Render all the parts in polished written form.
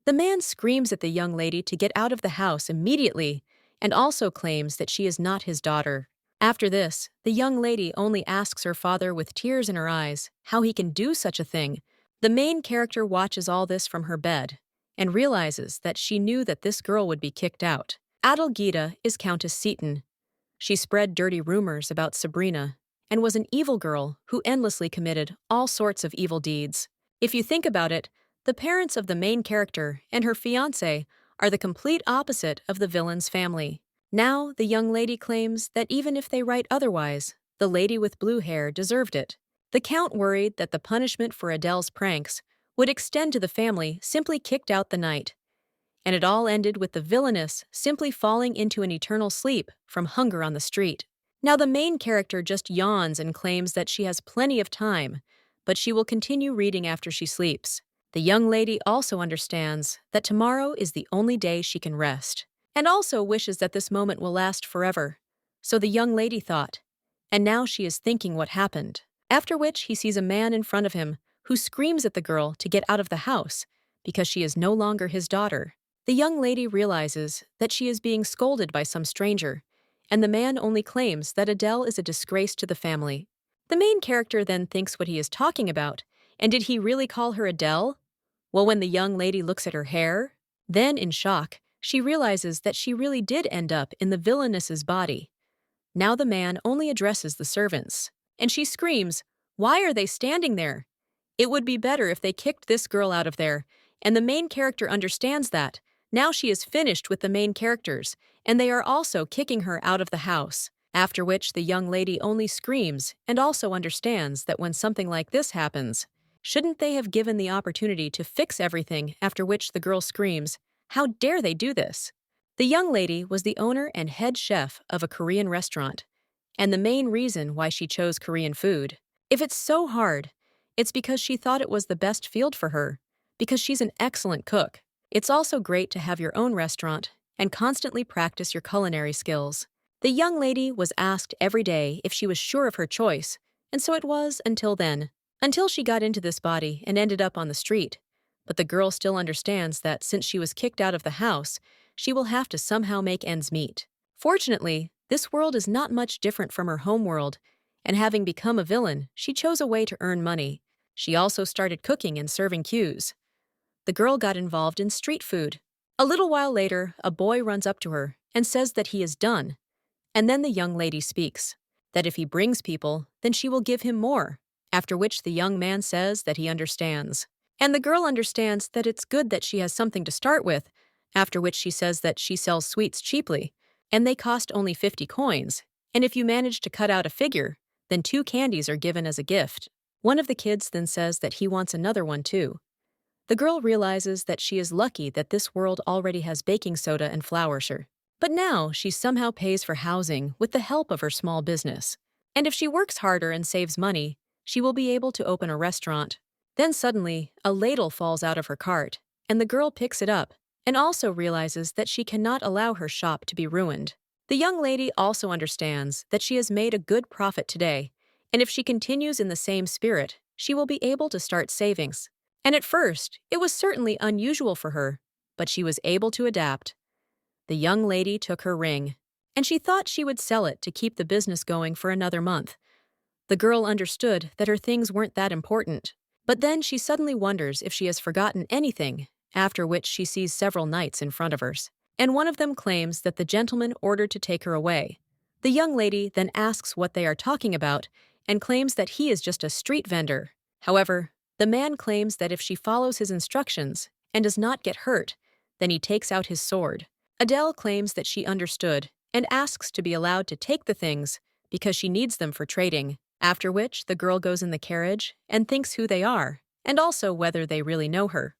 The man screams at the young lady to get out of the house immediately and also claims that she is not his daughter. After this, the young lady only asks her father with tears in her eyes how he can do such a thing. The main character watches all this from her bed and realizes that she knew that this girl would be kicked out. Adelgita is Countess Seaton. She spread dirty rumors about Sabrina and was an evil girl who endlessly committed all sorts of evil deeds. If you think about it, the parents of the main character and her fiancé are the complete opposite of the villain's family. Now, the young lady claims that even if they write otherwise, the lady with blue hair deserved it. The Count worried that the punishment for Adele's pranks would extend to the family simply kicked out the night. And it all ended with the villainess simply falling into an eternal sleep from hunger on the street. Now the main character just yawns and claims that she has plenty of time, but she will continue reading after she sleeps. The young lady also understands that tomorrow is the only day she can rest, and also wishes that this moment will last forever. So the young lady thought, and now she is thinking what happened. After which he sees a man in front of him who screams at the girl to get out of the house because she is no longer his daughter. The young lady realizes that she is being scolded by some stranger, and the man only claims that Adele is a disgrace to the family. The main character then thinks what he is talking about, and did he really call her Adele? Well, when the young lady looks at her hair, then in shock, she realizes that she really did end up in the villainess's body. Now the man only addresses the servants, and she screams, "Why are they standing there? It would be better if they kicked this girl out of there," and the main character understands that. Now she is finished with the main characters, and they are also kicking her out of the house. After which the young lady only screams and also understands that when something like this happens, shouldn't they have given the opportunity to fix everything, after which the girl screams, "How dare they do this?" The young lady was the owner and head chef of a Korean restaurant, and the main reason why she chose Korean food. If it's so hard, it's because she thought it was the best field for her, because she's an excellent cook. It's also great to have your own restaurant and constantly practice your culinary skills. The young lady was asked every day if she was sure of her choice, and so it was until then, until she got into this body and ended up on the street. But the girl still understands that since she was kicked out of the house, she will have to somehow make ends meet. Fortunately, this world is not much different from her home world, and having become a villain, she chose a way to earn money. She also started cooking and serving cues. The girl got involved in street food. A little while later, a boy runs up to her and says that he is done. And then the young lady speaks, that if he brings people, then she will give him more, after which the young man says that he understands. And the girl understands that it's good that she has something to start with, after which she says that she sells sweets cheaply, and they cost only 50 coins, and if you manage to cut out a figure, then 2 candies are given as a gift. One of the kids then says that he wants another one too. The girl realizes that she is lucky that this world already has baking soda and flour. But now she somehow pays for housing with the help of her small business. And if she works harder and saves money, she will be able to open a restaurant. Then suddenly, a ladle falls out of her cart, and the girl picks it up and also realizes that she cannot allow her shop to be ruined. The young lady also understands that she has made a good profit today, and if she continues in the same spirit, she will be able to start savings. And at first, it was certainly unusual for her, but she was able to adapt. The young lady took her ring, and she thought she would sell it to keep the business going for another month. The girl understood that her things weren't that important, but then she suddenly wonders if she has forgotten anything, after which she sees several knights in front of her, and one of them claims that the gentleman ordered to take her away. The young lady then asks what they are talking about and claims that he is just a street vendor. However, the man claims that if she follows his instructions and does not get hurt, then he takes out his sword. Adele claims that she understood and asks to be allowed to take the things because she needs them for trading, after which the girl goes in the carriage and thinks who they are, and also whether they really know her.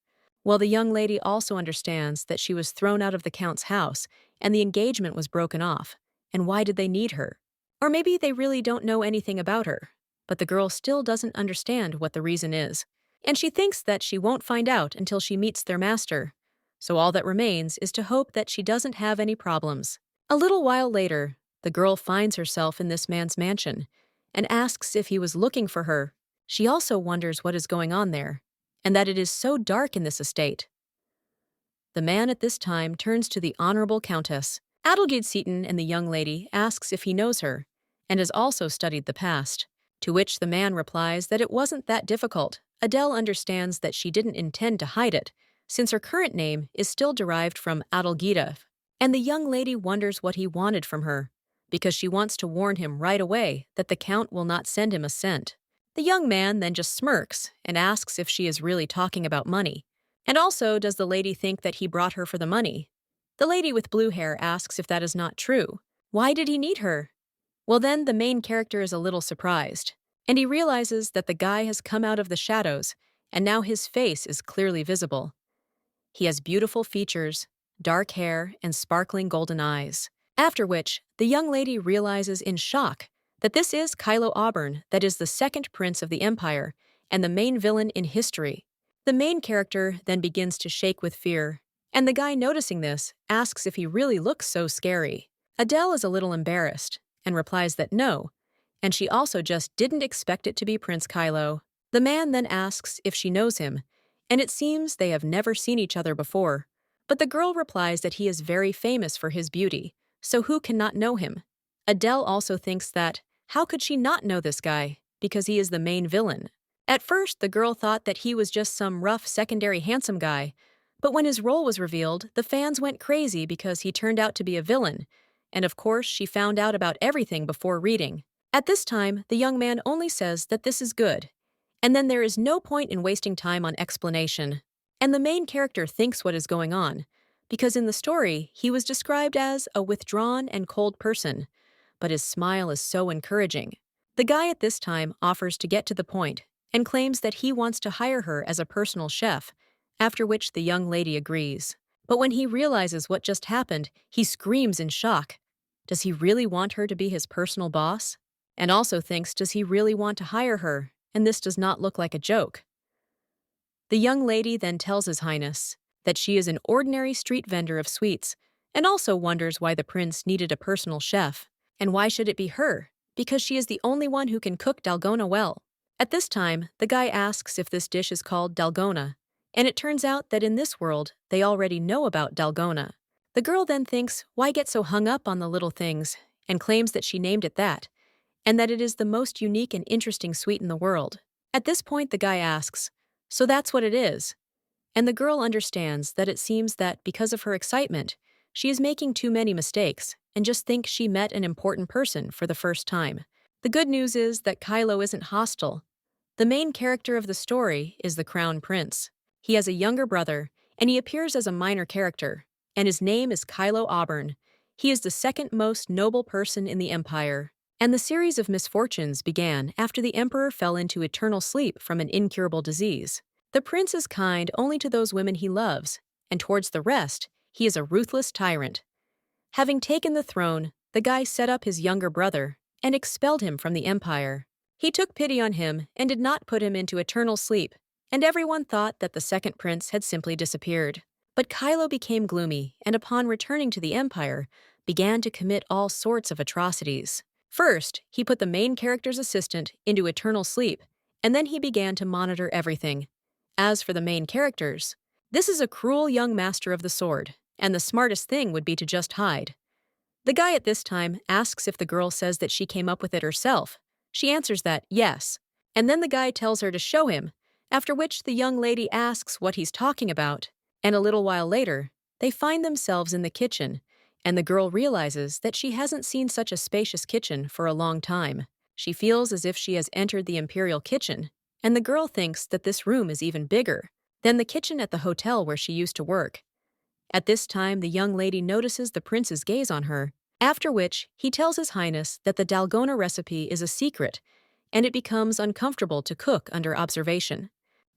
Well, the young lady also understands that she was thrown out of the Count's house and the engagement was broken off, and why did they need her? Or maybe they really don't know anything about her. But the girl still doesn't understand what the reason is, and she thinks that she won't find out until she meets their master. So all that remains is to hope that she doesn't have any problems. A little while later, the girl finds herself in this man's mansion and asks if he was looking for her. She also wonders what is going on there, and that it is so dark in this estate. the man at this time turns to the Honorable Countess. Adelgid Seaton and the young lady asks if he knows her, and has also studied the past. To which the man replies that it wasn't that difficult. Adele understands that she didn't intend to hide it, since her current name is still derived from Adelgida. And the young lady wonders what he wanted from her, because she wants to warn him right away that the Count will not send him a cent. The young man then just smirks and asks if she is really talking about money. And also, does the lady think that he brought her for the money? The lady with blue hair asks if that is not true. Why did he need her? Well, then the main character is a little surprised, and he realizes that the guy has come out of the shadows, and now his face is clearly visible. He has beautiful features, dark hair, and sparkling golden eyes. After which, the young lady realizes in shock that this is Kylo Auburn, that is the second prince of the Empire and the main villain in history. The main character then begins to shake with fear, and the guy noticing this asks if he really looks so scary. Adele is a little embarrassed and replies that no, and she also just didn't expect it to be Prince Kylo. The man then asks if she knows him, and it seems they have never seen each other before. But the girl replies that he is very famous for his beauty, so who cannot know him? Adele also thinks that, how could she not know this guy? Because he is the main villain. At first, the girl thought that he was just some rough secondary handsome guy, but when his role was revealed, the fans went crazy because he turned out to be a villain, and of course, she found out about everything before reading. At this time, the young man only says that this is good, and then there is no point in wasting time on explanation. And the main character thinks what is going on, because in the story, he was described as a withdrawn and cold person, but his smile is so encouraging. The guy at this time offers to get to the point and claims that he wants to hire her as a personal chef, after which the young lady agrees. But when he realizes what just happened, he screams in shock. Does he really want her to be his personal boss? And also thinks, does he really want to hire her? And this does not look like a joke. The young lady then tells His Highness that she is an ordinary street vendor of sweets, and also wonders why the prince needed a personal chef. And why should it be her? Because she is the only one who can cook dalgona well. At this time, the guy asks if this dish is called dalgona, and it turns out that in this world, they already know about dalgona. The girl then thinks, why get so hung up on the little things, and claims that she named it that, and that it is the most unique and interesting sweet in the world. At this point, the guy asks, so that's what it is. And the girl understands that it seems that because of her excitement, she is making too many mistakes and just thinks she met an important person for the first time. The good news is that Kylo isn't hostile. The main character of the story is the Crown Prince. He has a younger brother, and he appears as a minor character, and his name is Kylo Auburn. He is the second most noble person in the Empire. And the series of misfortunes began after the Emperor fell into eternal sleep from an incurable disease. The prince is kind only to those women he loves, and towards the rest, he is a ruthless tyrant. Having taken the throne, the guy set up his younger brother and expelled him from the empire. He took pity on him and did not put him into eternal sleep, and everyone thought that the second prince had simply disappeared. But Kylo became gloomy, and upon returning to the empire, began to commit all sorts of atrocities. First, he put the main character's assistant into eternal sleep, and then he began to monitor everything. As for the main characters, this is a cruel young master of the sword, and the smartest thing would be to just hide. The guy at this time asks if the girl says that she came up with it herself. She answers that yes, and then the guy tells her to show him, after which the young lady asks what he's talking about, and a little while later, they find themselves in the kitchen, and the girl realizes that she hasn't seen such a spacious kitchen for a long time. She feels as if she has entered the imperial kitchen, and the girl thinks that this room is even bigger than the kitchen at the hotel where she used to work. At this time, the young lady notices the prince's gaze on her, after which he tells His Highness that the dalgona recipe is a secret, and it becomes uncomfortable to cook under observation.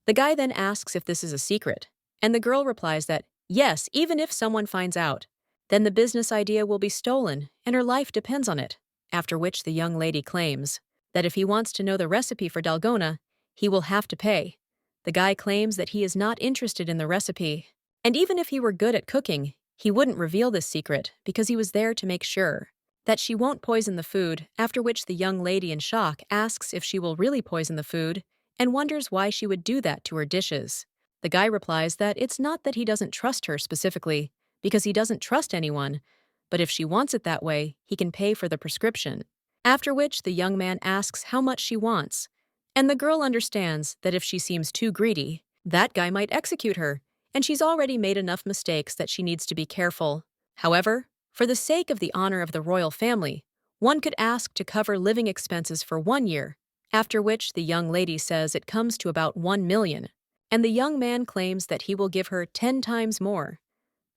The guy then asks if this is a secret, and the girl replies that, yes, even if someone finds out, then the business idea will be stolen and her life depends on it, after which the young lady claims that if he wants to know the recipe for dalgona, he will have to pay. The guy claims that he is not interested in the recipe, and even if he were good at cooking, he wouldn't reveal this secret because he was there to make sure that she won't poison the food, after which the young lady in shock asks if she will really poison the food and wonders why she would do that to her dishes. The guy replies that it's not that he doesn't trust her specifically, because he doesn't trust anyone, but if she wants it that way, he can pay for the prescription. After which, the young man asks how much she wants, and the girl understands that if she seems too greedy, that guy might execute her, and she's already made enough mistakes that she needs to be careful. However, for the sake of the honor of the royal family, one could ask to cover living expenses for 1 year, after which the young lady says it comes to about 1 million, and the young man claims that he will give her 10 times more.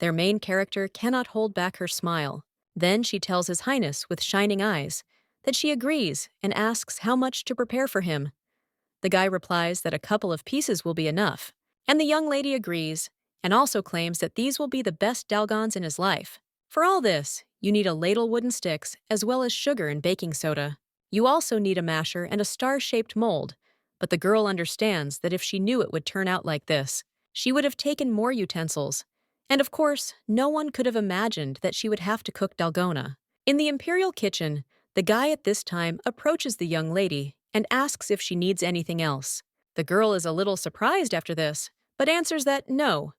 Their main character cannot hold back her smile. Then she tells His Highness with shining eyes that she agrees and asks how much to prepare for him. The guy replies that a couple of pieces will be enough, and the young lady agrees and also claims that these will be the best dalgons in his life. For all this, you need a ladle wooden sticks as well as sugar and baking soda. You also need a masher and a star-shaped mold, but the girl understands that if she knew it would turn out like this, she would have taken more utensils. And of course, no one could have imagined that she would have to cook dalgona. In the imperial kitchen, the guy at this time approaches the young lady and asks if she needs anything else. The girl is a little surprised after this, but answers that no,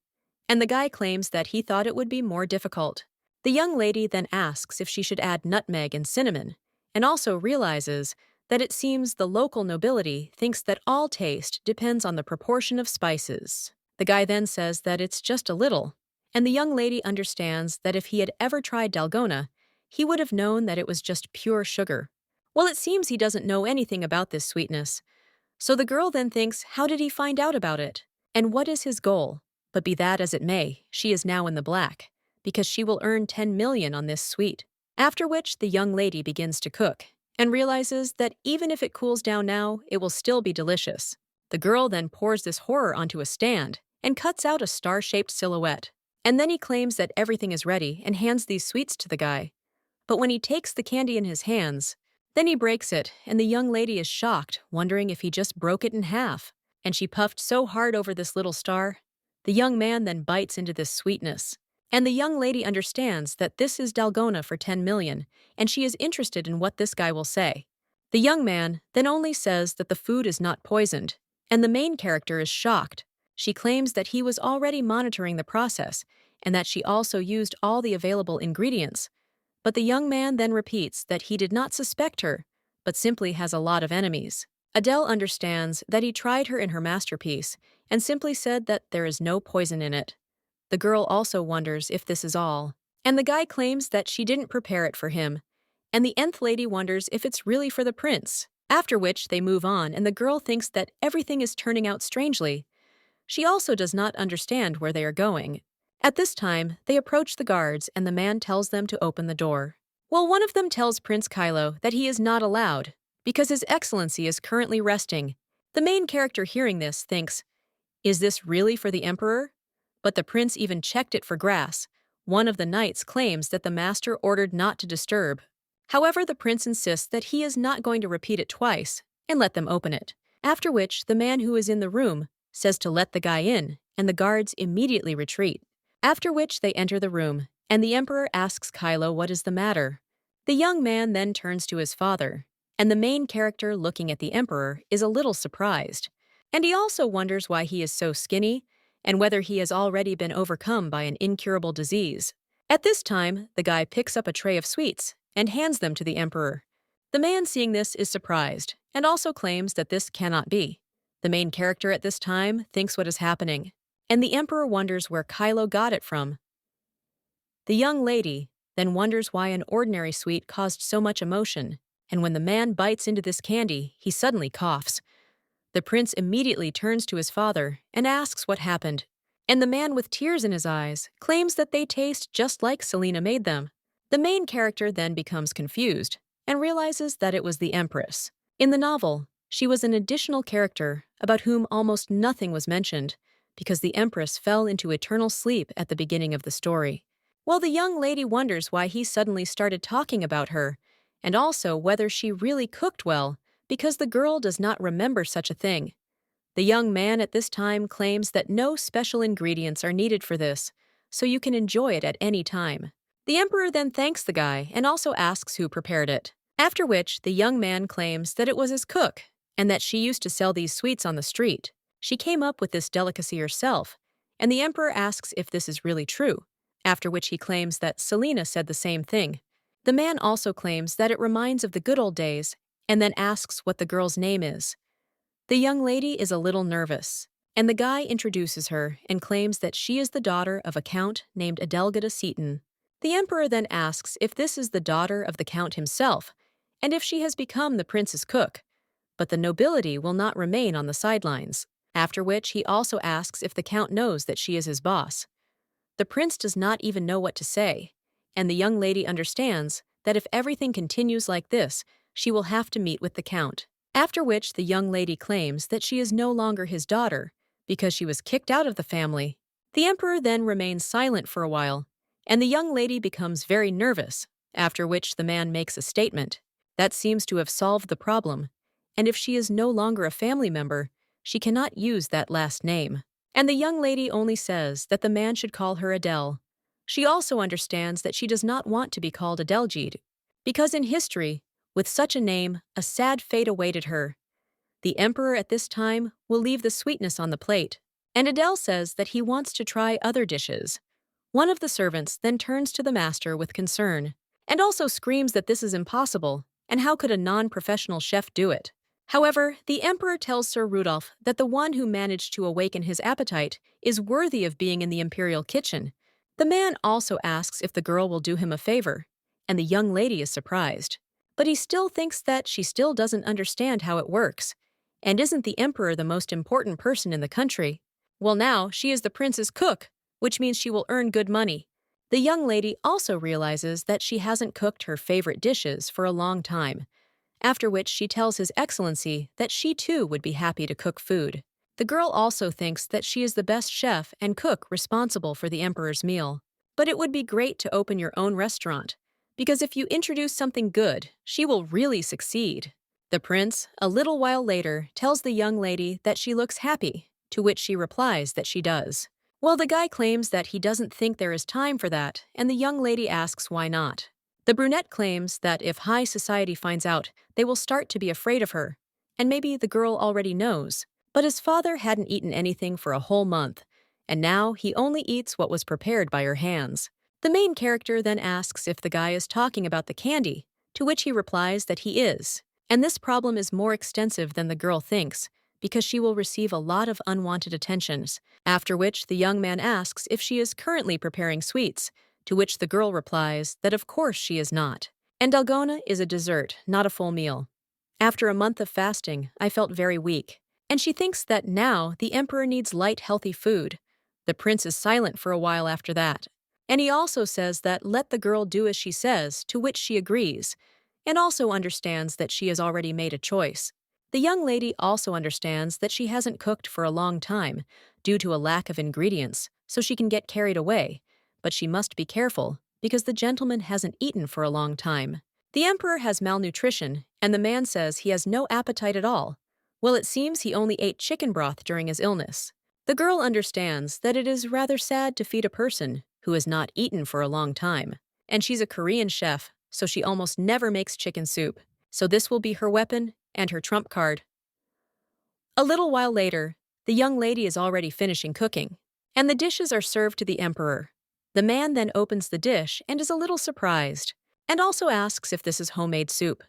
and the guy claims that he thought it would be more difficult. The young lady then asks if she should add nutmeg and cinnamon, and also realizes that it seems the local nobility thinks that all taste depends on the proportion of spices. The guy then says that it's just a little, and the young lady understands that if he had ever tried dalgona, he would have known that it was just pure sugar. Well, it seems he doesn't know anything about this sweetness. So the girl then thinks, how did he find out about it? And what is his goal? But be that as it may, she is now in the black, because she will earn 10 million on this sweet. After which, the young lady begins to cook, and realizes that even if it cools down now, it will still be delicious. The girl then pours this horror onto a stand, and cuts out a star-shaped silhouette. And then he claims that everything is ready and hands these sweets to the guy. But when he takes the candy in his hands, then he breaks it, and the young lady is shocked, wondering if he just broke it in half. And she puffed so hard over this little star. The young man then bites into this sweetness. And the young lady understands that this is dalgona for 10 million, and she is interested in what this guy will say. The young man then only says that the food is not poisoned, and the main character is shocked. She claims that he was already monitoring the process, and that she also used all the available ingredients. But the young man then repeats that he did not suspect her, but simply has a lot of enemies. Adele understands that he tried her in her masterpiece and simply said that there is no poison in it. The girl also wonders if this is all, and the guy claims that she didn't prepare it for him, and the nth lady wonders if it's really for the prince. After which, they move on, and the girl thinks that everything is turning out strangely. She also does not understand where they are going. At this time, they approach the guards, and the man tells them to open the door. Well, one of them tells Prince Kylo that he is not allowed, because His Excellency is currently resting. The main character hearing this thinks, is this really for the Emperor? But the prince even checked it for grass. One of the knights claims that the master ordered not to disturb. However, the prince insists that he is not going to repeat it twice, and let them open it. After which, the man who is in the room says to let the guy in, and the guards immediately retreat. After which, they enter the room, and the Emperor asks Kylo what is the matter. The young man then turns to his father, and the main character looking at the Emperor is a little surprised. And he also wonders why he is so skinny, and whether he has already been overcome by an incurable disease. At this time, the guy picks up a tray of sweets and hands them to the Emperor. The man seeing this is surprised, and also claims that this cannot be. The main character at this time thinks what is happening, and the Emperor wonders where Kylo got it from. The young lady then wonders why an ordinary sweet caused so much emotion, and when the man bites into this candy, he suddenly coughs. The prince immediately turns to his father and asks what happened, and the man with tears in his eyes claims that they taste just like Selena made them. The main character then becomes confused and realizes that it was the Empress. In the novel, she was an additional character about whom almost nothing was mentioned, because the Empress fell into eternal sleep at the beginning of the story. Well, the young lady wonders why he suddenly started talking about her, and also whether she really cooked well, because the girl does not remember such a thing. The young man at this time claims that no special ingredients are needed for this, so you can enjoy it at any time. The Emperor then thanks the guy and also asks who prepared it. After which, the young man claims that it was his cook, and that she used to sell these sweets on the street. she came up with this delicacy herself, and the emperor asks if this is really true, after which he claims that Selena said the same thing. The man also claims that it reminds of the good old days, and then asks what the girl's name is. The young lady is a little nervous, and the guy introduces her and claims that she is the daughter of a count named Adelgida Seaton. The emperor then asks if this is the daughter of the count himself, and if she has become the prince's cook, but the nobility will not remain on the sidelines, after which he also asks if the count knows that she is his boss. The prince does not even know what to say, and the young lady understands that if everything continues like this, she will have to meet with the count. After which the young lady claims that she is no longer his daughter because she was kicked out of the family. The emperor then remains silent for a while, and the young lady becomes very nervous, after which the man makes a statement. That seems to have solved the problem, and if she is no longer a family member, she cannot use that last name. And the young lady only says that the man should call her Adele. She also understands that she does not want to be called Adelgid, because in history, with such a name, a sad fate awaited her. The emperor at this time will leave the sweetness on the plate, and Adele says that he wants to try other dishes. One of the servants then turns to the master with concern, and also screams that this is impossible, and how could a non-professional chef do it? However, the emperor tells Sir Rudolph that the one who managed to awaken his appetite is worthy of being in the imperial kitchen. The man also asks if the girl will do him a favor, and the young lady is surprised. But he still thinks that she still doesn't understand how it works. And isn't the emperor the most important person in the country? Well, now she is the prince's cook, which means she will earn good money. The young lady also realizes that she hasn't cooked her favorite dishes for a long time, after which she tells His Excellency that she too would be happy to cook food. The girl also thinks that she is the best chef and cook responsible for the emperor's meal. But it would be great to open your own restaurant, because if you introduce something good, she will really succeed. The prince, a little while later, tells the young lady that she looks happy, to which she replies that she does. Well, the guy claims that he doesn't think there is time for that, and the young lady asks why not. The brunette claims that if high society finds out, they will start to be afraid of her, and maybe the girl already knows. But his father hadn't eaten anything for a whole month, and now he only eats what was prepared by her hands. The main character then asks if the guy is talking about the candy, to which he replies that he is. And this problem is more extensive than the girl thinks, because she will receive a lot of unwanted attentions, after which the young man asks if she is currently preparing sweets, to which the girl replies that of course she is not. And dalgona is a dessert, not a full meal. After a month of fasting, I felt very weak, and she thinks that now the emperor needs light, healthy food. The prince is silent for a while after that. And he also says that let the girl do as she says, to which she agrees, and also understands that she has already made a choice. The young lady also understands that she hasn't cooked for a long time due to a lack of ingredients, so she can get carried away, but she must be careful because the gentleman hasn't eaten for a long time. The emperor has malnutrition, and the man says he has no appetite at all. Well, it seems he only ate chicken broth during his illness. The girl understands that it is rather sad to feed a person who has not eaten for a long time, and she's a Korean chef, so she almost never makes chicken soup. So this will be her weapon and her trump card. A little while later, the young lady is already finishing cooking, and the dishes are served to the emperor. The man then opens the dish and is a little surprised, and also asks if this is homemade soup.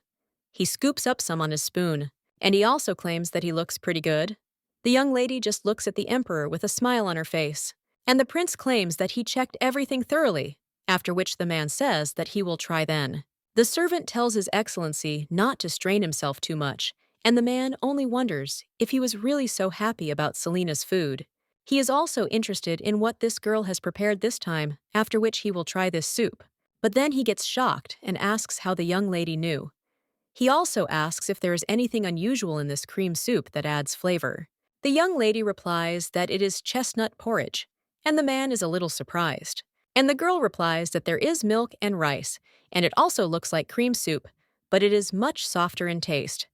He scoops up some on his spoon, and he also claims that he looks pretty good. The young lady just looks at the emperor with a smile on her face, and the prince claims that he checked everything thoroughly, after which the man says that he will try then. The servant tells His Excellency not to strain himself too much, and the man only wonders if he was really so happy about Selena's food. He is also interested in what this girl has prepared this time, after which he will try this soup. But then he gets shocked and asks how the young lady knew. He also asks if there is anything unusual in this cream soup that adds flavor. The young lady replies that it is chestnut porridge, and the man is a little surprised. And the girl replies that there is milk and rice, and it also looks like cream soup, but it is much softer in taste.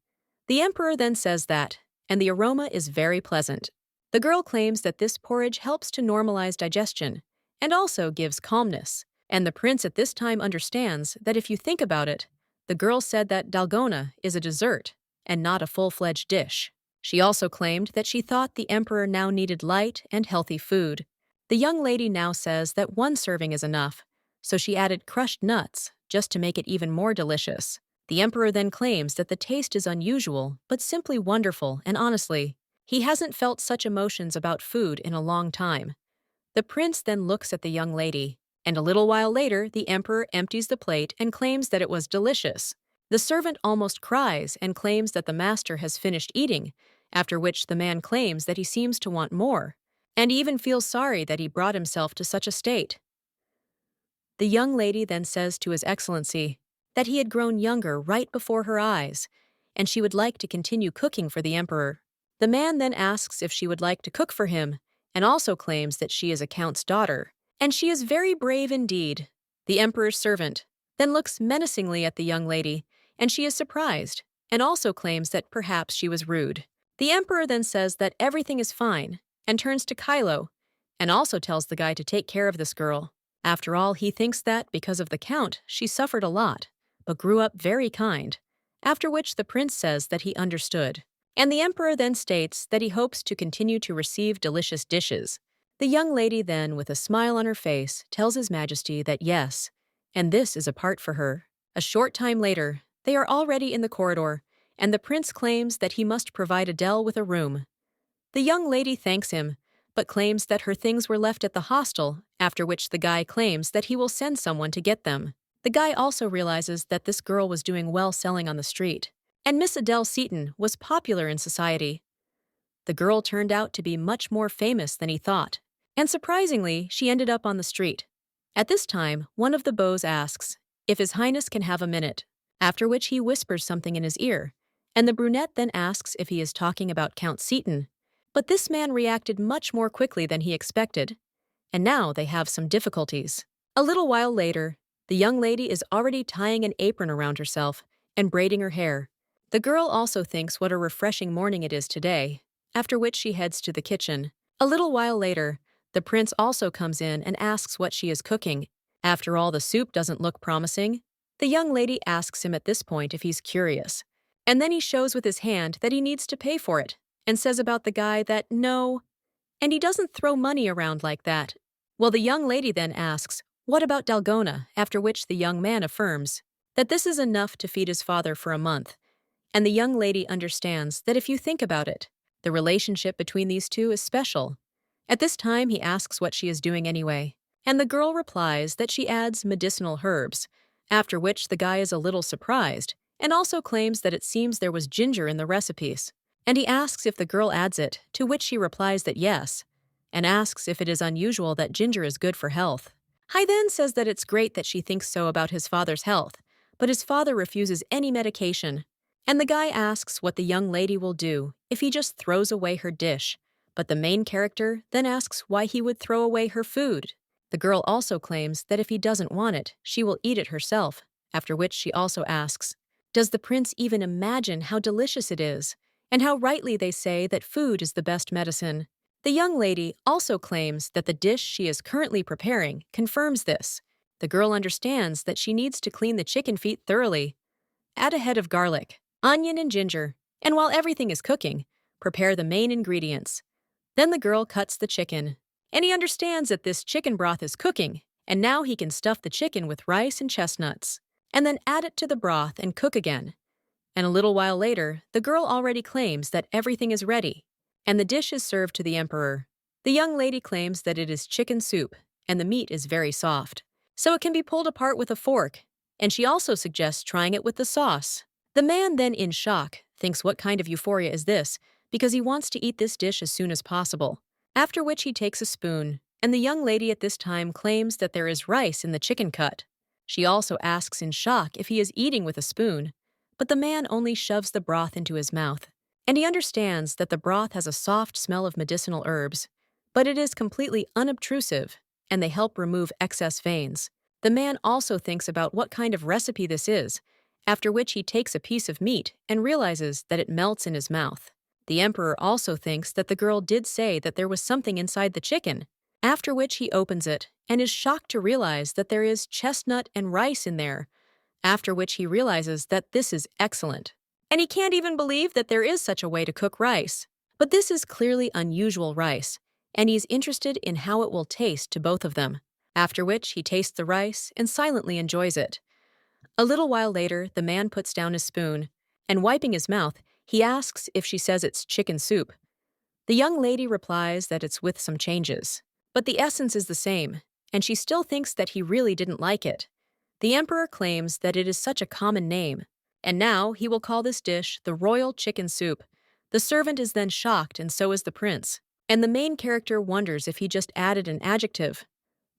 The emperor then says that, and the aroma is very pleasant. The girl claims that this porridge helps to normalize digestion, and also gives calmness. And the prince at this time understands that if you think about it, the girl said that dalgona is a dessert, and not a full-fledged dish. She also claimed that she thought the emperor now needed light and healthy food. The young lady now says that one serving is enough, so she added crushed nuts just to make it even more delicious. The emperor then claims that the taste is unusual, but simply wonderful, and honestly, he hasn't felt such emotions about food in a long time. The prince then looks at the young lady, and a little while later, the emperor empties the plate and claims that it was delicious. The servant almost cries and claims that the master has finished eating, after which the man claims that he seems to want more, and even feels sorry that he brought himself to such a state. The young lady then says to His Excellency that he had grown younger right before her eyes, and she would like to continue cooking for the emperor. The man then asks if she would like to cook for him, and also claims that she is a count's daughter, and she is very brave indeed. The emperor's servant then looks menacingly at the young lady, and she is surprised, and also claims that perhaps she was rude. The emperor then says that everything is fine, and turns to Kylo, and also tells the guy to take care of this girl. After all, he thinks that, because of the count, she suffered a lot, but grew up very kind, after which the prince says that he understood. And the emperor then states that he hopes to continue to receive delicious dishes. The young lady then, with a smile on her face, tells His Majesty that yes, and this is a part for her. A short time later, they are already in the corridor, and the prince claims that he must provide Adele with a room. The young lady thanks him, but claims that her things were left at the hostel, after which the guy claims that he will send someone to get them. The guy also realizes that this girl was doing well selling on the street, and Miss Adele Seton was popular in society. The girl turned out to be much more famous than he thought, and surprisingly, she ended up on the street. At this time, one of the beaux asks if His Highness can have a minute, after which he whispers something in his ear, and the brunette then asks if he is talking about Count Seton. But this man reacted much more quickly than he expected, and now they have some difficulties. A little while later, the young lady is already tying an apron around herself and braiding her hair. The girl also thinks what a refreshing morning it is today, after which she heads to the kitchen. A little while later, the prince also comes in and asks what she is cooking. After all, the soup doesn't look promising. The young lady asks him at this point if he's curious, and then he shows with his hand that he needs to pay for it, and says about the guy that no, and he doesn't throw money around like that. Well, the young lady then asks, what about Dalgona, after which the young man affirms that this is enough to feed his father for a month. And the young lady understands that if you think about it, the relationship between these two is special. At this time, he asks what she is doing anyway, and the girl replies that she adds medicinal herbs, after which the guy is a little surprised, and also claims that it seems there was ginger in the recipes. And he asks if the girl adds it, to which she replies that yes, and asks if it is unusual that ginger is good for health. Hai then says that it's great that she thinks so about his father's health, but his father refuses any medication. And the guy asks what the young lady will do if he just throws away her dish, but the main character then asks why he would throw away her food. The girl also claims that if he doesn't want it, she will eat it herself, after which she also asks, does the prince even imagine how delicious it is, and how rightly they say that food is the best medicine? The young lady also claims that the dish she is currently preparing confirms this. The girl understands that she needs to clean the chicken feet thoroughly. Add a head of garlic, onion, and ginger, and while everything is cooking, prepare the main ingredients. Then the girl cuts the chicken, and he understands that this chicken broth is cooking, and now he can stuff the chicken with rice and chestnuts, and then add it to the broth and cook again. And a little while later, the girl already claims that everything is ready, and the dish is served to the emperor. The young lady claims that it is chicken soup, and the meat is very soft, so it can be pulled apart with a fork, and she also suggests trying it with the sauce. The man then, in shock, thinks what kind of euphoria is this, because he wants to eat this dish as soon as possible, after which he takes a spoon, and the young lady at this time claims that there is rice in the chicken cut. She also asks in shock if he is eating with a spoon, but the man only shoves the broth into his mouth, and he understands that the broth has a soft smell of medicinal herbs, but it is completely unobtrusive, and they help remove excess veins. The man also thinks about what kind of recipe this is, after which he takes a piece of meat and realizes that it melts in his mouth. The emperor also thinks that the girl did say that there was something inside the chicken, after which he opens it and is shocked to realize that there is chestnut and rice in there, after which he realizes that this is excellent. and he can't even believe that there is such a way to cook rice. But this is clearly unusual rice, and he's interested in how it will taste to both of them. After which, he tastes the rice and silently enjoys it. A little while later, the man puts down his spoon, and wiping his mouth, he asks if she says it's chicken soup. The young lady replies that it's with some changes. But the essence is the same, and she still thinks that he really didn't like it. The emperor claims that it is such a common name, and now he will call this dish the royal chicken soup. The servant is then shocked, and so is the prince. And the main character wonders if he just added an adjective.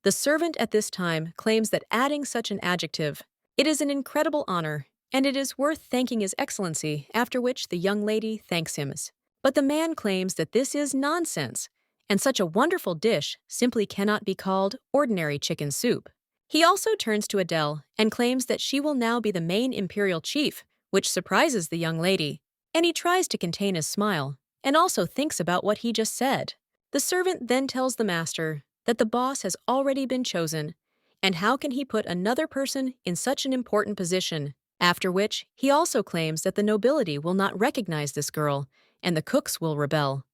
The servant at this time claims that adding such an adjective, it is an incredible honor, and it is worth thanking His Excellency, after which the young lady thanks him. But the man claims that this is nonsense, and such a wonderful dish simply cannot be called ordinary chicken soup. He also turns to Adele and claims that she will now be the main imperial chief, which surprises the young lady, and he tries to contain his smile, and also thinks about what he just said. The servant then tells the master that the boss has already been chosen, and how can he put another person in such an important position? After which, he also claims that the nobility will not recognize this girl, and the cooks will rebel.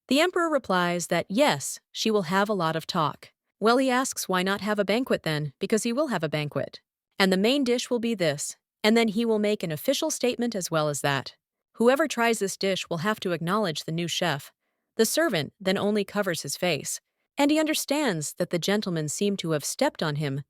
The emperor replies that yes, she will have a lot of talk. Well, he asks why not have a banquet then, because he will have a banquet. And the main dish will be this, and then he will make an official statement as well as that. Whoever tries this dish will have to acknowledge the new chef. The servant then only covers his face, and he understands that the gentleman seemed to have stepped on him,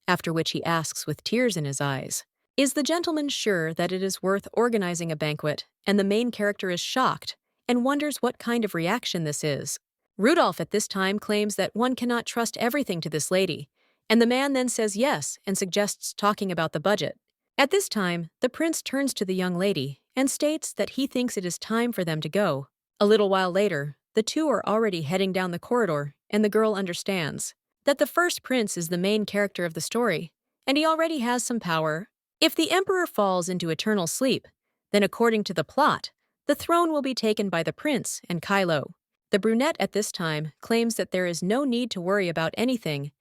after which he asks with tears in his eyes, is the gentleman sure that it is worth organizing a banquet? And the main character is shocked and wonders what kind of reaction this is. Rudolph at this time claims that one cannot trust everything to this lady, and the man then says yes and suggests talking about the budget. At this time, the prince turns to the young lady and states that he thinks it is time for them to go. A little while later, the two are already heading down the corridor, and the girl understands that the first prince is the main character of the story, and he already has some power. If the emperor falls into eternal sleep, then according to the plot, the throne will be taken by the prince and Kylo. The brunette at this time claims that there is no need to worry about anything,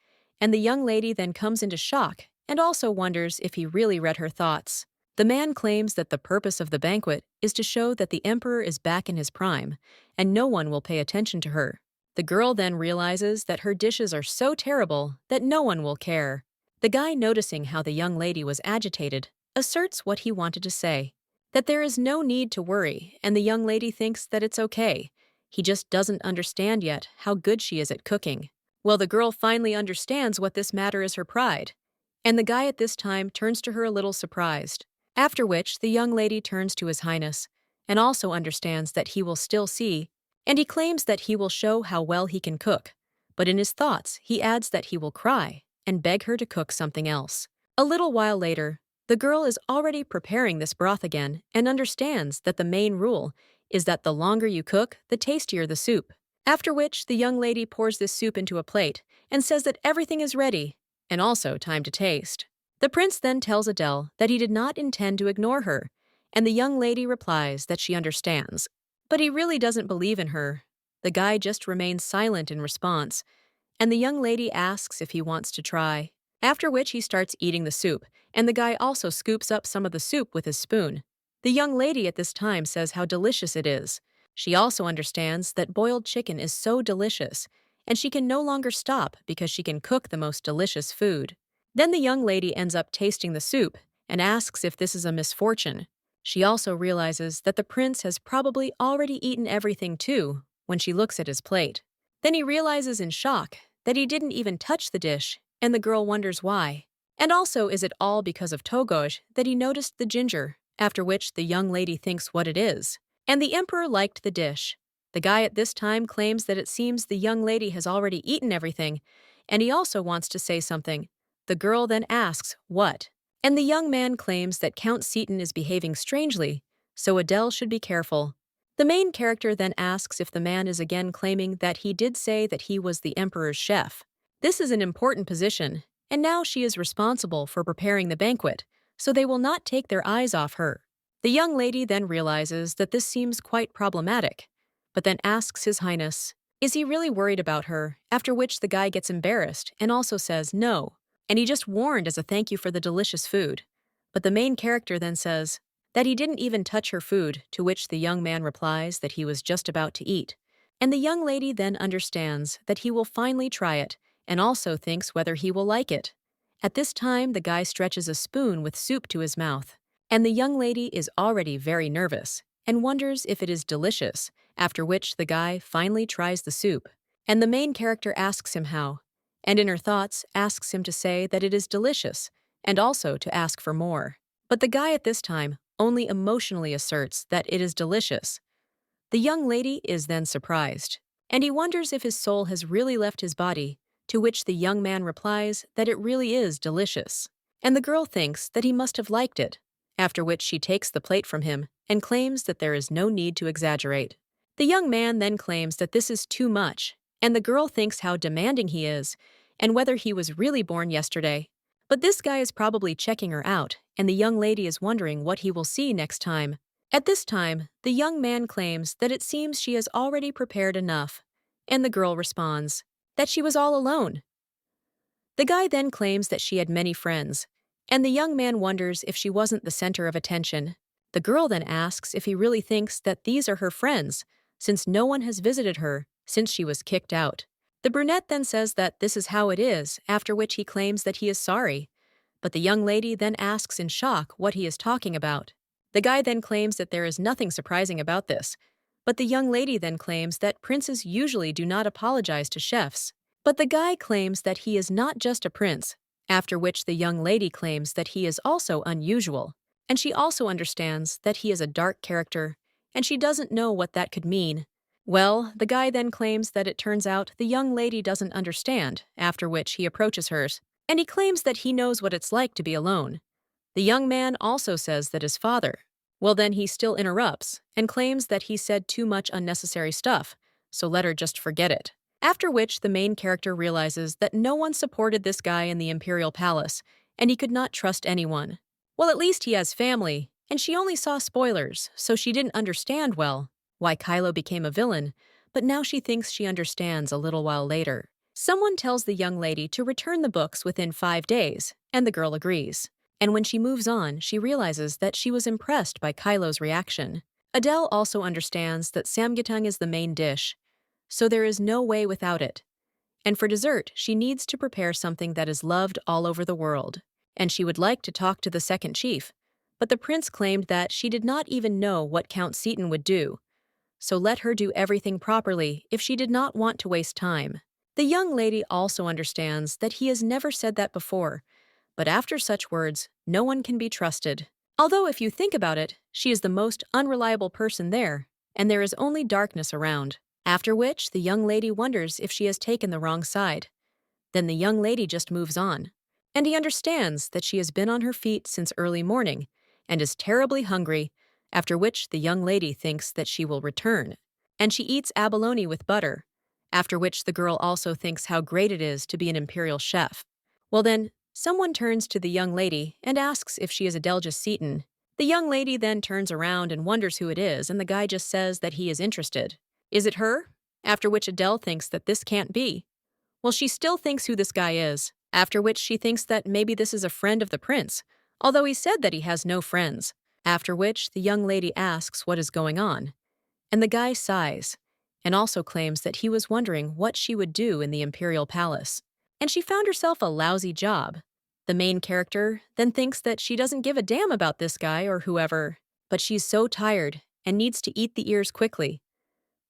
and the young lady then comes into shock and also wonders if he really read her thoughts. The man claims that the purpose of the banquet is to show that the emperor is back in his prime, and no one will pay attention to her. The girl then realizes that her dishes are so terrible that no one will care. The guy, noticing how the young lady was agitated, asserts what he wanted to say, that there is no need to worry, and the young lady thinks that it's okay. He just doesn't understand yet how good she is at cooking. Well, the girl finally understands what this matter is her pride, and the guy at this time turns to her a little surprised. After which, the young lady turns to His Highness and also understands that he will still see, and he claims that he will show how well he can cook. But in his thoughts, he adds that he will cry and beg her to cook something else. A little while later, the girl is already preparing this broth again and understands that the main rule is that the longer you cook, the tastier the soup. After which, the young lady pours this soup into a plate and says that everything is ready, and also time to taste. The prince then tells Adele that he did not intend to ignore her, and the young lady replies that she understands. But he really doesn't believe in her. The guy just remains silent in response, and the young lady asks if he wants to try. After which, he starts eating the soup, and the guy also scoops up some of the soup with his spoon. The young lady at this time says how delicious it is. She also understands that boiled chicken is so delicious, and she can no longer stop because she can cook the most delicious food. Then the young lady ends up tasting the soup and asks if this is a misfortune. She also realizes that the prince has probably already eaten everything too when she looks at his plate. Then he realizes in shock that he didn't even touch the dish, and the girl wonders why. And also, is it all because of Togoj that he noticed the ginger? After which, the young lady thinks what it is. And the emperor liked the dish. The guy at this time claims that it seems the young lady has already eaten everything, and he also wants to say something. The girl then asks, what? And the young man claims that Count Seaton is behaving strangely, so Adele should be careful. The main character then asks if the man is again claiming that he did say that he was the emperor's chef. This is an important position, and now she is responsible for preparing the banquet, so they will not take their eyes off her. The young lady then realizes that this seems quite problematic, but then asks His Highness, is he really worried about her? After which the guy gets embarrassed and also says no, and he just warned as a thank you for the delicious food. But the main character then says, that he didn't even touch her food, to which the young man replies that he was just about to eat. And the young lady then understands that he will finally try it and also thinks whether he will like it. At this time, the guy stretches a spoon with soup to his mouth, and the young lady is already very nervous and wonders if it is delicious, after which the guy finally tries the soup. And the main character asks him how, and in her thoughts asks him to say that it is delicious, and also to ask for more. But the guy at this time only emotionally asserts that it is delicious. The young lady is then surprised, and he wonders if his soul has really left his body, to which the young man replies that it really is delicious. And the girl thinks that he must have liked it, after which she takes the plate from him and claims that there is no need to exaggerate. The young man then claims that this is too much, and the girl thinks how demanding he is, and whether he was really born yesterday. But this guy is probably checking her out, and the young lady is wondering what he will see next time. At this time, the young man claims that it seems she has already prepared enough, and the girl responds that she was all alone. The guy then claims that she had many friends, and the young man wonders if she wasn't the center of attention. The girl then asks if he really thinks that these are her friends, since no one has visited her since she was kicked out. The brunette then says that this is how it is, after which he claims that he is sorry. But the young lady then asks in shock what he is talking about. The guy then claims that there is nothing surprising about this, but the young lady then claims that princes usually do not apologize to chefs. But the guy claims that he is not just a prince, after which the young lady claims that he is also unusual, and she also understands that he is a dark character, and she doesn't know what that could mean. Well, the guy then claims that it turns out the young lady doesn't understand, after which he approaches hers, and he claims that he knows what it's like to be alone. The young man also says that his father. Well, then he still interrupts and claims that he said too much unnecessary stuff, so let her just forget it. After which the main character realizes that no one supported this guy in the Imperial Palace, and he could not trust anyone. Well, at least he has family, and she only saw spoilers, so she didn't understand well why Kylo became a villain, but now she thinks she understands a little while later. Someone tells the young lady to return the books within 5 days, and the girl agrees. And when she moves on, she realizes that she was impressed by Kylo's reaction. Adele also understands that samgyetang is the main dish, so there is no way without it. And for dessert, she needs to prepare something that is loved all over the world. And she would like to talk to the second chief, but the prince claimed that she did not even know what Count Seaton would do, so let her do everything properly if she did not want to waste time. The young lady also understands that he has never said that before, but after such words, no one can be trusted. Although if you think about it, she is the most unreliable person there, and there is only darkness around. After which, the young lady wonders if she has taken the wrong side. Then the young lady just moves on, and he understands that she has been on her feet since early morning and is terribly hungry, after which the young lady thinks that she will return, and she eats abalone with butter, after which the girl also thinks how great it is to be an imperial chef. Well then, someone turns to the young lady and asks if she is Adelgis Seaton. The young lady then turns around and wonders who it is, and the guy just says that he is interested. Is it her? After which Adele thinks that this can't be. Well, she still thinks who this guy is, after which she thinks that maybe this is a friend of the prince, although he said that he has no friends. After which the young lady asks what is going on, and the guy sighs, and also claims that he was wondering what she would do in the imperial palace, and she found herself a lousy job. The main character then thinks that she doesn't give a damn about this guy or whoever, but she's so tired and needs to eat the ears quickly.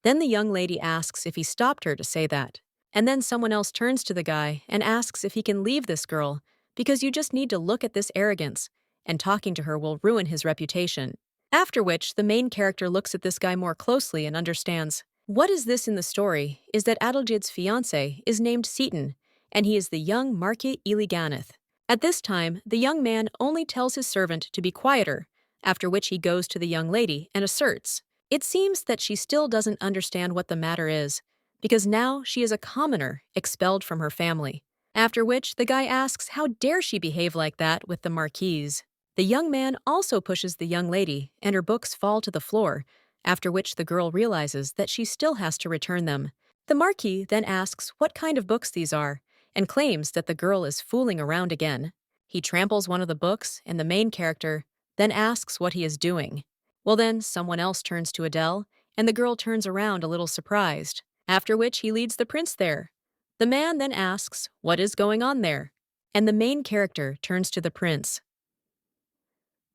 Then the young lady asks if he stopped her to say that, and then someone else turns to the guy and asks if he can leave this girl, because you just need to look at this arrogance, and talking to her will ruin his reputation. After which, the main character looks at this guy more closely and understands. What is this in the story is that Adelgid's fiancé is named Seaton, and he is the young Marquis Iliganeth. At this time, the young man only tells his servant to be quieter, after which he goes to the young lady and asserts. It seems that she still doesn't understand what the matter is, because now she is a commoner expelled from her family. After which, the guy asks how dare she behave like that with the Marquise. The young man also pushes the young lady, and her books fall to the floor, after which the girl realizes that she still has to return them. The Marquis then asks what kind of books these are, and claims that the girl is fooling around again. He tramples one of the books, and the main character then asks what he is doing. Well, then someone else turns to Adele, and the girl turns around a little surprised, after which he leads the prince there. The man then asks what is going on there, and the main character turns to the prince.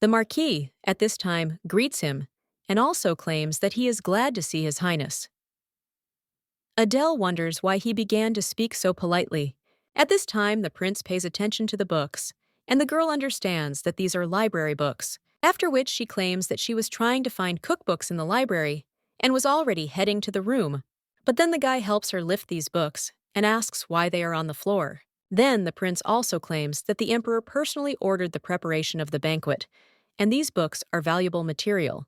The Marquis, at this time, greets him and also claims that he is glad to see His Highness. Adele wonders why he began to speak so politely. At this time, the prince pays attention to the books, and the girl understands that these are library books, after which she claims that she was trying to find cookbooks in the library and was already heading to the room. But then the guy helps her lift these books and asks why they are on the floor. Then the prince also claims that the emperor personally ordered the preparation of the banquet, and these books are valuable material.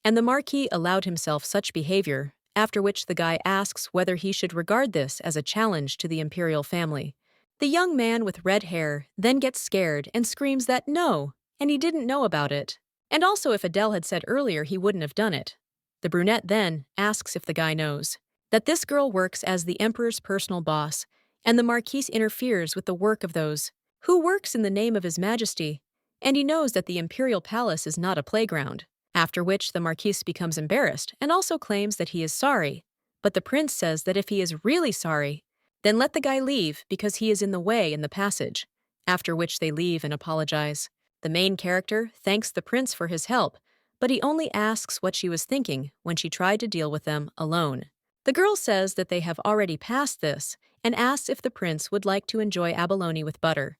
And the Marquis allowed himself such behavior, after which the guy asks whether he should regard this as a challenge to the imperial family. The young man with red hair then gets scared and screams that no, and he didn't know about it. And also if Adele had said earlier he wouldn't have done it. The brunette then asks if the guy knows that this girl works as the emperor's personal boss, and the Marquis interferes with the work of those who works in the name of His Majesty, and he knows that the imperial palace is not a playground. After which the Marquis becomes embarrassed and also claims that he is sorry. But the prince says that if he is really sorry, then let the guy leave because he is in the way in the passage. After which they leave and apologize. The main character thanks the prince for his help, but he only asks what she was thinking when she tried to deal with them alone. The girl says that they have already passed this and asks if the prince would like to enjoy abalone with butter.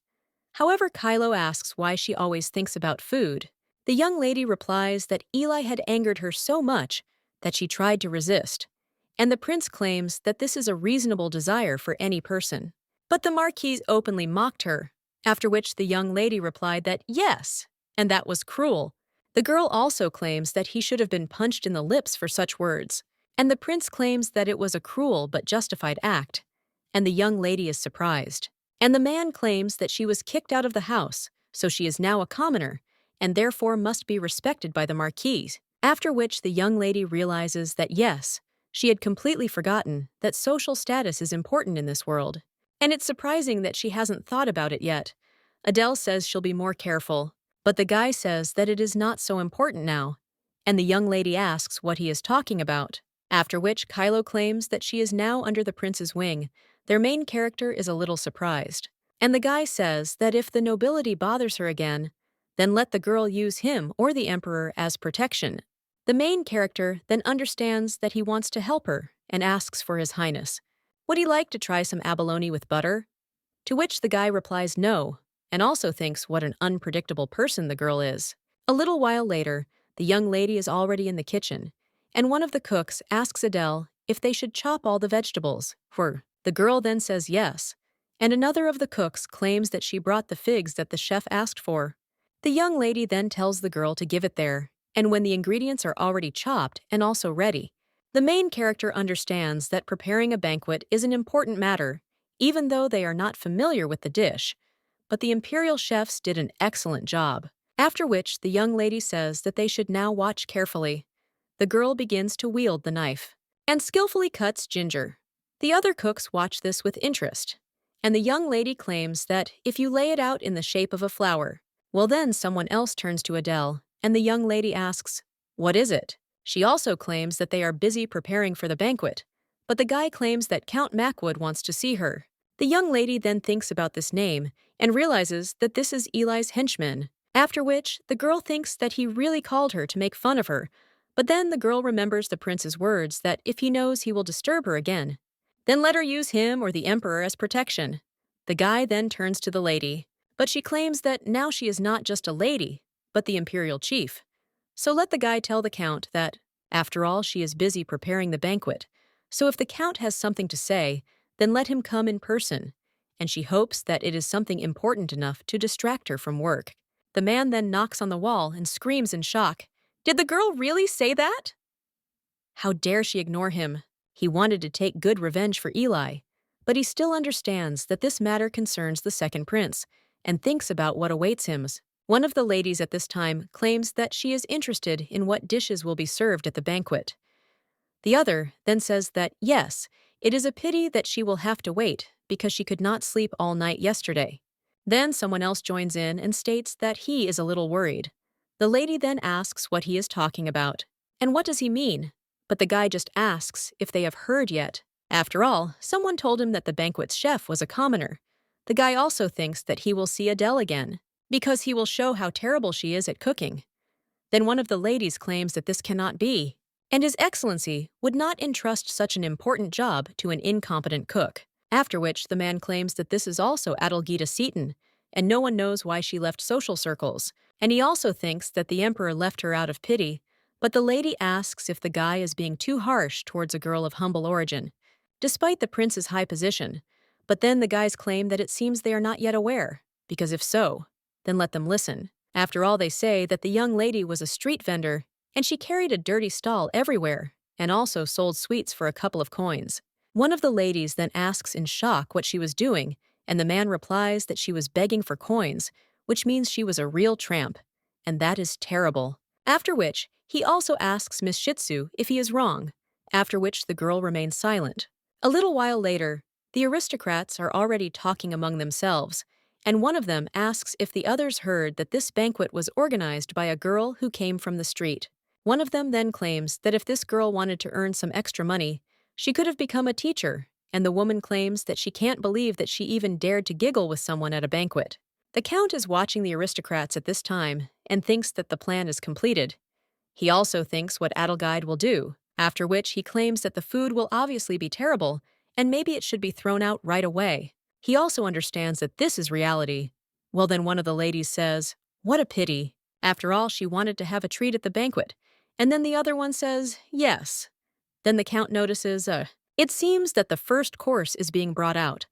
However, Kylo asks why she always thinks about food. The young lady replies that Eli had angered her so much that she tried to resist, and the prince claims that this is a reasonable desire for any person. But the Marquis openly mocked her, after which the young lady replied that yes, and that was cruel. The girl also claims that he should have been punched in the lips for such words, and the prince claims that it was a cruel but justified act, and the young lady is surprised. And the man claims that she was kicked out of the house, so she is now a commoner, and therefore must be respected by the Marquis, after which the young lady realizes that yes, she had completely forgotten that social status is important in this world, and it's surprising that she hasn't thought about it yet. Adele says she'll be more careful, but the guy says that it is not so important now, and the young lady asks what he is talking about, after which Kylo claims that she is now under the prince's wing. Their main character is a little surprised, and the guy says that if the nobility bothers her again, then let the girl use him or the emperor as protection. The main character then understands that he wants to help her and asks for His Highness. Would he like to try some abalone with butter? To which the guy replies no, and also thinks what an unpredictable person the girl is. A little while later, the young lady is already in the kitchen, and one of the cooks asks Adele if they should chop all the vegetables. The girl then says yes, and another of the cooks claims that she brought the figs that the chef asked for. The young lady then tells the girl to give it there, and when the ingredients are already chopped and also ready, the main character understands that preparing a banquet is an important matter, even though they are not familiar with the dish. But the imperial chefs did an excellent job, after which the young lady says that they should now watch carefully. The girl begins to wield the knife and skillfully cuts ginger. The other cooks watch this with interest, and the young lady claims that if you lay it out in the shape of a flower, well then someone else turns to Adele, and the young lady asks, "What is it?" She also claims that they are busy preparing for the banquet, but the guy claims that Count Macwood wants to see her. The young lady then thinks about this name and realizes that this is Eli's henchman, after which the girl thinks that he really called her to make fun of her, but then the girl remembers the prince's words that if he knows he will disturb her again, then let her use him or the emperor as protection. The guy then turns to the lady, but she claims that now she is not just a lady, but the imperial chief. So let the guy tell the count that, after all, she is busy preparing the banquet. So if the count has something to say, then let him come in person, and she hopes that it is something important enough to distract her from work. The man then knocks on the wall and screams in shock. Did the girl really say that? How dare she ignore him? He wanted to take good revenge for Eli, but he still understands that this matter concerns the second prince, and thinks about what awaits him. One of the ladies at this time claims that she is interested in what dishes will be served at the banquet. The other then says that yes, it is a pity that she will have to wait because she could not sleep all night yesterday. Then someone else joins in and states that he is a little worried. The lady then asks what he is talking about. And what does he mean? But the guy just asks if they have heard yet. After all, someone told him that the banquet's chef was a commoner. The guy also thinks that he will see Adele again, because he will show how terrible she is at cooking. Then one of the ladies claims that this cannot be, and His Excellency would not entrust such an important job to an incompetent cook. After which, the man claims that this is also Adelgita Seton, and no one knows why she left social circles, and he also thinks that the emperor left her out of pity, but the lady asks if the guy is being too harsh towards a girl of humble origin, despite the prince's high position. But then the guys claim that it seems they are not yet aware, because if so, then let them listen. After all, they say that the young lady was a street vendor, and she carried a dirty stall everywhere, and also sold sweets for a couple of coins. One of the ladies then asks in shock what she was doing, and the man replies that she was begging for coins, which means she was a real tramp, and that is terrible. After which, he also asks Miss Shitsu if he is wrong, after which the girl remains silent. A little while later, the aristocrats are already talking among themselves, and one of them asks if the others heard that this banquet was organized by a girl who came from the street. One of them then claims that if this girl wanted to earn some extra money, she could have become a teacher, and the woman claims that she can't believe that she even dared to giggle with someone at a banquet. The count is watching the aristocrats at this time and thinks that the plan is completed. He also thinks what Adelgide will do, after which he claims that the food will obviously be terrible and maybe it should be thrown out right away. He also understands that this is reality. Well, then one of the ladies says, "What a pity. After all, she wanted to have a treat at the banquet." And then the other one says, "Yes." Then the count notices, it seems that the first course is being brought out,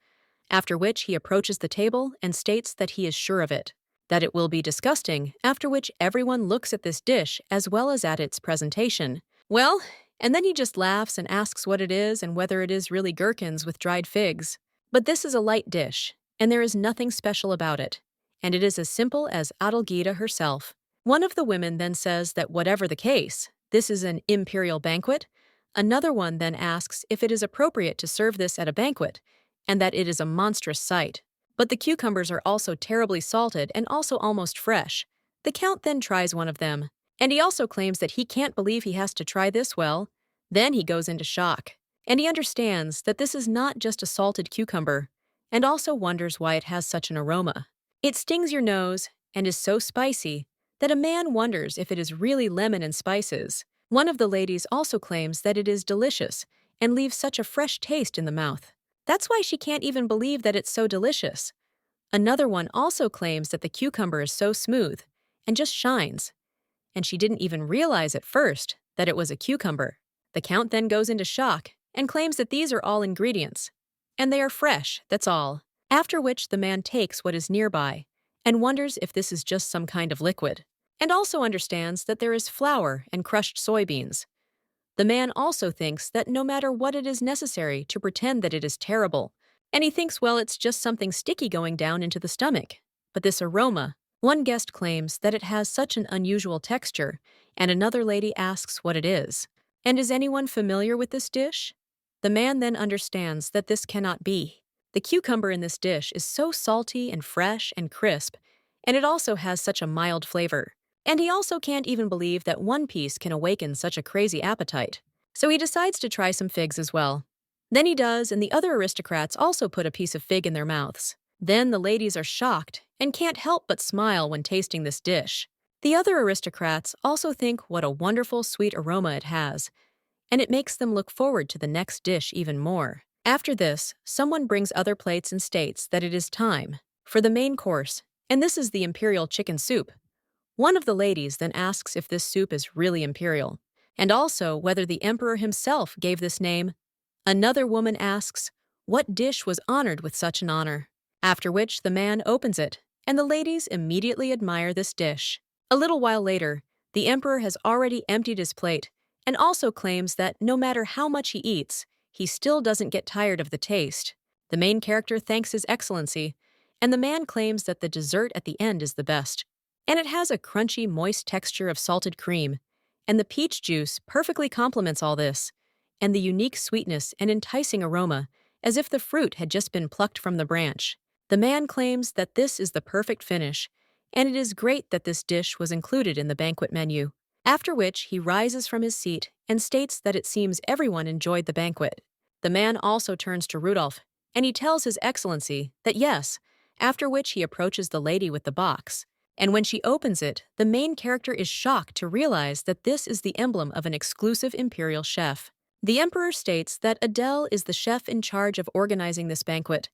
after which he approaches the table and states that he is sure of it, that it will be disgusting, after which everyone looks at this dish as well as at its presentation. Well, and then he just laughs and asks what it is and whether it is really gherkins with dried figs. But this is a light dish, and there is nothing special about it, and it is as simple as Adelgida herself. One of the women then says that whatever the case, this is an imperial banquet. Another one then asks if it is appropriate to serve this at a banquet, and that it is a monstrous sight. But the cucumbers are also terribly salted and also almost fresh. The count then tries one of them, and he also claims that he can't believe he has to try this well. Then he goes into shock, and he understands that this is not just a salted cucumber, and also wonders why it has such an aroma. It stings your nose and is so spicy that a man wonders if it is really lemon and spices. One of the ladies also claims that it is delicious and leaves such a fresh taste in the mouth. That's why she can't even believe that it's so delicious. Another one also claims that the cucumber is so smooth and just shines, and she didn't even realize at first that it was a cucumber. The count then goes into shock and claims that these are all ingredients, and they are fresh, that's all. After which the man takes what is nearby and wonders if this is just some kind of liquid, and also understands that there is flour and crushed soybeans. The man also thinks that no matter what, it is necessary to pretend that it is terrible, and he thinks, well, it's just something sticky going down into the stomach. But this aroma, one guest claims that it has such an unusual texture, and another lady asks what it is. And is anyone familiar with this dish? The man then understands that this cannot be. The cucumber in this dish is so salty and fresh and crisp, and it also has such a mild flavor. And he also can't even believe that one piece can awaken such a crazy appetite. So he decides to try some figs as well. Then he does, and the other aristocrats also put a piece of fig in their mouths. Then the ladies are shocked and can't help but smile when tasting this dish. The other aristocrats also think what a wonderful sweet aroma it has, and it makes them look forward to the next dish even more. After this, someone brings other plates and states that it is time for the main course, and this is the imperial chicken soup. One of the ladies then asks if this soup is really imperial, and also whether the emperor himself gave this name. Another woman asks what dish was honored with such an honor, after which the man opens it, and the ladies immediately admire this dish. A little while later, the emperor has already emptied his plate, and also claims that no matter how much he eats, he still doesn't get tired of the taste. The main character thanks His Excellency, and the man claims that the dessert at the end is the best. And it has a crunchy, moist texture of salted cream, and the peach juice perfectly complements all this, and the unique sweetness and enticing aroma, as if the fruit had just been plucked from the branch. The man claims that this is the perfect finish, and it is great that this dish was included in the banquet menu. After which, he rises from his seat and states that it seems everyone enjoyed the banquet. The man also turns to Rudolph, and he tells His Excellency that yes, after which he approaches the lady with the box. And when she opens it, the main character is shocked to realize that this is the emblem of an exclusive imperial chef. The emperor states that Adele is the chef in charge of organizing this banquet,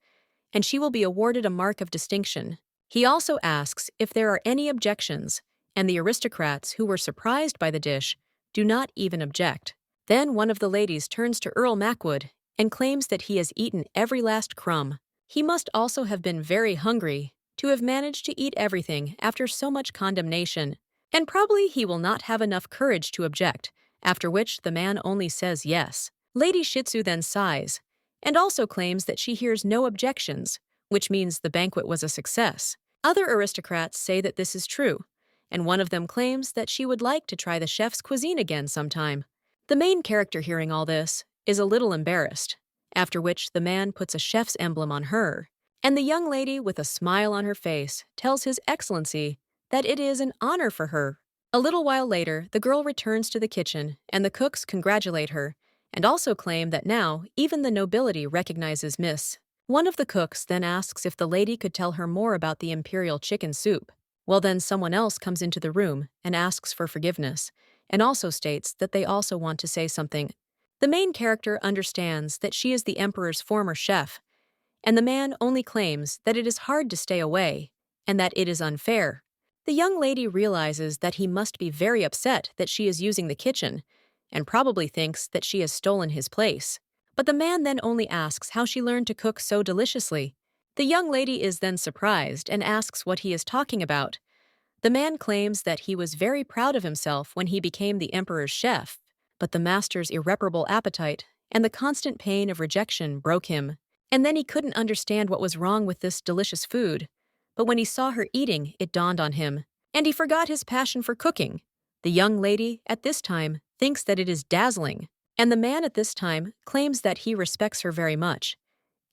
and she will be awarded a mark of distinction. He also asks if there are any objections, and the aristocrats, who were surprised by the dish, do not even object. Then one of the ladies turns to Earl Macwood and claims that he has eaten every last crumb. He must also have been very hungry to have managed to eat everything after so much condemnation, and probably he will not have enough courage to object, after which the man only says yes. Lady Shitsu then sighs, and also claims that she hears no objections, which means the banquet was a success. Other aristocrats say that this is true, and one of them claims that she would like to try the chef's cuisine again sometime. The main character, hearing all this, is a little embarrassed, after which the man puts a chef's emblem on her, and the young lady, with a smile on her face, tells His Excellency that it is an honor for her. A little while later, the girl returns to the kitchen, and the cooks congratulate her, and also claim that now even the nobility recognizes Miss. One of the cooks then asks if the lady could tell her more about the imperial chicken soup. Well, then someone else comes into the room and asks for forgiveness, and also states that they also want to say something. The main character understands that she is the emperor's former chef, and the man only claims that it is hard to stay away, and that it is unfair. The young lady realizes that he must be very upset that she is using the kitchen, and probably thinks that she has stolen his place. But the man then only asks how she learned to cook so deliciously. The young lady is then surprised and asks what he is talking about. The man claims that he was very proud of himself when he became the emperor's chef, but the master's irreparable appetite and the constant pain of rejection broke him. And then he couldn't understand what was wrong with this delicious food. But when he saw her eating, it dawned on him, and he forgot his passion for cooking. The young lady, at this time, thinks that it is dazzling, and the man at this time claims that he respects her very much.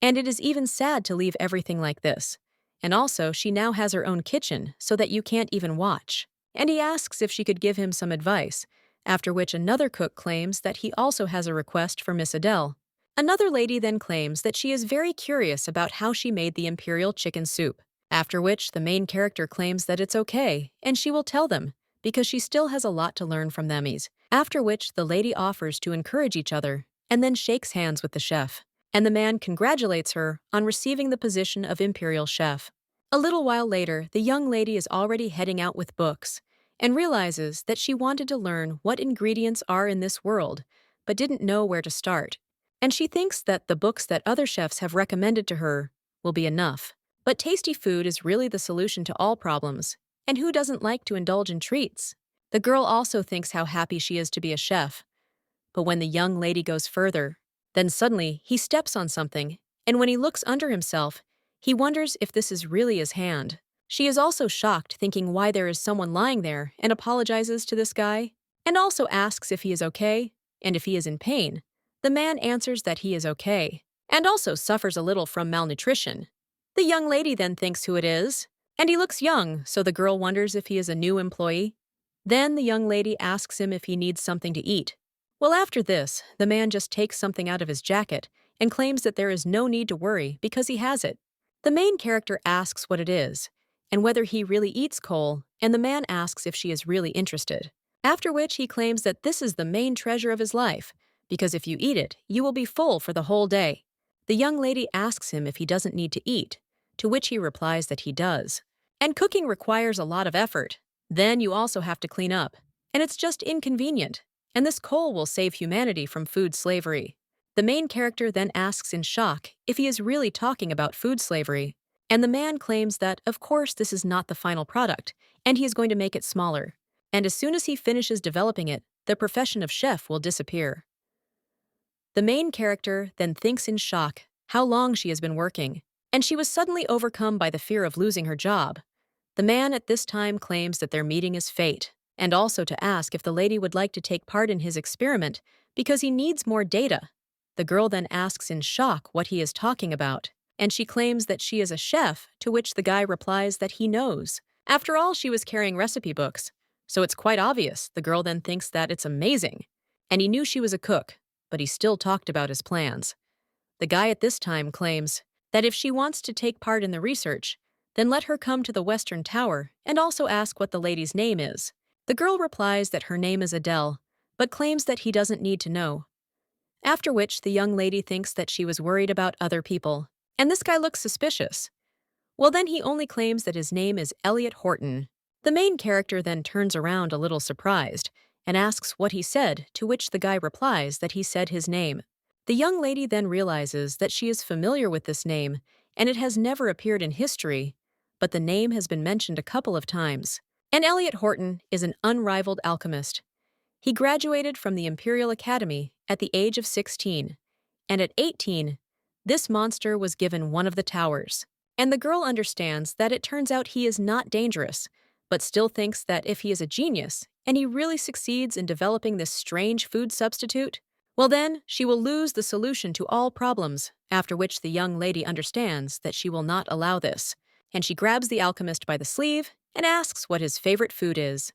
And it is even sad to leave everything like this. And also, she now has her own kitchen, so that you can't even watch. And he asks if she could give him some advice, after which another cook claims that he also has a request for Miss Adele. Another lady then claims that she is very curious about how she made the imperial chicken soup, after which the main character claims that it's okay, and she will tell them, because she still has a lot to learn from them. After which the lady offers to encourage each other, and then shakes hands with the chef, and the man congratulates her on receiving the position of imperial chef. A little while later, the young lady is already heading out with books, and realizes that she wanted to learn what ingredients are in this world, but didn't know where to start. And she thinks that the books that other chefs have recommended to her will be enough. But tasty food is really the solution to all problems, and who doesn't like to indulge in treats? The girl also thinks how happy she is to be a chef. But when the young lady goes further, then suddenly he steps on something, and when he looks under himself, he wonders if this is really his hand. She is also shocked, thinking why there is someone lying there, and apologizes to this guy, and also asks if he is okay, and if he is in pain. The man answers that he is okay, and also suffers a little from malnutrition. The young lady then thinks who it is, and he looks young, so the girl wonders if he is a new employee. Then the young lady asks him if he needs something to eat. Well, after this, the man just takes something out of his jacket and claims that there is no need to worry because he has it. The main character asks what it is, and whether he really eats coal, and the man asks if she is really interested. After which he claims that this is the main treasure of his life, because if you eat it, you will be full for the whole day. The young lady asks him if he doesn't need to eat, to which he replies that he does. And cooking requires a lot of effort. Then you also have to clean up, and it's just inconvenient, and this coal will save humanity from food slavery. The main character then asks in shock if he is really talking about food slavery, and the man claims that, of course, this is not the final product, and he is going to make it smaller. And as soon as he finishes developing it, the profession of chef will disappear. The main character then thinks in shock how long she has been working, and she was suddenly overcome by the fear of losing her job. The man at this time claims that their meeting is fate, and also to ask if the lady would like to take part in his experiment because he needs more data. The girl then asks in shock what he is talking about, and she claims that she is a chef, to which the guy replies that he knows. After all, she was carrying recipe books, so it's quite obvious the girl then thinks that it's amazing. And he knew she was a cook, but he still talked about his plans. The guy at this time claims that if she wants to take part in the research, then let her come to the Western Tower and also ask what the lady's name is. The girl replies that her name is Adele, but claims that he doesn't need to know. After which, the young lady thinks that she was worried about other people, and this guy looks suspicious. Well, then he only claims that his name is Elliot Horton. The main character then turns around a little surprised and asks what he said, to which the guy replies that he said his name. The young lady then realizes that she is familiar with this name, and it has never appeared in history, but the name has been mentioned a couple of times. And Elliot Horton is an unrivaled alchemist. He graduated from the Imperial Academy at the age of 16, and at 18, this monster was given one of the towers. And the girl understands that it turns out he is not dangerous, but still thinks that if he is a genius, and he really succeeds in developing this strange food substitute, well then, she will lose the solution to all problems, after which the young lady understands that she will not allow this, and she grabs the alchemist by the sleeve and asks what his favorite food is.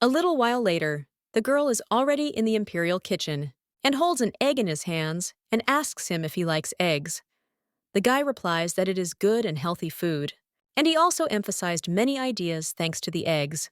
A little while later, the girl is already in the imperial kitchen and holds an egg in his hands and asks him if he likes eggs. The guy replies that it is good and healthy food, and he also emphasized many ideas thanks to the eggs.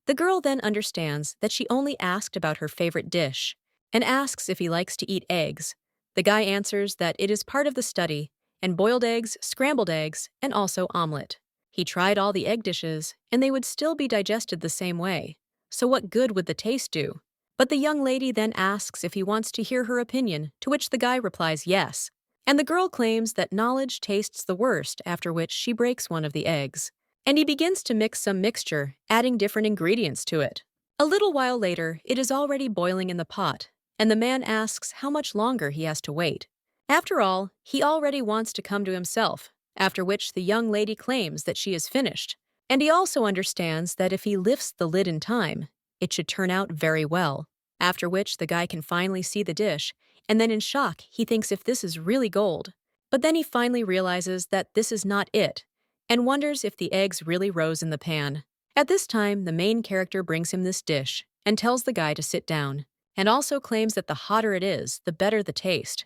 The girl then understands that she only asked about her favorite dish and asks if he likes to eat eggs. The guy answers that it is part of the study, and boiled eggs, scrambled eggs, and also omelet. He tried all the egg dishes, and they would still be digested the same way. So what good would the taste do? But the young lady then asks if he wants to hear her opinion, to which the guy replies yes. And the girl claims that knowledge tastes the worst, after which she breaks one of the eggs. And he begins to mix some mixture, adding different ingredients to it. A little while later, it is already boiling in the pot, and the man asks how much longer he has to wait. After all, he already wants to come to himself, after which the young lady claims that she is finished. And he also understands that if he lifts the lid in time, it should turn out very well. After which the guy can finally see the dish, and then in shock, he thinks if this is really gold. But then he finally realizes that this is not it, and wonders if the eggs really rose in the pan. At this time, the main character brings him this dish and tells the guy to sit down, and also claims that the hotter it is, the better the taste.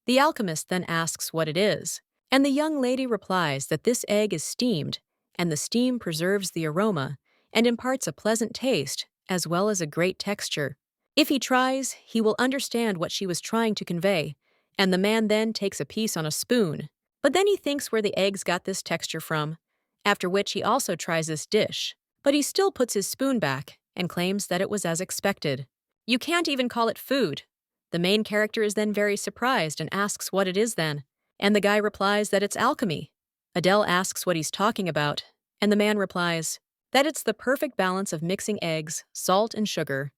The alchemist then asks what it is, and the young lady replies that this egg is steamed, and the steam preserves the aroma and imparts a pleasant taste as well as a great texture. If he tries, he will understand what she was trying to convey, and the man then takes a piece on a spoon. But then he thinks where the eggs got this texture from, after which he also tries this dish, but he still puts his spoon back and claims that it was as expected. You can't even call it food. The main character is then very surprised and asks what it is then, and the guy replies that it's alchemy. Adele asks what he's talking about, and the man replies that it's the perfect balance of mixing eggs, salt, and sugar,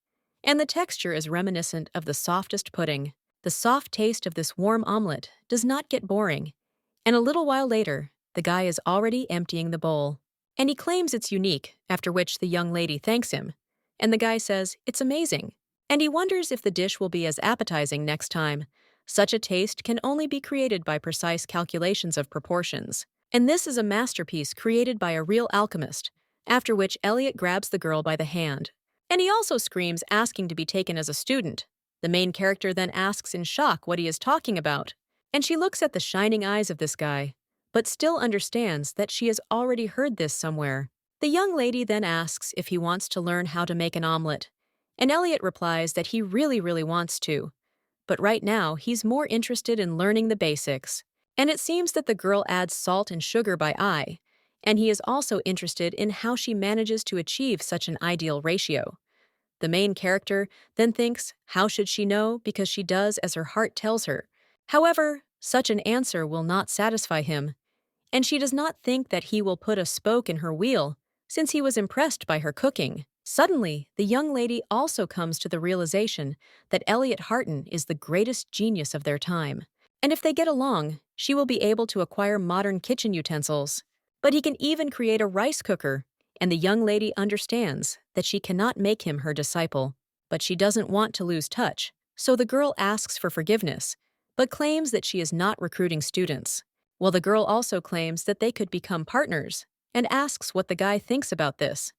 and the texture is reminiscent of the softest pudding. The soft taste of this warm omelet does not get boring, and a little while later, the guy is already emptying the bowl, and he claims it's unique, after which the young lady thanks him, and the guy says it's amazing, and he wonders if the dish will be as appetizing next time. Such a taste can only be created by precise calculations of proportions, and this is a masterpiece created by a real alchemist, after which Elliot grabs the girl by the hand. And he also screams, asking to be taken as a student. The main character then asks in shock what he is talking about, and she looks at the shining eyes of this guy, but still understands that she has already heard this somewhere. The young lady then asks if he wants to learn how to make an omelet, and Elliot replies that he really wants to. But right now, he's more interested in learning the basics. And it seems that the girl adds salt and sugar by eye, and he is also interested in how she manages to achieve such an ideal ratio. The main character then thinks, how should she know, because she does as her heart tells her. However, such an answer will not satisfy him, and she does not think that he will put a spoke in her wheel, since he was impressed by her cooking. Suddenly, the young lady also comes to the realization that Elliot Horton is the greatest genius of their time, and if they get along, she will be able to acquire modern kitchen utensils. But he can even create a rice cooker, and the young lady understands that she cannot make him her disciple. But she doesn't want to lose touch, so the girl asks for forgiveness, but claims that she is not recruiting students. Well, the girl also claims that they could become partners, and asks what the guy thinks about this.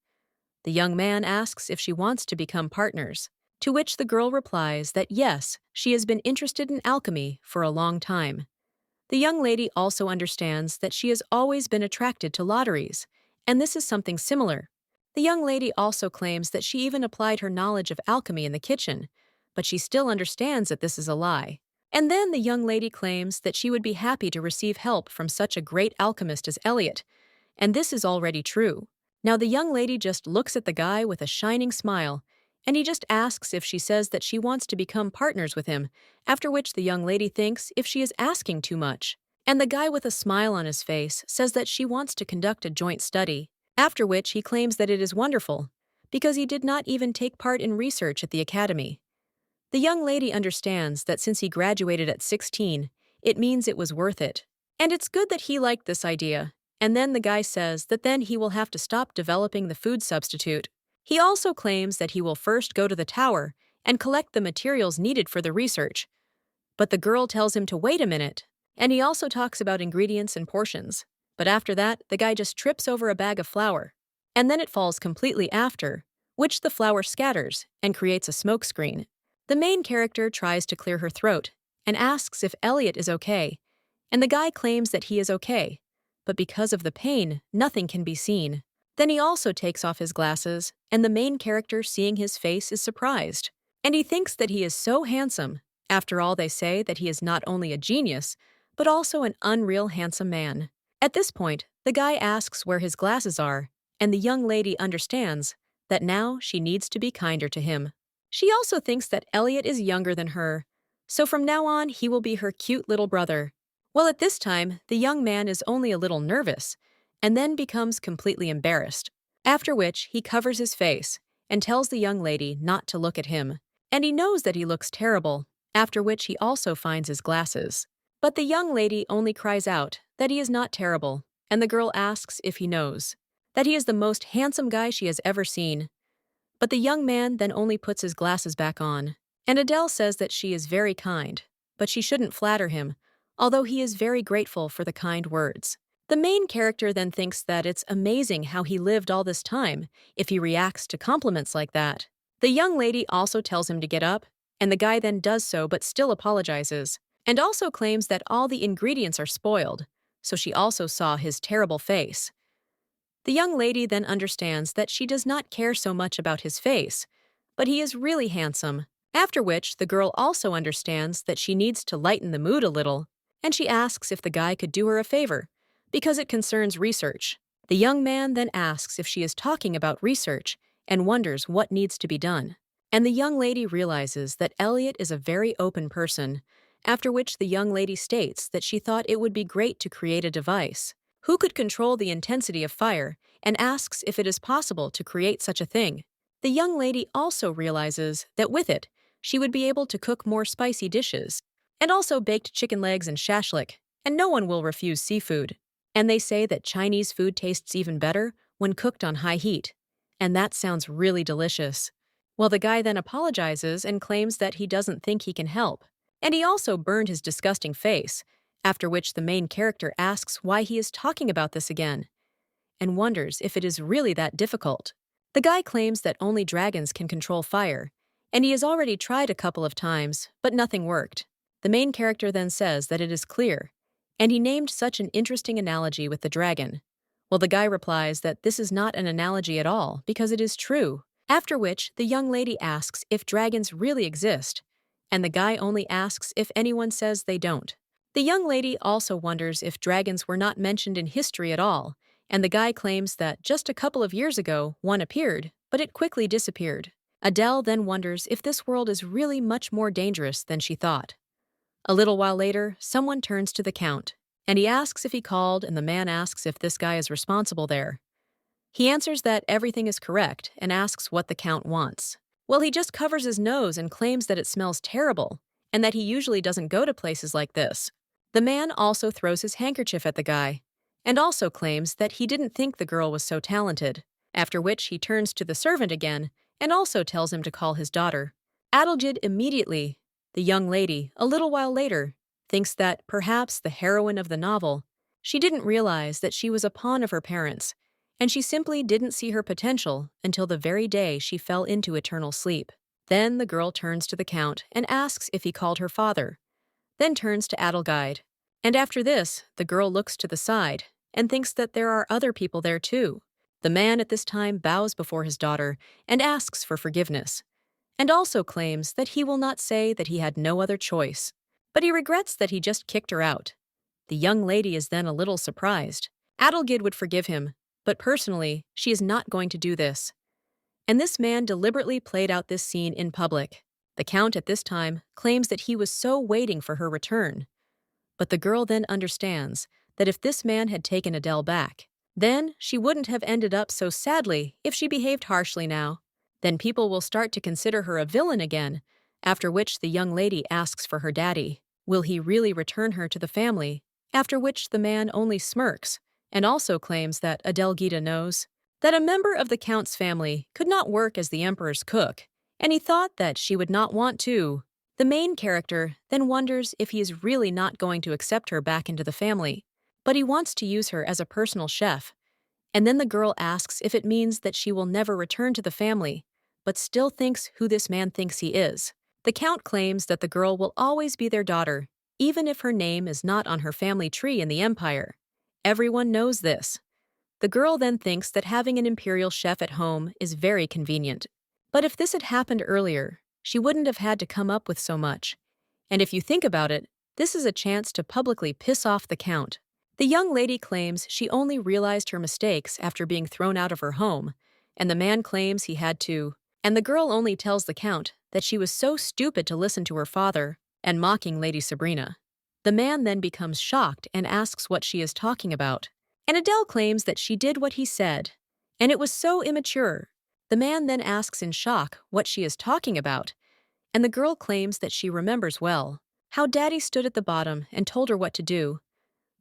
The young man asks if she wants to become partners, to which the girl replies that yes, she has been interested in alchemy for a long time. The young lady also understands that she has always been attracted to lotteries, and this is something similar. The young lady also claims that she even applied her knowledge of alchemy in the kitchen, but she still understands that this is a lie. And then the young lady claims that she would be happy to receive help from such a great alchemist as Elliot, and this is already true. Now the young lady just looks at the guy with a shining smile, and he just asks if she says that she wants to become partners with him, after which the young lady thinks if she is asking too much. And the guy with a smile on his face says that she wants to conduct a joint study, after which he claims that it is wonderful, because he did not even take part in research at the academy. The young lady understands that since he graduated at 16, it means it was worth it. And it's good that he liked this idea. And then the guy says that then he will have to stop developing the food substitute. He also claims that he will first go to the tower and collect the materials needed for the research. But the girl tells him to wait a minute, and he also talks about ingredients and portions. But after that, the guy just trips over a bag of flour. And then it falls completely after, which the flour scatters and creates a smoke screen. The main character tries to clear her throat and asks if Elliot is okay, and the guy claims that he is okay, but because of the pain, nothing can be seen. Then he also takes off his glasses, and the main character, seeing his face, is surprised. And he thinks that he is so handsome. After all, they say that he is not only a genius, but also an unreal handsome man. At this point, the guy asks where his glasses are, and the young lady understands that now she needs to be kinder to him. She also thinks that Elliot is younger than her, so from now on he will be her cute little brother. Well, at this time, the young man is only a little nervous, and then becomes completely embarrassed, after which he covers his face and tells the young lady not to look at him. And he knows that he looks terrible, after which he also finds his glasses. But the young lady only cries out that he is not terrible, and the girl asks if he knows that he is the most handsome guy she has ever seen. But the young man then only puts his glasses back on, and Adele says that she is very kind, but she shouldn't flatter him, although he is very grateful for the kind words. The main character then thinks that it's amazing how he lived all this time if he reacts to compliments like that. The young lady also tells him to get up, and the guy then does so but still apologizes, and also claims that all the ingredients are spoiled, so she also saw his terrible face. The young lady then understands that she does not care so much about his face, but he is really handsome, after which the girl also understands that she needs to lighten the mood a little, and she asks if the guy could do her a favor, because it concerns research. The young man then asks if she is talking about research and wonders what needs to be done. And the young lady realizes that Elliot is a very open person, after which the young lady states that she thought it would be great to create a device who could control the intensity of fire, and asks if it is possible to create such a thing. The young lady also realizes that with it, she would be able to cook more spicy dishes, and also baked chicken legs and shashlik, and no one will refuse seafood. And they say that Chinese food tastes even better when cooked on high heat, and that sounds really delicious. Well, the guy then apologizes and claims that he doesn't think he can help, and he also burned his disgusting face, after which the main character asks why he is talking about this again, and wonders if it is really that difficult. The guy claims that only dragons can control fire, and he has already tried a couple of times, but nothing worked. The main character then says that it is clear, and he named such an interesting analogy with the dragon. Well, the guy replies that this is not an analogy at all, because it is true. After which, the young lady asks if dragons really exist, and the guy only asks if anyone says they don't. The young lady also wonders if dragons were not mentioned in history at all, and the guy claims that just a couple of years ago one appeared, but it quickly disappeared. Adele then wonders if this world is really much more dangerous than she thought. A little while later, someone turns to the count, and he asks if he called, and the man asks if this guy is responsible there. He answers that everything is correct and asks what the count wants. Well, he just covers his nose and claims that it smells terrible, and that he usually doesn't go to places like this. The man also throws his handkerchief at the guy, and also claims that he didn't think the girl was so talented, after which he turns to the servant again and also tells him to call his daughter. Adeljid immediately, the young lady, a little while later, thinks that perhaps the heroine of the novel, she didn't realize that she was a pawn of her parents, and she simply didn't see her potential until the very day she fell into eternal sleep. Then the girl turns to the Count and asks if he called her father, then turns to Adelgide. And after this, the girl looks to the side and thinks that there are other people there too. The man at this time bows before his daughter and asks for forgiveness, and also claims that he will not say that he had no other choice, but he regrets that he just kicked her out. The young lady is then a little surprised. Adelgid would forgive him, but personally, she is not going to do this. And this man deliberately played out this scene in public. The Count at this time claims that he was so waiting for her return. But the girl then understands that if this man had taken Adele back, then she wouldn't have ended up so sadly if she behaved harshly now. Then people will start to consider her a villain again, after which the young lady asks for her daddy. Will he really return her to the family? After which the man only smirks and also claims that Adelgida knows that a member of the Count's family could not work as the Emperor's cook, and he thought that she would not want to. The main character then wonders if he is really not going to accept her back into the family, but he wants to use her as a personal chef. And then the girl asks if it means that she will never return to the family, but still thinks who this man thinks he is. The Count claims that the girl will always be their daughter, even if her name is not on her family tree in the Empire. Everyone knows this. The girl then thinks that having an imperial chef at home is very convenient. But if this had happened earlier, she wouldn't have had to come up with so much. And if you think about it, this is a chance to publicly piss off the Count. The young lady claims she only realized her mistakes after being thrown out of her home, and the man claims he had to. And the girl only tells the Count that she was so stupid to listen to her father and mocking Lady Sabrina. The man then becomes shocked and asks what she is talking about. And Adele claims that she did what he said, and it was so immature. The man then asks in shock what she is talking about, and the girl claims that she remembers well how Daddy stood at the bottom and told her what to do,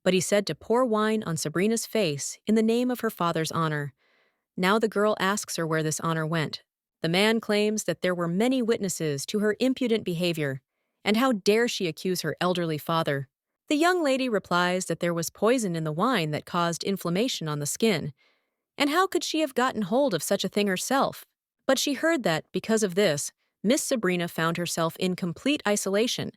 but he said to pour wine on Sabrina's face in the name of her father's honor. Now the girl asks her where this honor went. The man claims that there were many witnesses to her impudent behavior, and how dare she accuse her elderly father. The young lady replies that there was poison in the wine that caused inflammation on the skin, and how could she have gotten hold of such a thing herself? But she heard that, because of this, Miss Sabrina found herself in complete isolation,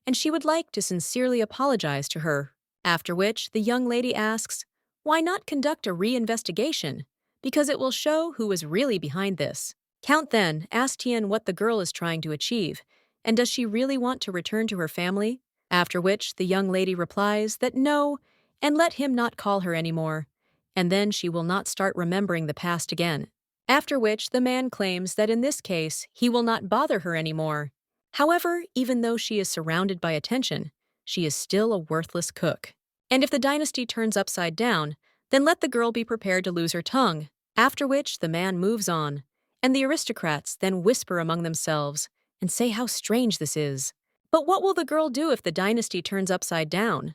and she would like to sincerely apologize to her. After which, the young lady asks, why not conduct a re-investigation? Because it will show who is really behind this. Count then asks Tian what the girl is trying to achieve, and does she really want to return to her family? After which, the young lady replies that no, and let him not call her anymore, and then she will not start remembering the past again. After which, the man claims that in this case, he will not bother her anymore. However, even though she is surrounded by attention, she is still a worthless cook. And if the dynasty turns upside down, then let the girl be prepared to lose her tongue. After which, the man moves on, and the aristocrats then whisper among themselves and say how strange this is. But what will the girl do if the dynasty turns upside down?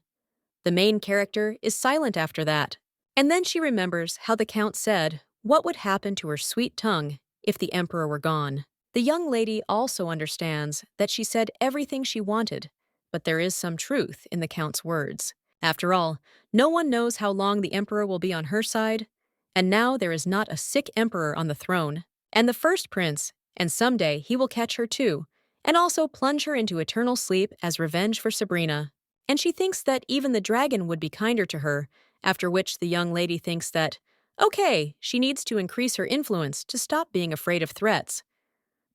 The main character is silent after that. And then she remembers how the Count said what would happen to her sweet tongue if the emperor were gone. The young lady also understands that she said everything she wanted, but there is some truth in the Count's words. After all, no one knows how long the emperor will be on her side, and now there is not a sick emperor on the throne, and the first prince, and someday he will catch her too, and also plunge her into eternal sleep as revenge for Sabrina. And she thinks that even the dragon would be kinder to her, after which the young lady thinks that, okay, she needs to increase her influence to stop being afraid of threats.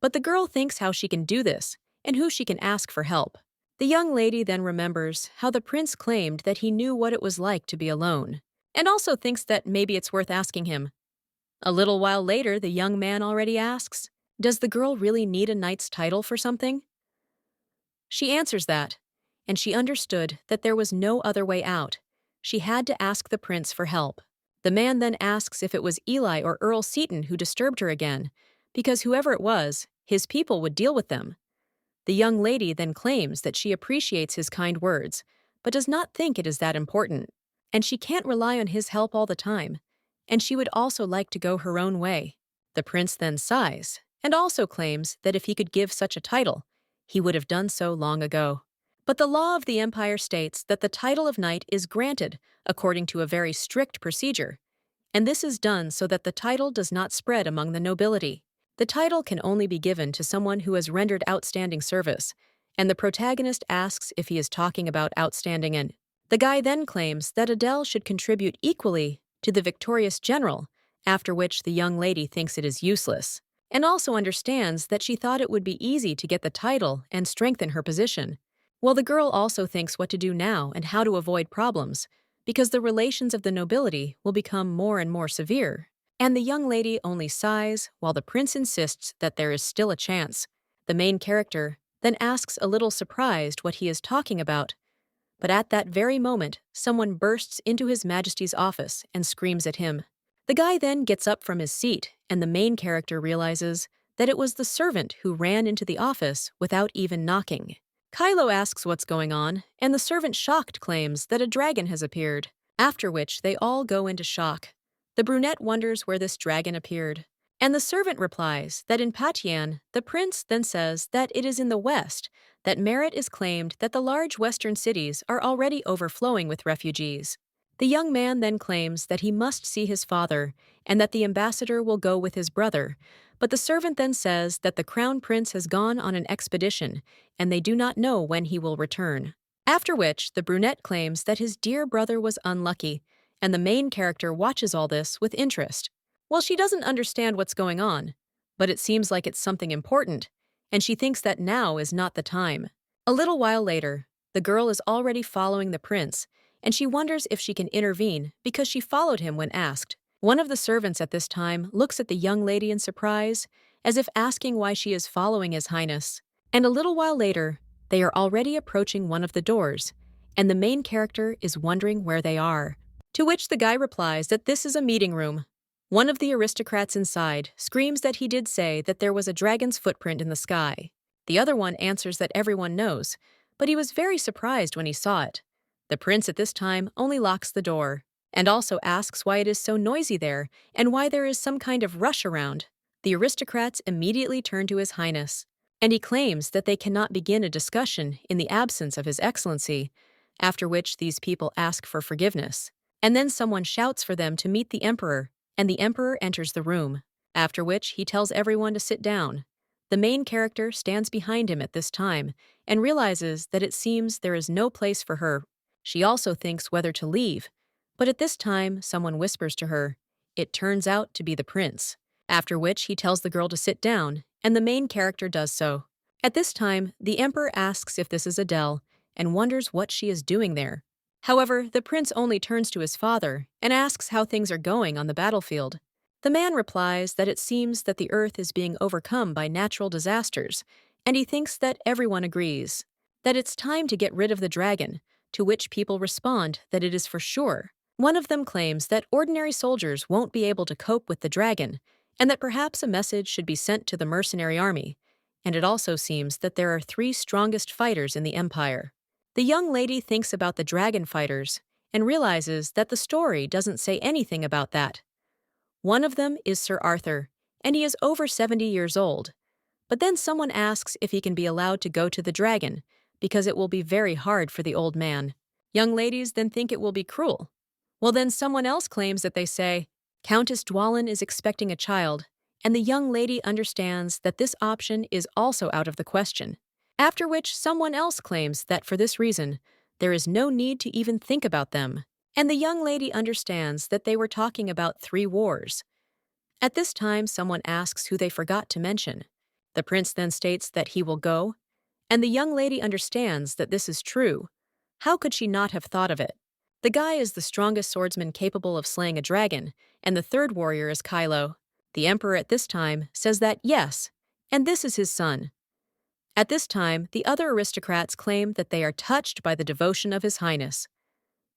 But the girl thinks how she can do this, and who she can ask for help. The young lady then remembers how the prince claimed that he knew what it was like to be alone, and also thinks that maybe it's worth asking him. A little while later, the young man already asks, does the girl really need a knight's title for something? She answers that, and she understood that there was no other way out. She had to ask the prince for help. The man then asks if it was Eli or Earl Seaton who disturbed her again, because whoever it was, his people would deal with them. The young lady then claims that she appreciates his kind words, but does not think it is that important, and she can't rely on his help all the time, and she would also like to go her own way. The prince then sighs, and also claims that if he could give such a title, he would have done so long ago. But the law of the empire states that the title of knight is granted according to a very strict procedure, and this is done so that the title does not spread among the nobility. The title can only be given to someone who has rendered outstanding service, and the protagonist asks if he is talking about outstanding and the guy then claims that Adele should contribute equally to the victorious general, after which the young lady thinks it is useless, and also understands that she thought it would be easy to get the title and strengthen her position. Well, the girl also thinks what to do now and how to avoid problems, because the relations of the nobility will become more and more severe. And the young lady only sighs while the prince insists that there is still a chance. The main character then asks, a little surprised, what he is talking about. But at that very moment, someone bursts into His Majesty's office and screams at him. The guy then gets up from his seat, and the main character realizes that it was the servant who ran into the office without even knocking. Kylo asks what's going on, and the servant, shocked, claims that a dragon has appeared, after which they all go into shock. The brunette wonders where this dragon appeared, and the servant replies that in Patian. The prince then says that it is in the west, that merit is claimed that the large western cities are already overflowing with refugees. The young man then claims that he must see his father and that the ambassador will go with his brother, but the servant then says that the crown prince has gone on an expedition and they do not know when he will return. After which, the brunette claims that his dear brother was unlucky, and the main character watches all this with interest. Well, she doesn't understand what's going on, but it seems like it's something important, and she thinks that now is not the time. A little while later, the girl is already following the prince, and she wonders if she can intervene because she followed him when asked. One of the servants at this time looks at the young lady in surprise, as if asking why she is following His Highness. And a little while later, they are already approaching one of the doors, and the main character is wondering where they are. To which the guy replies that this is a meeting room. One of the aristocrats inside screams that he did say that there was a dragon's footprint in the sky. The other one answers that everyone knows, but he was very surprised when he saw it. The prince at this time only locks the door, and also asks why it is so noisy there and why there is some kind of rush around. The aristocrats immediately turn to His Highness, and he claims that they cannot begin a discussion in the absence of His Excellency, after which these people ask for forgiveness. And then someone shouts for them to meet the emperor, and the emperor enters the room, after which he tells everyone to sit down. The main character stands behind him at this time and realizes that it seems there is no place for her. She also thinks whether to leave, but at this time someone whispers to her. It turns out to be the prince, after which he tells the girl to sit down, and the main character does so. At this time, the emperor asks if this is Adele and wonders what she is doing there. However, the prince only turns to his father and asks how things are going on the battlefield. The man replies that it seems that the earth is being overcome by natural disasters, and he thinks that everyone agrees that it's time to get rid of the dragon, to which people respond that it is for sure. One of them claims that ordinary soldiers won't be able to cope with the dragon, and that perhaps a message should be sent to the mercenary army, and it also seems that there are 3 strongest fighters in the empire. The young lady thinks about the dragon fighters and realizes that the story doesn't say anything about that. One of them is Sir Arthur, and he is over 70 years old. But then someone asks if he can be allowed to go to the dragon, because it will be very hard for the old man. Young ladies then think it will be cruel. Well, then someone else claims that they say, Countess Dwalin is expecting a child, and the young lady understands that this option is also out of the question. After which someone else claims that for this reason, there is no need to even think about them, and the young lady understands that they were talking about 3 wars. At this time, someone asks who they forgot to mention. The prince then states that he will go, and the young lady understands that this is true. How could she not have thought of it? The guy is the strongest swordsman capable of slaying a dragon, and the 3rd warrior is Kylo. The emperor at this time says that yes, and this is his son. At this time, the other aristocrats claim that they are touched by the devotion of His Highness.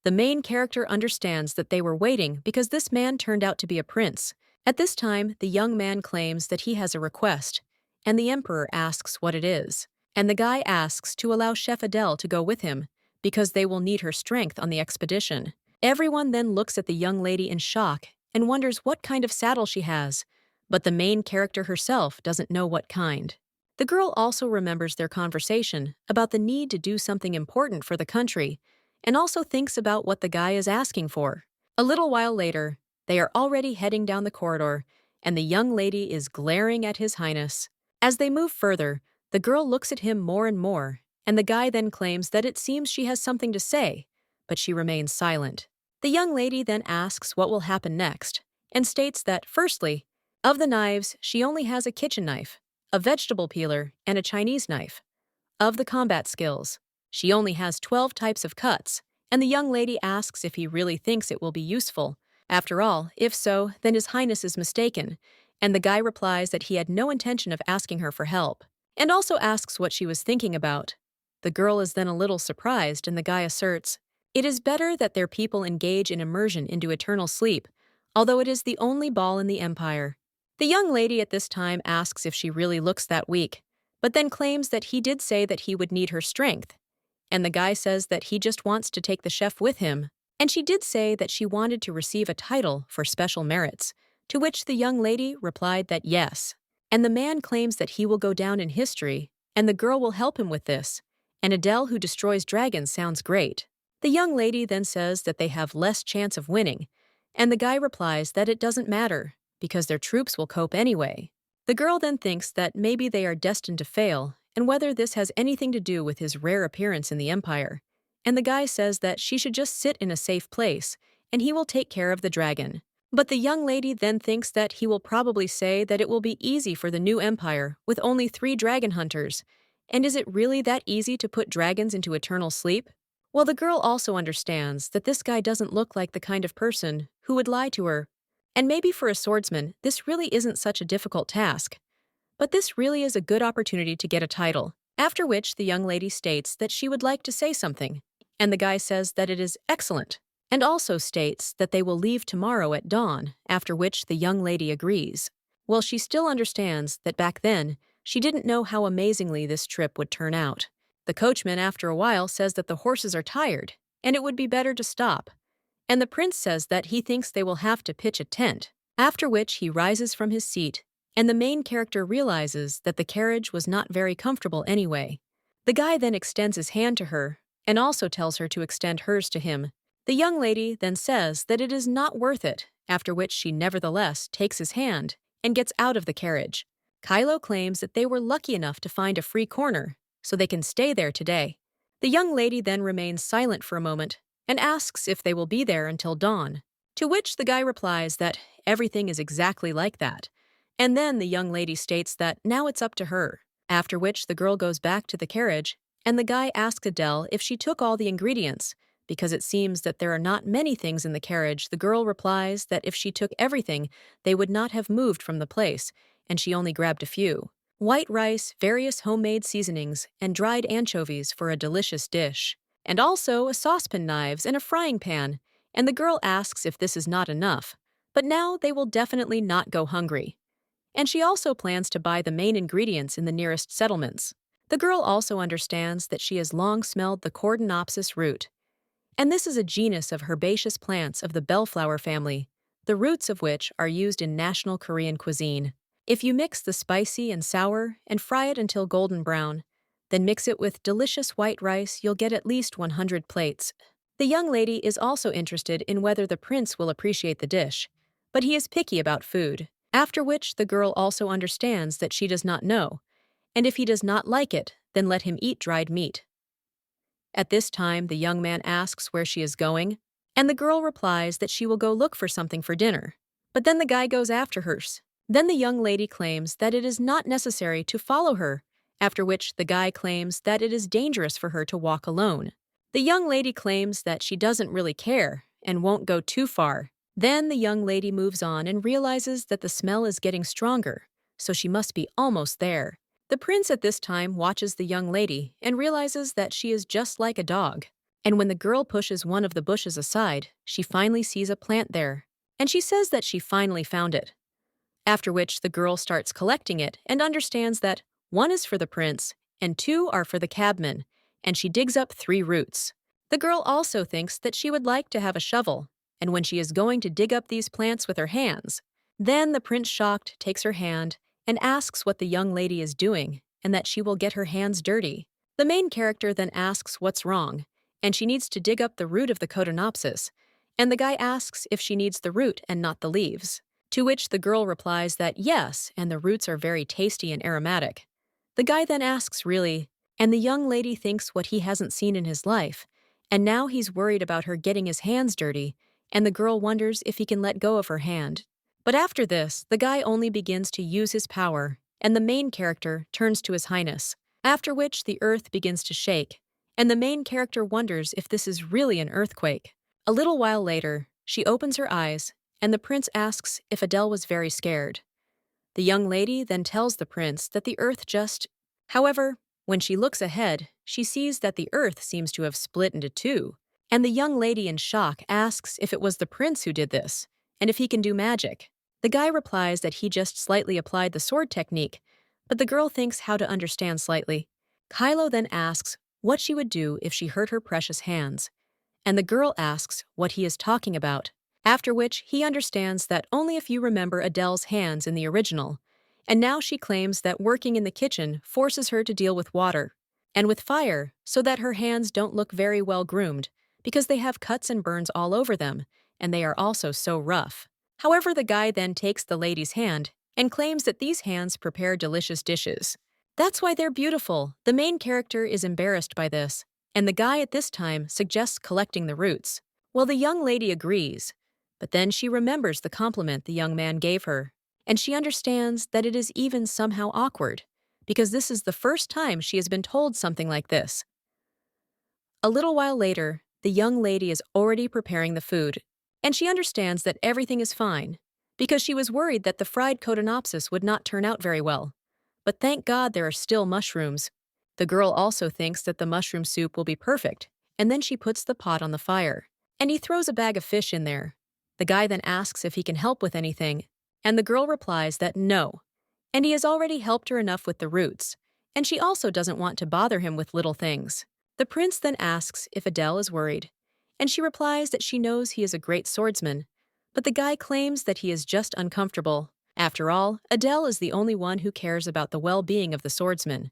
The main character understands that they were waiting because this man turned out to be a prince. At this time, the young man claims that he has a request, and the emperor asks what it is. And the guy asks to allow Chef Adele to go with him, because they will need her strength on the expedition. Everyone then looks at the young lady in shock and wonders what kind of saddle she has, but the main character herself doesn't know what kind. The girl also remembers their conversation about the need to do something important for the country, and also thinks about what the guy is asking for. A little while later, They are already heading down the corridor, and the young lady is glaring at His Highness. As they move further, the girl looks at him more and more, and the guy then claims that it seems she has something to say, but she remains silent. The young lady then asks what will happen next, and states that, firstly, of the knives, she only has a kitchen knife, a vegetable peeler, and a Chinese knife. Of the combat skills, she only has 12 types of cuts, and the young lady asks if he really thinks it will be useful. After all, if so, then His Highness is mistaken, and the guy replies that he had no intention of asking her for help, and also asks what she was thinking about. The girl is then a little surprised, and the guy asserts, "It is better that their people engage in immersion into eternal sleep, although it is the only ball in the empire." The young lady at this time asks if she really looks that weak, but then claims that he did say that he would need her strength, and the guy says that he just wants to take the chef with him, and she did say that she wanted to receive a title for special merits, to which the young lady replied that yes. And the man claims that he will go down in history, and the girl will help him with this, and Adele who destroys dragons sounds great. The young lady then says that they have less chance of winning, and the guy replies that it doesn't matter, because their troops will cope anyway. The girl then thinks that maybe they are destined to fail, and whether this has anything to do with his rare appearance in the Empire. And the guy says that she should just sit in a safe place, and he will take care of the dragon. But the young lady then thinks that he will probably say that it will be easy for the new empire with only 3 dragon hunters. And is it really that easy to put dragons into eternal sleep? Well, the girl also understands that this guy doesn't look like the kind of person who would lie to her. And maybe for a swordsman, this really isn't such a difficult task. But this really is a good opportunity to get a title, after which the young lady states that she would like to say something, and the guy says that it is excellent, and also states that they will leave tomorrow at dawn, after which the young lady agrees. Well, she still understands that back then, she didn't know how amazingly this trip would turn out. The coachman, after a while, says that the horses are tired, and it would be better to stop. And the prince says that he thinks they will have to pitch a tent, after which he rises from his seat, and the main character realizes that the carriage was not very comfortable anyway. The guy then extends his hand to her, and also tells her to extend hers to him. The young lady then says that it is not worth it, after which she nevertheless takes his hand and gets out of the carriage. Kylo claims that they were lucky enough to find a free corner, so they can stay there today. The young lady then remains silent for a moment and asks if they will be there until dawn, to which the guy replies that everything is exactly like that. And then the young lady states that now it's up to her, after which the girl goes back to the carriage, and the guy asks Adele if she took all the ingredients. Because it seems that there are not many things in the carriage, the girl replies that if she took everything, they would not have moved from the place, and she only grabbed a few. White rice, various homemade seasonings, and dried anchovies for a delicious dish. And also a saucepan, knives, and a frying pan, and the girl asks if this is not enough. But now they will definitely not go hungry. And she also plans to buy the main ingredients in the nearest settlements. The girl also understands that she has long smelled the Cordonopsis root, and this is a genus of herbaceous plants of the bellflower family, the roots of which are used in national Korean cuisine. If you mix the spicy and sour and fry it until golden brown, then mix it with delicious white rice, you'll get at least 100 plates. The young lady is also interested in whether the prince will appreciate the dish, but he is picky about food, after which the girl also understands that she does not know, and if he does not like it, then let him eat dried meat. At this time, the young man asks where she is going, and the girl replies that she will go look for something for dinner. But then the guy goes after her. Then the young lady claims that it is not necessary to follow her, after which the guy claims that it is dangerous for her to walk alone. The young lady claims that she doesn't really care and won't go too far. Then the young lady moves on and realizes that the smell is getting stronger, so she must be almost there. The prince at this time watches the young lady and realizes that she is just like a dog. And when the girl pushes one of the bushes aside, she finally sees a plant there, and she says that she finally found it. After which the girl starts collecting it and understands that 1 is for the prince and 2 are for the cabman, and she digs up 3 roots. The girl also thinks that she would like to have a shovel, and when she is going to dig up these plants with her hands, then the prince, shocked, takes her hand and asks what the young lady is doing and that she will get her hands dirty. The main character then asks what's wrong, and she needs to dig up the root of the Codonopsis, and the guy asks if she needs the root and not the leaves. To which the girl replies that yes, and the roots are very tasty and aromatic. The guy then asks really, and the young lady thinks what he hasn't seen in his life, and now he's worried about her getting his hands dirty, and the girl wonders if he can let go of her hand. But after this, the guy only begins to use his power, and the main character turns to his highness, after which the earth begins to shake, and the main character wonders if this is really an earthquake. A little while later, she opens her eyes, and the prince asks if Adele was very scared. The young lady then tells the prince that the earth just. However, when she looks ahead, she sees that the earth seems to have split into two, and the young lady in shock asks if it was the prince who did this, and if he can do magic. The guy replies that he just slightly applied the sword technique, but the girl thinks how to understand slightly. Kylo then asks what she would do if she hurt her precious hands, and the girl asks what he is talking about, after which he understands that only if you remember Adele's hands in the original, and now she claims that working in the kitchen forces her to deal with water and with fire so that her hands don't look very well groomed because they have cuts and burns all over them, and they are also so rough. However, the guy then takes the lady's hand and claims that these hands prepare delicious dishes. That's why they're beautiful. The main character is embarrassed by this, and the guy at this time suggests collecting the roots. Well, the young lady agrees, but then she remembers the compliment the young man gave her, and she understands that it is even somehow awkward, because this is the first time she has been told something like this. A little while later, the young lady is already preparing the food, and she understands that everything is fine, because she was worried that the fried Cotonopsis would not turn out very well. But thank God there are still mushrooms. The girl also thinks that the mushroom soup will be perfect, and then she puts the pot on the fire, and he throws a bag of fish in there. The guy then asks if he can help with anything, and the girl replies that no, and he has already helped her enough with the roots, and she also doesn't want to bother him with little things. The prince then asks if Adele is worried, and she replies that she knows he is a great swordsman, but the guy claims that he is just uncomfortable. After all, Adele is the only one who cares about the well-being of the swordsman.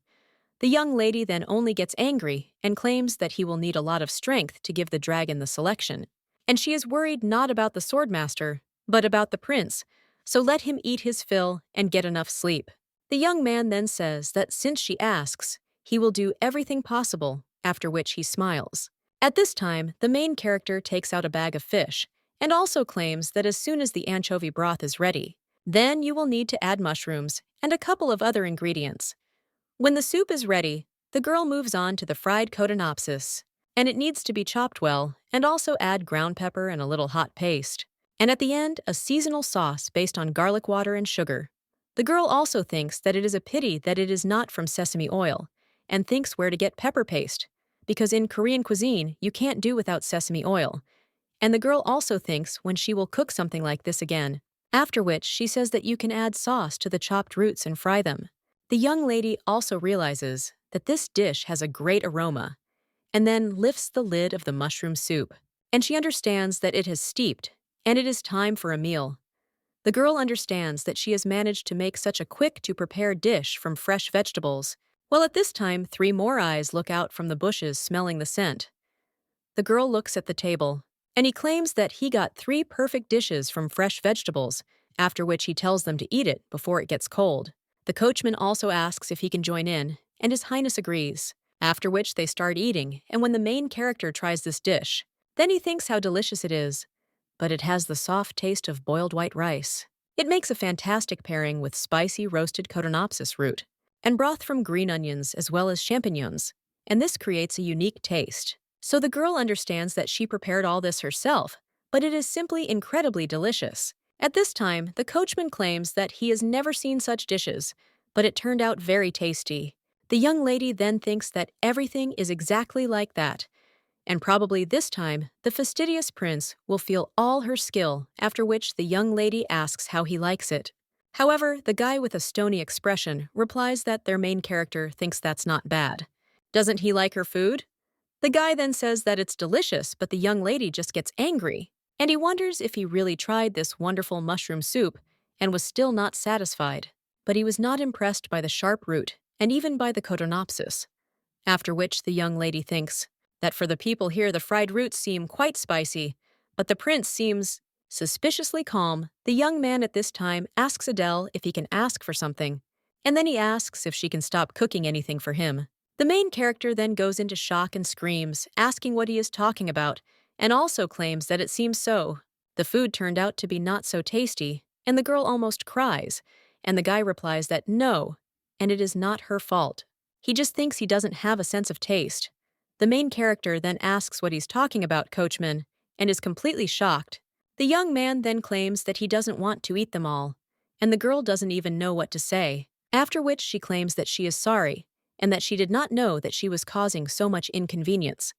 The young lady then only gets angry and claims that he will need a lot of strength to give the dragon the selection, and she is worried not about the swordmaster, but about the prince, so let him eat his fill and get enough sleep. The young man then says that since she asks, he will do everything possible, after which he smiles. At this time, the main character takes out a bag of fish and also claims that as soon as the anchovy broth is ready, then you will need to add mushrooms and a couple of other ingredients. When the soup is ready, the girl moves on to the fried Cotonopsis, and it needs to be chopped well, and also add ground pepper and a little hot paste. And at the end, a seasonal sauce based on garlic water and sugar. The girl also thinks that it is a pity that it is not from sesame oil, and thinks where to get pepper paste, because in Korean cuisine, you can't do without sesame oil. And the girl also thinks when she will cook something like this again, after which she says that you can add sauce to the chopped roots and fry them. The young lady also realizes that this dish has a great aroma, and then lifts the lid of the mushroom soup, and she understands that it has steeped, and it is time for a meal. The girl understands that she has managed to make such a quick-to-prepare dish from fresh vegetables, while at this time 3 more eyes look out from the bushes smelling the scent. The girl looks at the table, and he claims that he got 3 perfect dishes from fresh vegetables, after which he tells them to eat it before it gets cold. The coachman also asks if he can join in, and His Highness agrees, after which they start eating, and when the main character tries this dish, then he thinks how delicious it is, but it has the soft taste of boiled white rice. It makes a fantastic pairing with spicy roasted Cotonopsis root, and broth from green onions as well as champignons, and this creates a unique taste. So the girl understands that she prepared all this herself, but it is simply incredibly delicious. At this time, the coachman claims that he has never seen such dishes, but it turned out very tasty. The young lady then thinks that everything is exactly like that, and probably this time, the fastidious prince will feel all her skill, after which the young lady asks how he likes it. However, the guy with a stony expression replies that their main character thinks that's not bad. Doesn't he like her food? The guy then says that it's delicious, but the young lady just gets angry, and he wonders if he really tried this wonderful mushroom soup and was still not satisfied. But he was not impressed by the sharp root and even by the Cotonopsis, after which the young lady thinks that for the people here the fried roots seem quite spicy, but the prince seems suspiciously calm. The young man at this time asks Adele if he can ask for something, and then he asks if she can stop cooking anything for him. The main character then goes into shock and screams, asking what he is talking about, and also claims that it seems so. The food turned out to be not so tasty, and the girl almost cries, and the guy replies that no, and it is not her fault. He just thinks he doesn't have a sense of taste. The main character then asks what he's talking about, coachman, and is completely shocked. The young man then claims that he doesn't want to eat them all, and the girl doesn't even know what to say, after which she claims that she is sorry, and that she did not know that she was causing so much inconvenience.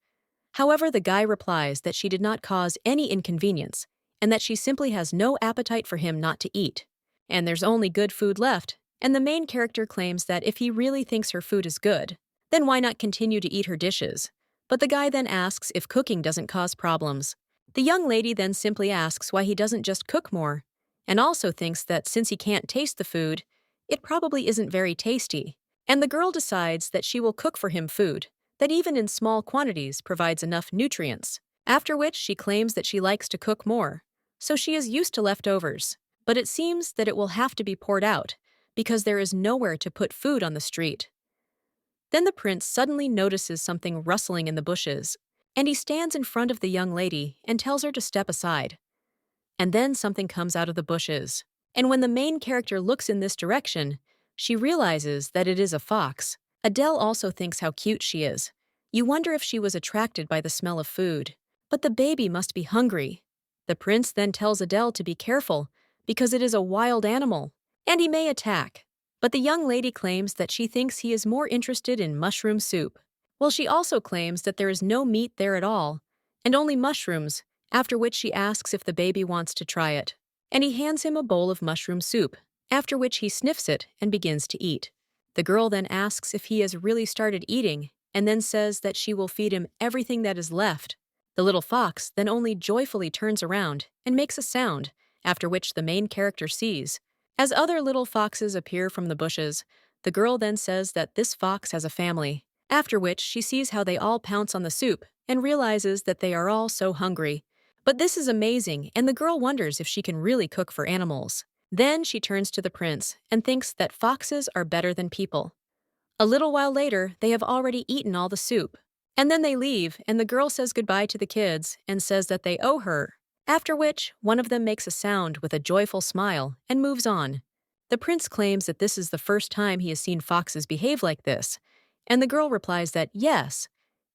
However, the guy replies that she did not cause any inconvenience, and that she simply has no appetite for him not to eat. And there's only good food left, and the main character claims that if he really thinks her food is good, then why not continue to eat her dishes? But the guy then asks if cooking doesn't cause problems. The young lady then simply asks why he doesn't just cook more, and also thinks that since he can't taste the food, it probably isn't very tasty. And the girl decides that she will cook for him food that even in small quantities provides enough nutrients, after which she claims that she likes to cook more, so she is used to leftovers. But it seems that it will have to be poured out, because there is nowhere to put food on the street. Then the prince suddenly notices something rustling in the bushes, and he stands in front of the young lady and tells her to step aside. And then something comes out of the bushes, and when the main character looks in this direction, she realizes that it is a fox. Adele also thinks how cute she is. You wonder if she was attracted by the smell of food. But the baby must be hungry. The prince then tells Adele to be careful, because it is a wild animal, and he may attack. But the young lady claims that she thinks he is more interested in mushroom soup. Well, she also claims that there is no meat there at all, and only mushrooms, after which she asks if the baby wants to try it. And he hands him a bowl of mushroom soup, after which he sniffs it and begins to eat. The girl then asks if he has really started eating, and then says that she will feed him everything that is left. The little fox then only joyfully turns around and makes a sound, after which the main character sees. As other little foxes appear from the bushes, the girl then says that this fox has a family, after which she sees how they all pounce on the soup and realizes that they are all so hungry. But this is amazing, and the girl wonders if she can really cook for animals. Then she turns to the prince and thinks that foxes are better than people. A little while later, they have already eaten all the soup. And then they leave, and the girl says goodbye to the kids and says that they owe her. After which, one of them makes a sound with a joyful smile and moves on. The prince claims that this is the first time he has seen foxes behave like this, and the girl replies that yes,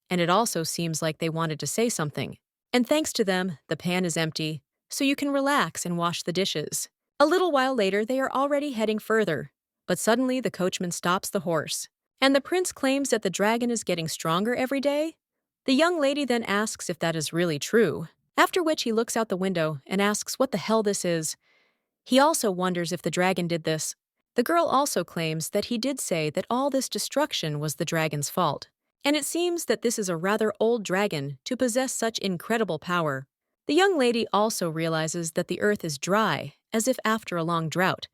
and it also seems like they wanted to say something. And thanks to them, the pan is empty, so you can relax and wash the dishes. A little while later, they are already heading further, but suddenly the coachman stops the horse, and the prince claims that the dragon is getting stronger every day. The young lady then asks if that is really true, after which he looks out the window and asks what the hell this is. He also wonders if the dragon did this. The girl also claims that he did say that all this destruction was the dragon's fault, and it seems that this is a rather old dragon to possess such incredible power. The young lady also realizes that the earth is dry, as if after a long drought,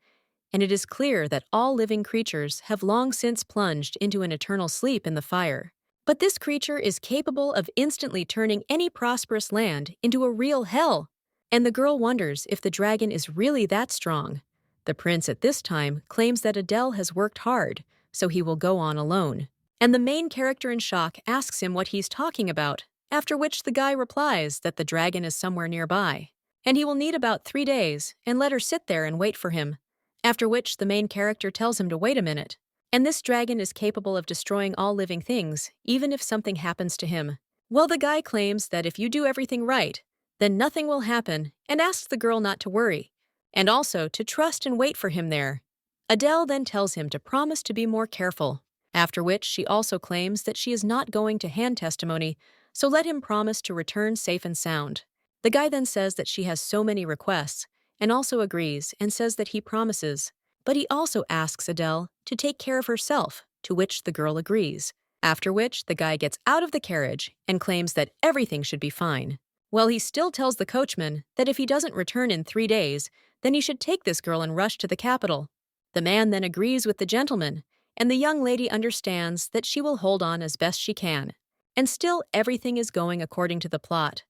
and it is clear that all living creatures have long since plunged into an eternal sleep in the fire. But this creature is capable of instantly turning any prosperous land into a real hell, and the girl wonders if the dragon is really that strong. The prince at this time claims that Adele has worked hard, so he will go on alone. And the main character in shock asks him what he's talking about, after which the guy replies that the dragon is somewhere nearby, and he will need about 3 days, and let her sit there and wait for him, after which the main character tells him to wait a minute. And this dragon is capable of destroying all living things, even if something happens to him. Well, the guy claims that if you do everything right, then nothing will happen, and asks the girl not to worry, and also to trust and wait for him there. Adele then tells him to promise to be more careful, after which she also claims that she is not going to hand testimony, so let him promise to return safe and sound. The guy then says that she has so many requests, and also agrees and says that he promises. But he also asks Adele to take care of herself, to which the girl agrees, after which the guy gets out of the carriage and claims that everything should be fine. Well, he still tells the coachman that if he doesn't return in 3 days, then he should take this girl and rush to the capital. The man then agrees with the gentleman, and the young lady understands that she will hold on as best she can. And still everything is going according to the plot.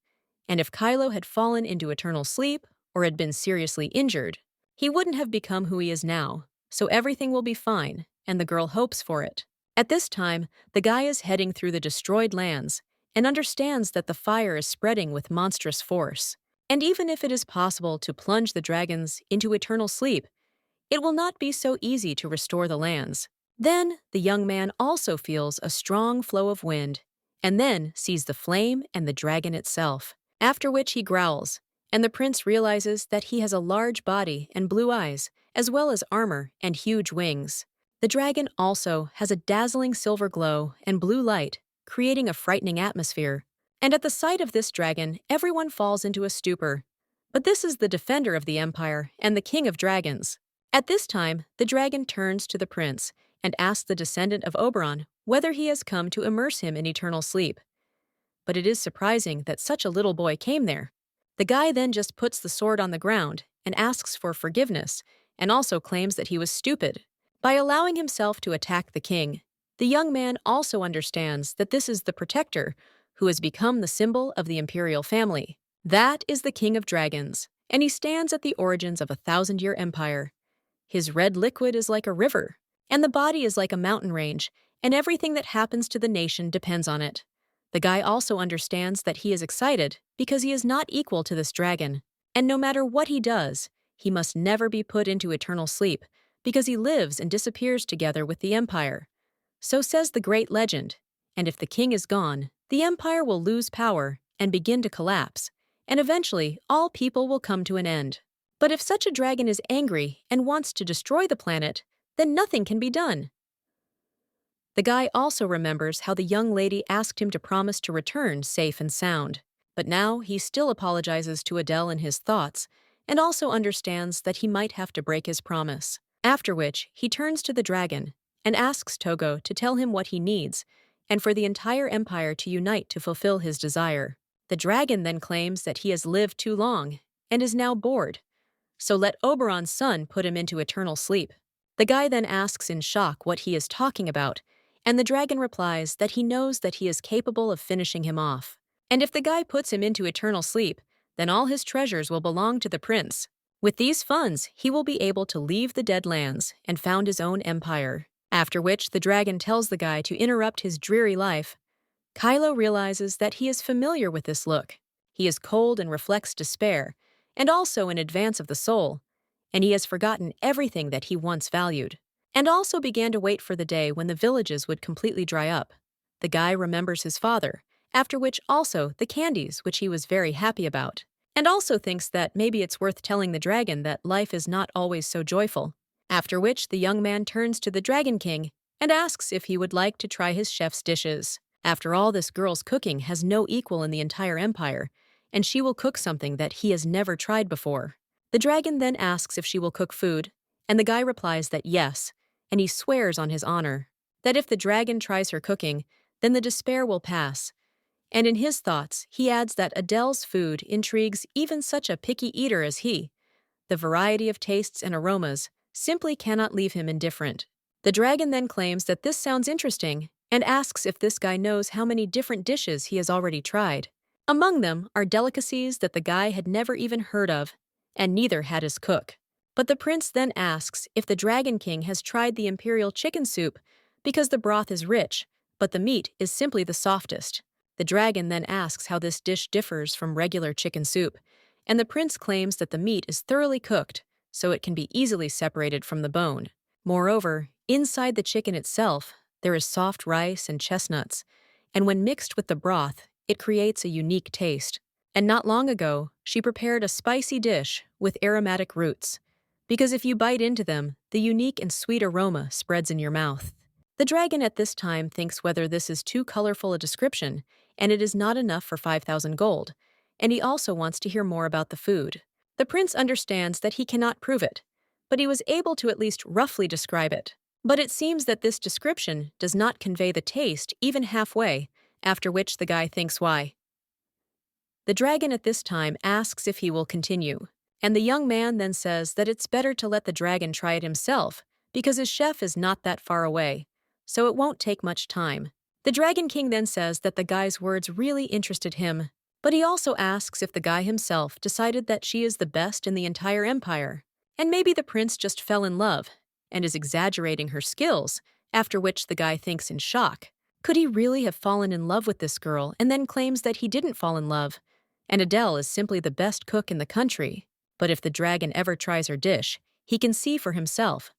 And if Kylo had fallen into eternal sleep or had been seriously injured, he wouldn't have become who he is now, so everything will be fine, and the girl hopes for it. At this time, the guy is heading through the destroyed lands and understands that the fire is spreading with monstrous force. And even if it is possible to plunge the dragons into eternal sleep, it will not be so easy to restore the lands. Then the young man also feels a strong flow of wind, and then sees the flame and the dragon itself, after which he growls, and the prince realizes that he has a large body and blue eyes, as well as armor and huge wings. The dragon also has a dazzling silver glow and blue light, creating a frightening atmosphere. And at the sight of this dragon, everyone falls into a stupor. But this is the defender of the empire and the king of dragons. At this time, the dragon turns to the prince and asks the descendant of Oberon whether he has come to immerse him in eternal sleep. But it is surprising that such a little boy came there. The guy then just puts the sword on the ground and asks for forgiveness, and also claims that he was stupid. By allowing himself to attack the king, the young man also understands that this is the protector who has become the symbol of the imperial family. That is the king of dragons, and he stands at the origins of a 1,000-year empire. His red liquid is like a river, and the body is like a mountain range, and everything that happens to the nation depends on it. The guy also understands that he is excited because he is not equal to this dragon, and no matter what he does, he must never be put into eternal sleep because he lives and disappears together with the empire. So says the great legend, and if the king is gone, the empire will lose power and begin to collapse, and eventually all people will come to an end. But if such a dragon is angry and wants to destroy the planet, then nothing can be done. The guy also remembers how the young lady asked him to promise to return safe and sound. But now he still apologizes to Adele in his thoughts and also understands that he might have to break his promise. After which, he turns to the dragon and asks Togo to tell him what he needs and for the entire empire to unite to fulfill his desire. The dragon then claims that he has lived too long and is now bored, so let Oberon's son put him into eternal sleep. The guy then asks in shock what he is talking about, and the dragon replies that he knows that he is capable of finishing him off. And if the guy puts him into eternal sleep, then all his treasures will belong to the prince. With these funds, he will be able to leave the dead lands and found his own empire. After which, the dragon tells the guy to interrupt his dreary life. Kylo realizes that he is familiar with this look. He is cold and reflects despair, and also in advance of the soul, and he has forgotten everything that he once valued, and also began to wait for the day when the villages would completely dry up. The guy remembers his father, after which also the candies which he was very happy about, and also thinks that maybe it's worth telling the dragon that life is not always so joyful. After which, the young man turns to the Dragon King and asks if he would like to try his chef's dishes. After all, this girl's cooking has no equal in the entire empire, and she will cook something that he has never tried before. The dragon then asks if she will cook food, and the guy replies that yes, and he swears on his honor that if the dragon tries her cooking, then the despair will pass. And in his thoughts, he adds that Adele's food intrigues even such a picky eater as he. The variety of tastes and aromas simply cannot leave him indifferent. The dragon then claims that this sounds interesting and asks if this guy knows how many different dishes he has already tried. Among them are delicacies that the guy had never even heard of, and neither had his cook. But the prince then asks if the Dragon King has tried the imperial chicken soup because the broth is rich, but the meat is simply the softest. The dragon then asks how this dish differs from regular chicken soup, and the prince claims that the meat is thoroughly cooked, so it can be easily separated from the bone. Moreover, inside the chicken itself, there is soft rice and chestnuts, and when mixed with the broth, it creates a unique taste. And not long ago, she prepared a spicy dish with aromatic roots, because if you bite into them, the unique and sweet aroma spreads in your mouth. The dragon at this time thinks whether this is too colorful a description, and it is not enough for 5,000 gold, and he also wants to hear more about the food. The prince understands that he cannot prove it, but he was able to at least roughly describe it. But it seems that this description does not convey the taste even halfway, after which the guy thinks why. The dragon at this time asks if he will continue, and the young man then says that it's better to let the dragon try it himself, because his chef is not that far away, so it won't take much time. The Dragon King then says that the guy's words really interested him, But he also asks if the guy himself decided that she is the best in the entire empire. And maybe the prince just fell in love and is exaggerating her skills, after which the guy thinks in shock. Could he really have fallen in love with this girl and then claims that he didn't fall in love? And Adele is simply the best cook in the country. But if the dragon ever tries her dish, he can see for himself.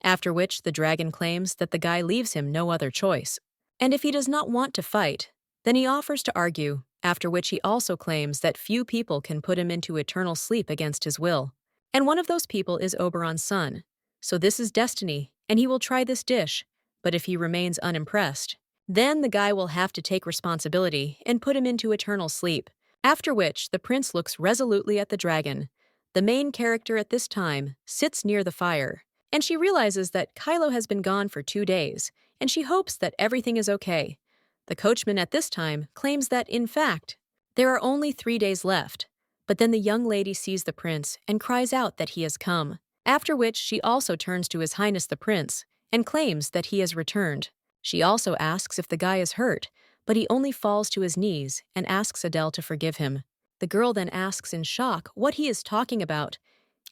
After which the dragon claims that the guy leaves him no other choice. And if he does not want to fight, then he offers to argue, after which he also claims that few people can put him into eternal sleep against his will. And one of those people is Oberon's son. So this is destiny, and he will try this dish, but if he remains unimpressed, then the guy will have to take responsibility and put him into eternal sleep. After which the prince looks resolutely at the dragon. The main character at this time sits near the fire, and she realizes that Kylo has been gone for 2 days, and she hopes that everything is okay. The coachman at this time claims that, in fact, there are only 3 days left, but then the young lady sees the prince and cries out that he has come, after which she also turns to His Highness the Prince and claims that he has returned. She also asks if the guy is hurt, but he only falls to his knees and asks Adele to forgive him. The girl then asks in shock what he is talking about,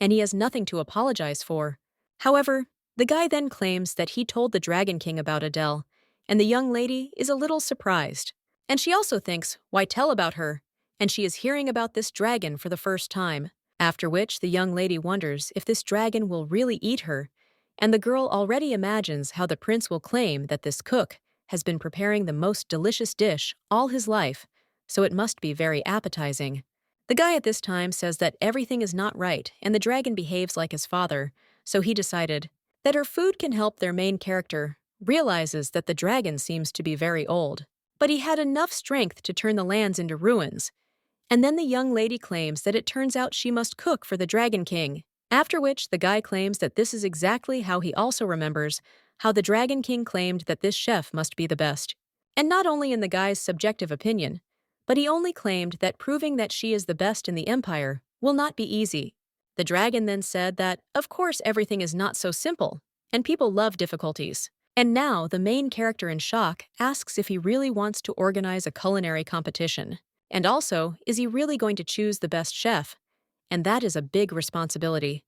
and he has nothing to apologize for. However, the guy then claims that he told the Dragon King about Adele, and the young lady is a little surprised. And she also thinks, why tell about her? And she is hearing about this dragon for the first time. After which the young lady wonders if this dragon will really eat her, and the girl already imagines how the prince will claim that this cook has been preparing the most delicious dish all his life, so it must be very appetizing. The guy at this time says that everything is not right and the dragon behaves like his father, so he decided that her food can help their main character, realizes that the dragon seems to be very old, but he had enough strength to turn the lands into ruins. And then the young lady claims that it turns out she must cook for the Dragon King, after which the guy claims that this is exactly how he also remembers how the Dragon King claimed that this chef must be the best. And not only in the guy's subjective opinion, but he only claimed that proving that she is the best in the empire will not be easy. The dragon then said that, of course, everything is not so simple, and people love difficulties. And now the main character in shock asks if he really wants to organize a culinary competition. And also, is he really going to choose the best chef? And that is a big responsibility.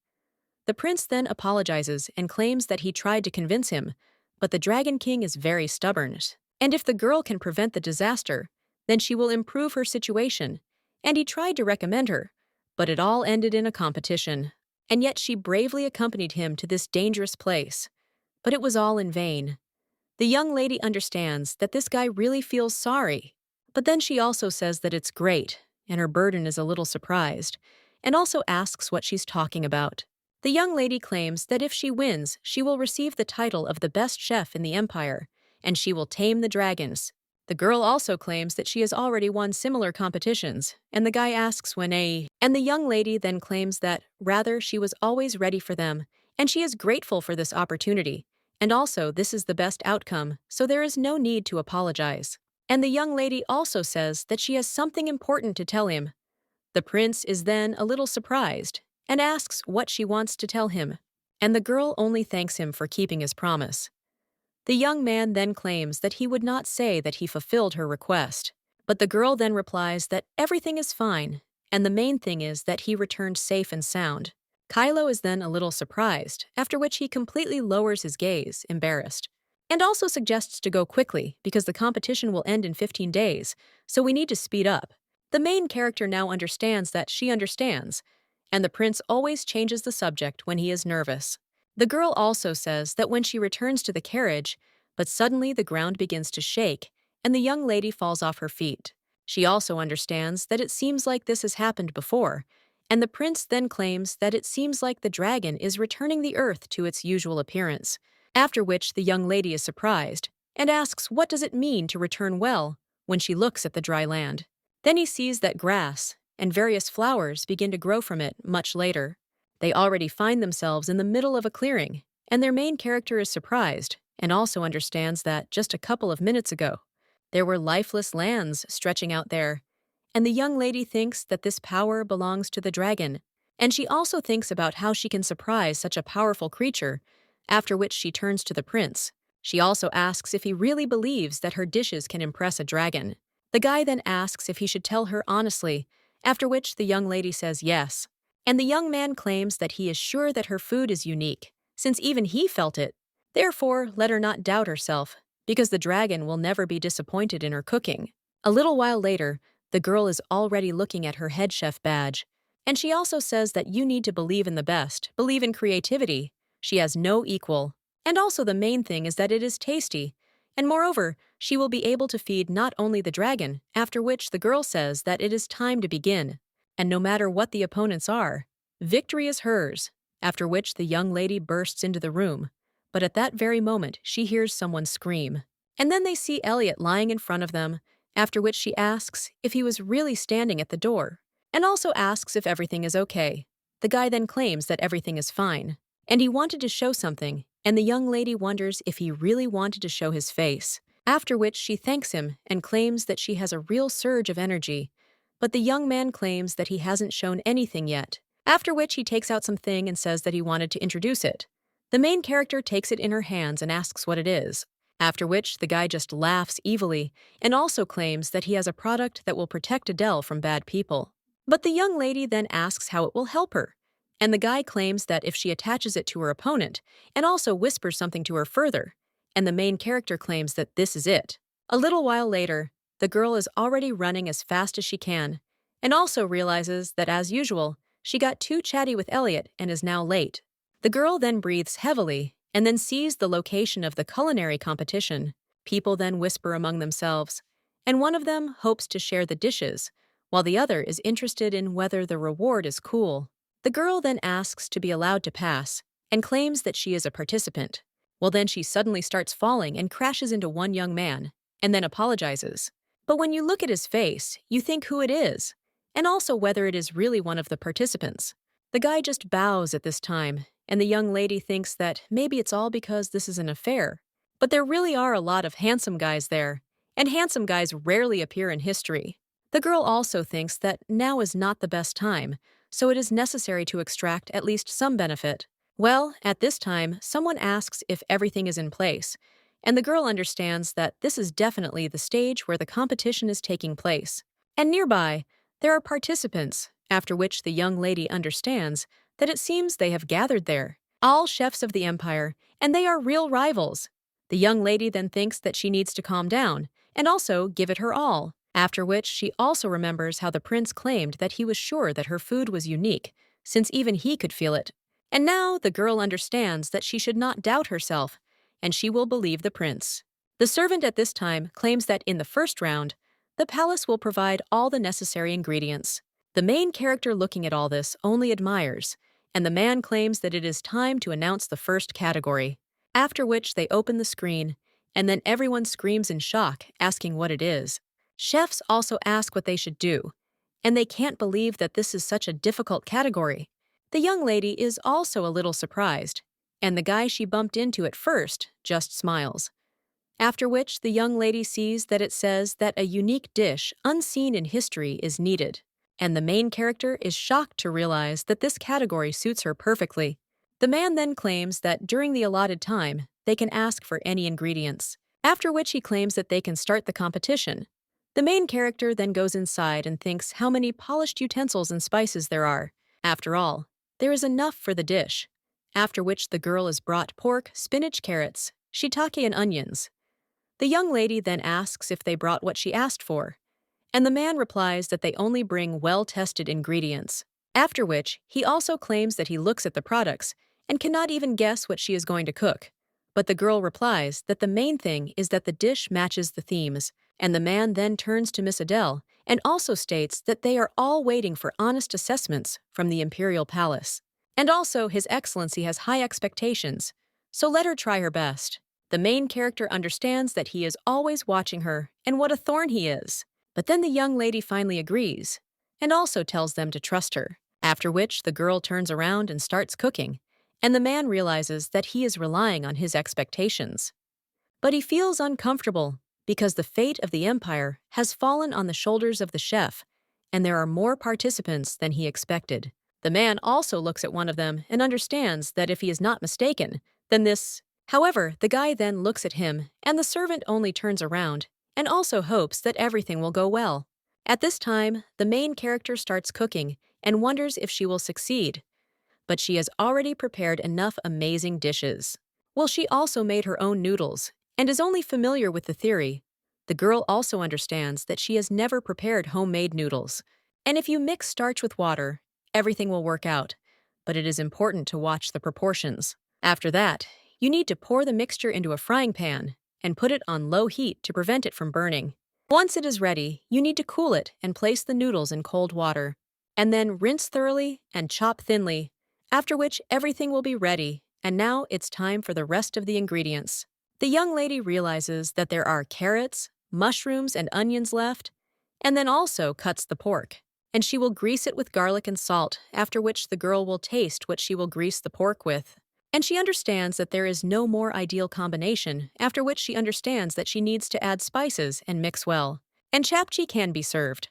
The prince then apologizes and claims that he tried to convince him, but the Dragon King is very stubborn. And if the girl can prevent the disaster, then she will improve her situation. And he tried to recommend her, but it all ended in a competition. And yet she bravely accompanied him to this dangerous place. But it was all in vain. The young lady understands that this guy really feels sorry. But then she also says that it's great, and her burden is a little surprised, and also asks what she's talking about. The young lady claims that if she wins, she will receive the title of the best chef in the empire, and she will tame the dragons. The girl also claims that she has already won similar competitions, and the guy asks and the young lady then claims that, rather, she was always ready for them, and she is grateful for this opportunity, and also this is the best outcome, so there is no need to apologize. And the young lady also says that she has something important to tell him. The prince is then a little surprised and asks what she wants to tell him, and the girl only thanks him for keeping his promise. The young man then claims that he would not say that he fulfilled her request, but the girl then replies that everything is fine, and the main thing is that he returned safe and sound. Kylo is then a little surprised, after which he completely lowers his gaze, embarrassed, and also suggests to go quickly because the competition will end in 15 days, so we need to speed up. The main character now understands that she understands, and the prince always changes the subject when he is nervous. The girl also says that when she returns to the carriage, but suddenly the ground begins to shake, and the young lady falls off her feet. She also understands that it seems like this has happened before, and the prince then claims that it seems like the dragon is returning the earth to its usual appearance. After which the young lady is surprised and asks what does it mean to return well when she looks at the dry land. Then he sees that grass and various flowers begin to grow from it much later. They already find themselves in the middle of a clearing, and their main character is surprised and also understands that just a couple of minutes ago, there were lifeless lands stretching out there, and the young lady thinks that this power belongs to the dragon, and she also thinks about how she can surprise such a powerful creature. After which she turns to the prince. She also asks if he really believes that her dishes can impress a dragon. The guy then asks if he should tell her honestly, after which the young lady says yes. And the young man claims that he is sure that her food is unique, since even he felt it. Therefore, let her not doubt herself, because the dragon will never be disappointed in her cooking. A little while later, the girl is already looking at her head chef badge. And she also says that you need to believe in the best, believe in creativity. She has no equal. And also the main thing is that it is tasty. And moreover, she will be able to feed not only the dragon, after which the girl says that it is time to begin. And no matter what the opponents are, victory is hers, after which the young lady bursts into the room. But at that very moment, she hears someone scream. And then they see Elliot lying in front of them, after which she asks if he was really standing at the door, and also asks if everything is okay. The guy then claims that everything is fine, and he wanted to show something, and the young lady wonders if he really wanted to show his face, after which she thanks him and claims that she has a real surge of energy. But the young man claims that he hasn't shown anything yet, after which he takes out something and says that he wanted to introduce it. The main character takes it in her hands and asks what it is, after which the guy just laughs evilly and also claims that he has a product that will protect Adele from bad people. But the young lady then asks how it will help her, and the guy claims that if she attaches it to her opponent and also whispers something to her further, and the main character claims that this is it. A little while later, the girl is already running as fast as she can, and also realizes that, as usual, she got too chatty with Elliot and is now late. The girl then breathes heavily and then sees the location of the culinary competition. People then whisper among themselves, and one of them hopes to share the dishes, while the other is interested in whether the reward is cool. The girl then asks to be allowed to pass and claims that she is a participant. Well, then she suddenly starts falling and crashes into one young man, and then apologizes. But when you look at his face, you think who it is, and also whether it is really one of the participants. The guy just bows at this time, and the young lady thinks that maybe it's all because this is an affair. But there really are a lot of handsome guys there, and handsome guys rarely appear in history. The girl also thinks that now is not the best time, so it is necessary to extract at least some benefit. Well, at this time, someone asks if everything is in place, and the girl understands that this is definitely the stage where the competition is taking place. And nearby, there are participants, after which the young lady understands that it seems they have gathered there, all chefs of the empire, and they are real rivals. The young lady then thinks that she needs to calm down and also give it her all, after which she also remembers how the prince claimed that he was sure that her food was unique, since even he could feel it. And now the girl understands that she should not doubt herself, and she will believe the prince. The servant at this time claims that in the first round, the palace will provide all the necessary ingredients. The main character looking at all this only admires, and the man claims that it is time to announce the first category, after which they open the screen, and then everyone screams in shock, asking what it is. Chefs also ask what they should do, and they can't believe that this is such a difficult category. The young lady is also a little surprised, and the guy she bumped into at first just smiles. After which the young lady sees that it says that a unique dish unseen in history is needed, and the main character is shocked to realize that this category suits her perfectly. The man then claims that during the allotted time, they can ask for any ingredients, after which he claims that they can start the competition. The main character then goes inside and thinks how many polished utensils and spices there are. After all, there is enough for the dish, after which the girl is brought pork, spinach, carrots, shiitake, and onions. The young lady then asks if they brought what she asked for, and the man replies that they only bring well-tested ingredients, after which he also claims that he looks at the products and cannot even guess what she is going to cook. But the girl replies that the main thing is that the dish matches the themes, and the man then turns to Miss Adele and also states that they are all waiting for honest assessments from the imperial palace. And also, His Excellency has high expectations, so let her try her best. The main character understands that he is always watching her and what a thorn he is. But then the young lady finally agrees, and also tells them to trust her, after which the girl turns around and starts cooking, and the man realizes that he is relying on his expectations. But he feels uncomfortable because the fate of the empire has fallen on the shoulders of the chef, and there are more participants than he expected. The man also looks at one of them and understands that if he is not mistaken, then this... However, the guy then looks at him, and the servant only turns around and also hopes that everything will go well. At this time, the main character starts cooking and wonders if she will succeed, but she has already prepared enough amazing dishes. Well, she also made her own noodles and is only familiar with the theory. The girl also understands that she has never prepared homemade noodles. And if you mix starch with water, everything will work out. But it is important to watch the proportions. After that, you need to pour the mixture into a frying pan and put it on low heat to prevent it from burning. Once it is ready, you need to cool it and place the noodles in cold water. And then rinse thoroughly and chop thinly, after which everything will be ready, and now it's time for the rest of the ingredients. The young lady realizes that there are carrots, mushrooms, and onions left, and then also cuts the pork. And she will grease it with garlic and salt, after which the girl will taste what she will grease the pork with. And she understands that there is no more ideal combination, after which she understands that she needs to add spices and mix well. And chapchi can be served.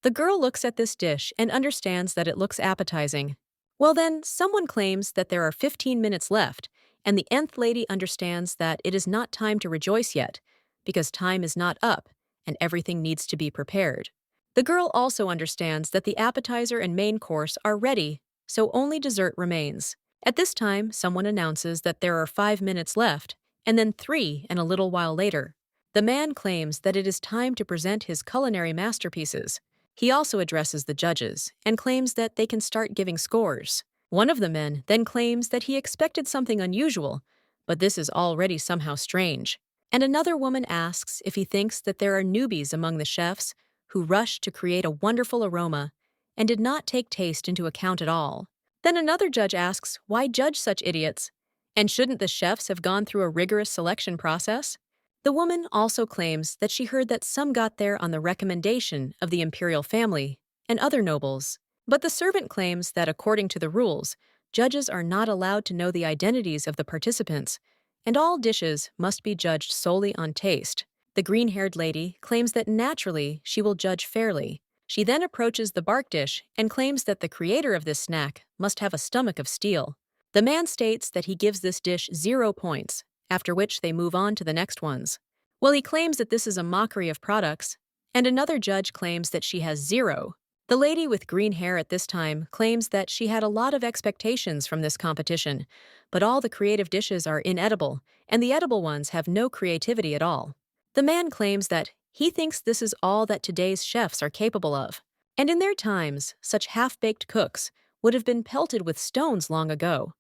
The girl looks at this dish and understands that it looks appetizing. Well then, someone claims that there are 15 minutes left, and the nth lady understands that it is not time to rejoice yet, because time is not up, and everything needs to be prepared. The girl also understands that the appetizer and main course are ready, so only dessert remains. At this time, someone announces that there are 5 minutes left, and then 3 and a little while later. The man claims that it is time to present his culinary masterpieces. He also addresses the judges and claims that they can start giving scores. One of the men then claims that he expected something unusual, but this is already somehow strange. And another woman asks if he thinks that there are newbies among the chefs who rushed to create a wonderful aroma and did not take taste into account at all. Then another judge asks why judge such idiots, and shouldn't the chefs have gone through a rigorous selection process? The woman also claims that she heard that some got there on the recommendation of the imperial family and other nobles. But the servant claims that according to the rules, judges are not allowed to know the identities of the participants, and all dishes must be judged solely on taste. The green-haired lady claims that naturally she will judge fairly. She then approaches the bark dish and claims that the creator of this snack must have a stomach of steel. The man states that he gives this dish 0 points, after which they move on to the next ones. Well, he claims that this is a mockery of products, and another judge claims that she has 0. The lady with green hair at this time claims that she had a lot of expectations from this competition, but all the creative dishes are inedible, and the edible ones have no creativity at all. The man claims that he thinks this is all that today's chefs are capable of, and in their times, such half-baked cooks would have been pelted with stones long ago.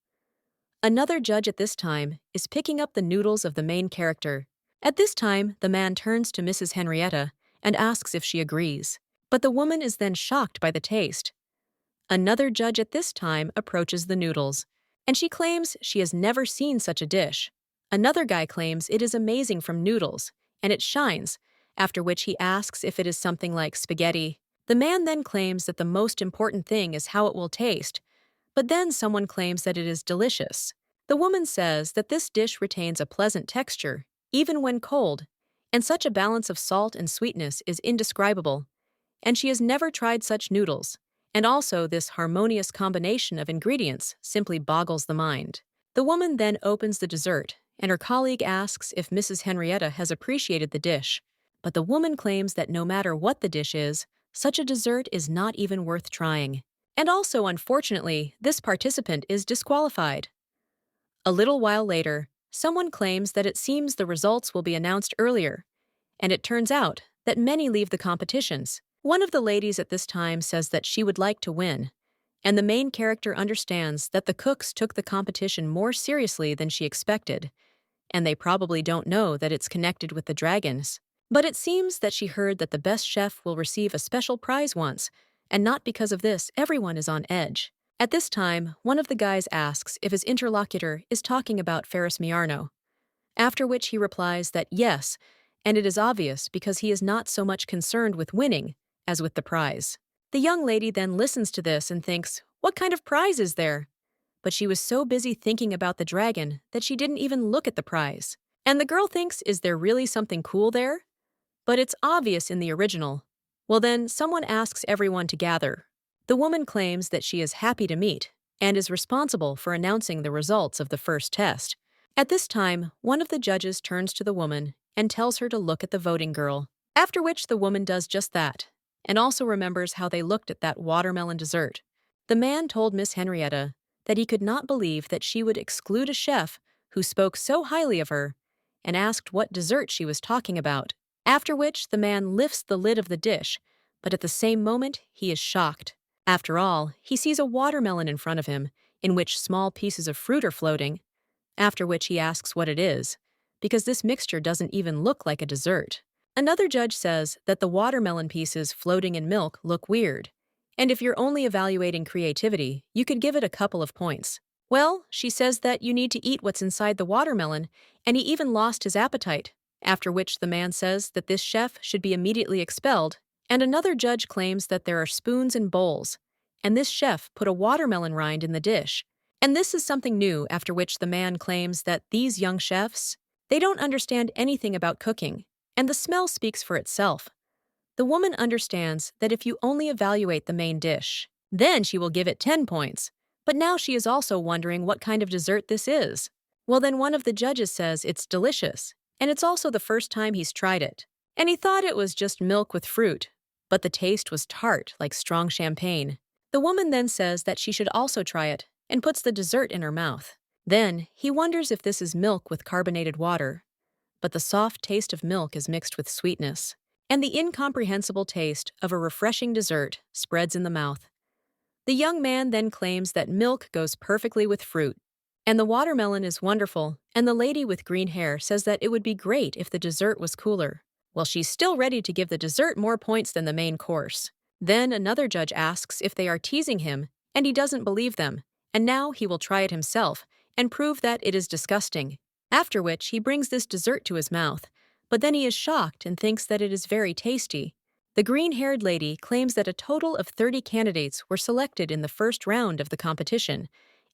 Another judge at this time is picking up the noodles of the main character. At this time, the man turns to Mrs. Henrietta and asks if she agrees, but the woman is then shocked by the taste. Another judge at this time approaches the noodles, and she claims she has never seen such a dish. Another guy claims it is amazing from noodles, and it shines, after which he asks if it is something like spaghetti. The man then claims that the most important thing is how it will taste, but then someone claims that it is delicious. The woman says that this dish retains a pleasant texture, even when cold, and such a balance of salt and sweetness is indescribable, and she has never tried such noodles, and also this harmonious combination of ingredients simply boggles the mind. The woman then opens the dessert, and her colleague asks if Mrs. Henrietta has appreciated the dish, but the woman claims that no matter what the dish is, such a dessert is not even worth trying. And also, unfortunately, this participant is disqualified. A little while later, someone claims that it seems the results will be announced earlier, and it turns out that many leave the competitions. One of the ladies at this time says that she would like to win, and the main character understands that the cooks took the competition more seriously than she expected, and they probably don't know that it's connected with the dragons. But it seems that she heard that the best chef will receive a special prize once, and not because of this, everyone is on edge. At this time, one of the guys asks if his interlocutor is talking about Ferris Miarno, after which he replies that yes, and it is obvious because he is not so much concerned with winning as with the prize. The young lady then listens to this and thinks, what kind of prize is there? But she was so busy thinking about the dragon that she didn't even look at the prize. And the girl thinks, is there really something cool there? But it's obvious in the original. Well then, someone asks everyone to gather. The woman claims that she is happy to meet and is responsible for announcing the results of the first test. At this time, one of the judges turns to the woman and tells her to look at the voting girl. After which the woman does just that, and also remembers how they looked at that watermelon dessert. The man told Miss Henrietta that he could not believe that she would exclude a chef who spoke so highly of her, and asked what dessert she was talking about. After which the man lifts the lid of the dish, but at the same moment he is shocked. After all, he sees a watermelon in front of him, in which small pieces of fruit are floating. After which he asks what it is, because this mixture doesn't even look like a dessert. Another judge says that the watermelon pieces floating in milk look weird, and if you're only evaluating creativity, you could give it a couple of points. Well, she says that you need to eat what's inside the watermelon, and he even lost his appetite, after which the man says that this chef should be immediately expelled, and another judge claims that there are spoons and bowls, and this chef put a watermelon rind in the dish. And this is something new, after which the man claims that these young chefs, they don't understand anything about cooking, and the smell speaks for itself. The woman understands that if you only evaluate the main dish, then she will give it 10 points. But now she is also wondering what kind of dessert this is. Well, then one of the judges says it's delicious, and it's also the first time he's tried it. And he thought it was just milk with fruit, but the taste was tart like strong champagne. The woman then says that she should also try it, and puts the dessert in her mouth. Then he wonders if this is milk with carbonated water. But the soft taste of milk is mixed with sweetness, and the incomprehensible taste of a refreshing dessert spreads in the mouth. The young man then claims that milk goes perfectly with fruit, and the watermelon is wonderful, and the lady with green hair says that it would be great if the dessert was cooler. Well, she's still ready to give the dessert more points than the main course. Then another judge asks if they are teasing him, and he doesn't believe them, and now he will try it himself and prove that it is disgusting. After which he brings this dessert to his mouth, but then he is shocked and thinks that it is very tasty. The green-haired lady claims that a total of 30 candidates were selected in the first round of the competition,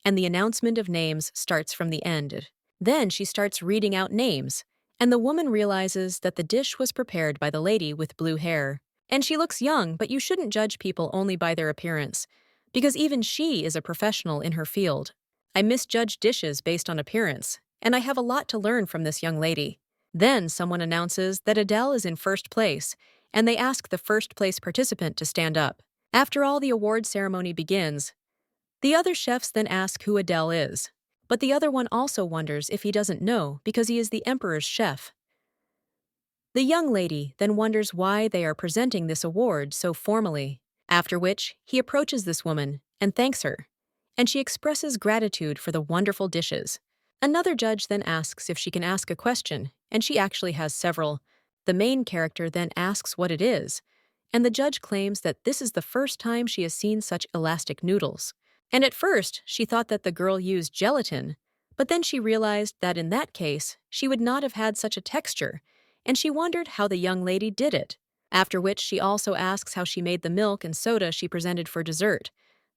and the announcement of names starts from the end. Then she starts reading out names, and the woman realizes that the dish was prepared by the lady with blue hair. And she looks young, but you shouldn't judge people only by their appearance, because even she is a professional in her field. I misjudge dishes based on appearance, and I have a lot to learn from this young lady. Then someone announces that Adele is in first place, and they ask the first place participant to stand up. After all the award ceremony begins, the other chefs then ask who Adele is, but the other one also wonders if he doesn't know because he is the emperor's chef. The young lady then wonders why they are presenting this award so formally, after which he approaches this woman and thanks her, and she expresses gratitude for the wonderful dishes. Another judge then asks if she can ask a question, and she actually has several. The main character then asks what it is, and the judge claims that this is the first time she has seen such elastic noodles. And at first, she thought that the girl used gelatin, but then she realized that in that case, she would not have had such a texture, and she wondered how the young lady did it. After which she also asks how she made the milk and soda she presented for dessert.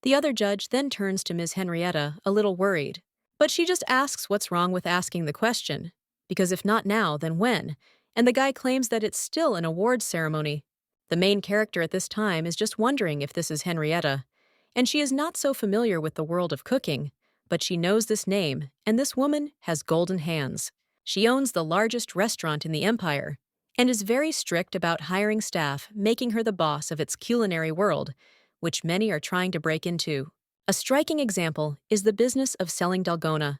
The other judge then turns to Ms. Henrietta, a little worried. But she just asks what's wrong with asking the question, because if not now, then when? And the guy claims that it's still an awards ceremony. The main character at this time is just wondering if this is Henrietta, and she is not so familiar with the world of cooking, but she knows this name, and this woman has golden hands. She owns the largest restaurant in the empire, and is very strict about hiring staff, making her the boss of its culinary world, which many are trying to break into. A striking example is the business of selling dalgona,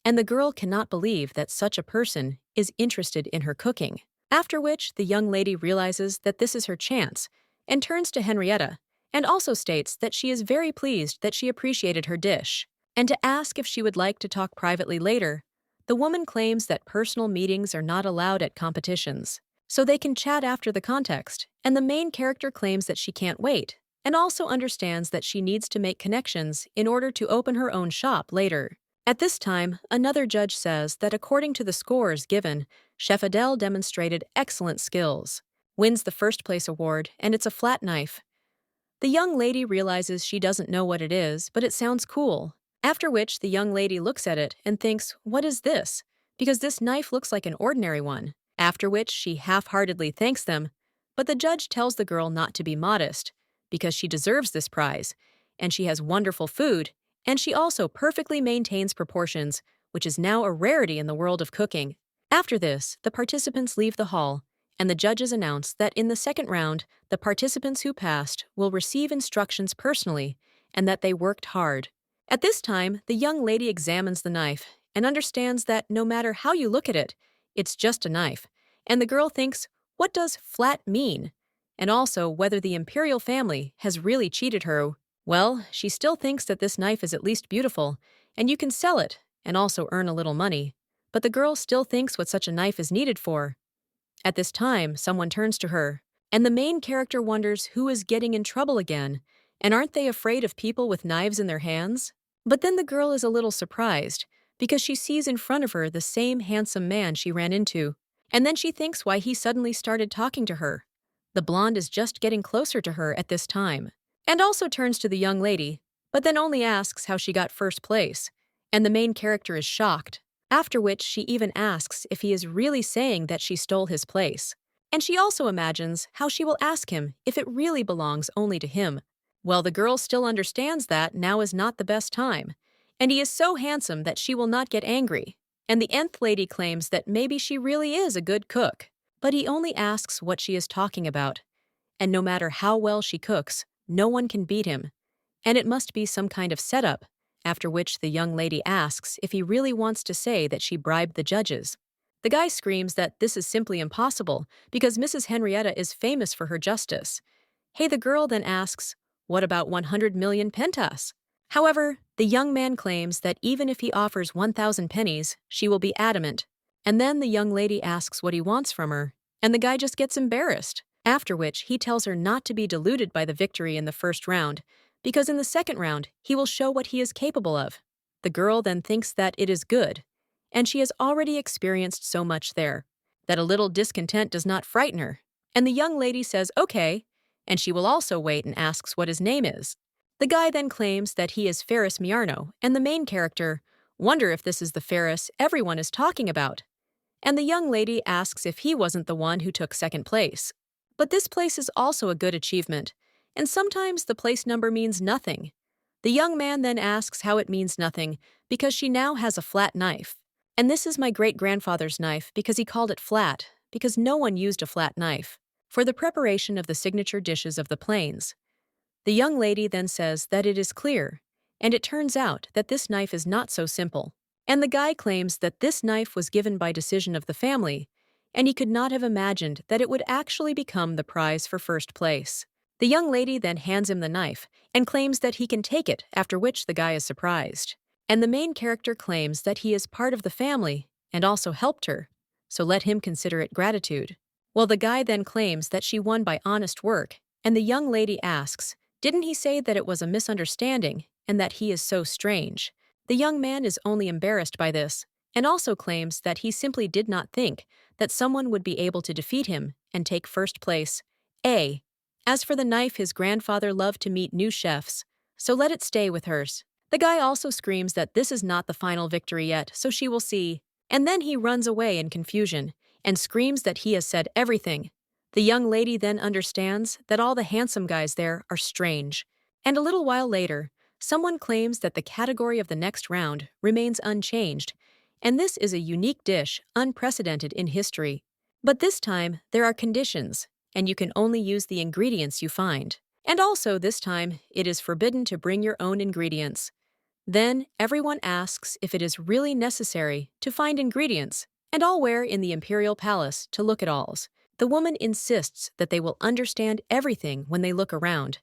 and the girl cannot believe that such a person is interested in her cooking. After which, the young lady realizes that this is her chance, and turns to Henrietta, and also states that she is very pleased that she appreciated her dish, and to ask if she would like to talk privately later. The woman claims that personal meetings are not allowed at competitions, so they can chat after the context, and the main character claims that she can't wait, and also understands that she needs to make connections in order to open her own shop later. At this time, another judge says that according to the scores given, Chef Adele demonstrated excellent skills, wins the first place award, and it's a flat knife. The young lady realizes she doesn't know what it is, but it sounds cool. After which, the young lady looks at it and thinks, what is this? Because this knife looks like an ordinary one. After which, she half-heartedly thanks them, but the judge tells the girl not to be modest, because she deserves this prize, and she has wonderful food, and she also perfectly maintains proportions, which is now a rarity in the world of cooking. After this, the participants leave the hall, and the judges announce that in the second round, the participants who passed will receive instructions personally and that they worked hard. At this time, the young lady examines the knife and understands that no matter how you look at it, it's just a knife. And the girl thinks, what does flat mean? And also whether the imperial family has really cheated her. Well, she still thinks that this knife is at least beautiful, and you can sell it and also earn a little money. But the girl still thinks what such a knife is needed for. At this time, someone turns to her, and the main character wonders who is getting in trouble again, and aren't they afraid of people with knives in their hands? But then the girl is a little surprised, because she sees in front of her the same handsome man she ran into, and then she thinks why he suddenly started talking to her. The blonde is just getting closer to her at this time, and also turns to the young lady, but then only asks how she got first place, and the main character is shocked. After which she even asks if he is really saying that she stole his place. And she also imagines how she will ask him if it really belongs only to him. Well, the girl still understands that now is not the best time, and he is so handsome that she will not get angry. And the nth lady claims that maybe she really is a good cook, but he only asks what she is talking about. And no matter how well she cooks, no one can beat him. And it must be some kind of setup. After which the young lady asks if he really wants to say that she bribed the judges. The guy screams that this is simply impossible because Mrs. Henrietta is famous for her justice. Hey, the girl then asks, what about 100 million pentas? However, the young man claims that even if he offers 1,000 pennies, she will be adamant. And then the young lady asks what he wants from her, and the guy just gets embarrassed. After which he tells her not to be deluded by the victory in the first round, because in the second round, he will show what he is capable of. The girl then thinks that it is good, and she has already experienced so much there, that a little discontent does not frighten her. And the young lady says, okay, and she will also wait and asks what his name is. The guy then claims that he is Ferris Miarno, and the main character, wonder if this is the Ferris everyone is talking about. And the young lady asks if he wasn't the one who took second place. But this place is also a good achievement, and sometimes the place number means nothing. The young man then asks how it means nothing, because she now has a flat knife. And this is my great-grandfather's knife because he called it flat, because no one used a flat knife, for the preparation of the signature dishes of the plains. The young lady then says that it is clear, and it turns out that this knife is not so simple. And the guy claims that this knife was given by decision of the family, and he could not have imagined that it would actually become the prize for first place. The young lady then hands him the knife and claims that he can take it, after which the guy is surprised. And the main character claims that he is part of the family and also helped her, so let him consider it gratitude. Well, the guy then claims that she won by honest work, and the young lady asks, didn't he say that it was a misunderstanding and that he is so strange? The young man is only embarrassed by this, and also claims that he simply did not think that someone would be able to defeat him and take first place. As for the knife, his grandfather loved to meet new chefs, so let it stay with hers. The guy also screams that this is not the final victory yet, so she will see. And then he runs away in confusion and screams that he has said everything. The young lady then understands that all the handsome guys there are strange. And a little while later, someone claims that the category of the next round remains unchanged, and this is a unique dish unprecedented in history. But this time, there are conditions, and you can only use the ingredients you find. And also, this time, it is forbidden to bring your own ingredients. Then, everyone asks if it is really necessary to find ingredients, and all where in the imperial palace to look at alls. The woman insists that they will understand everything when they look around,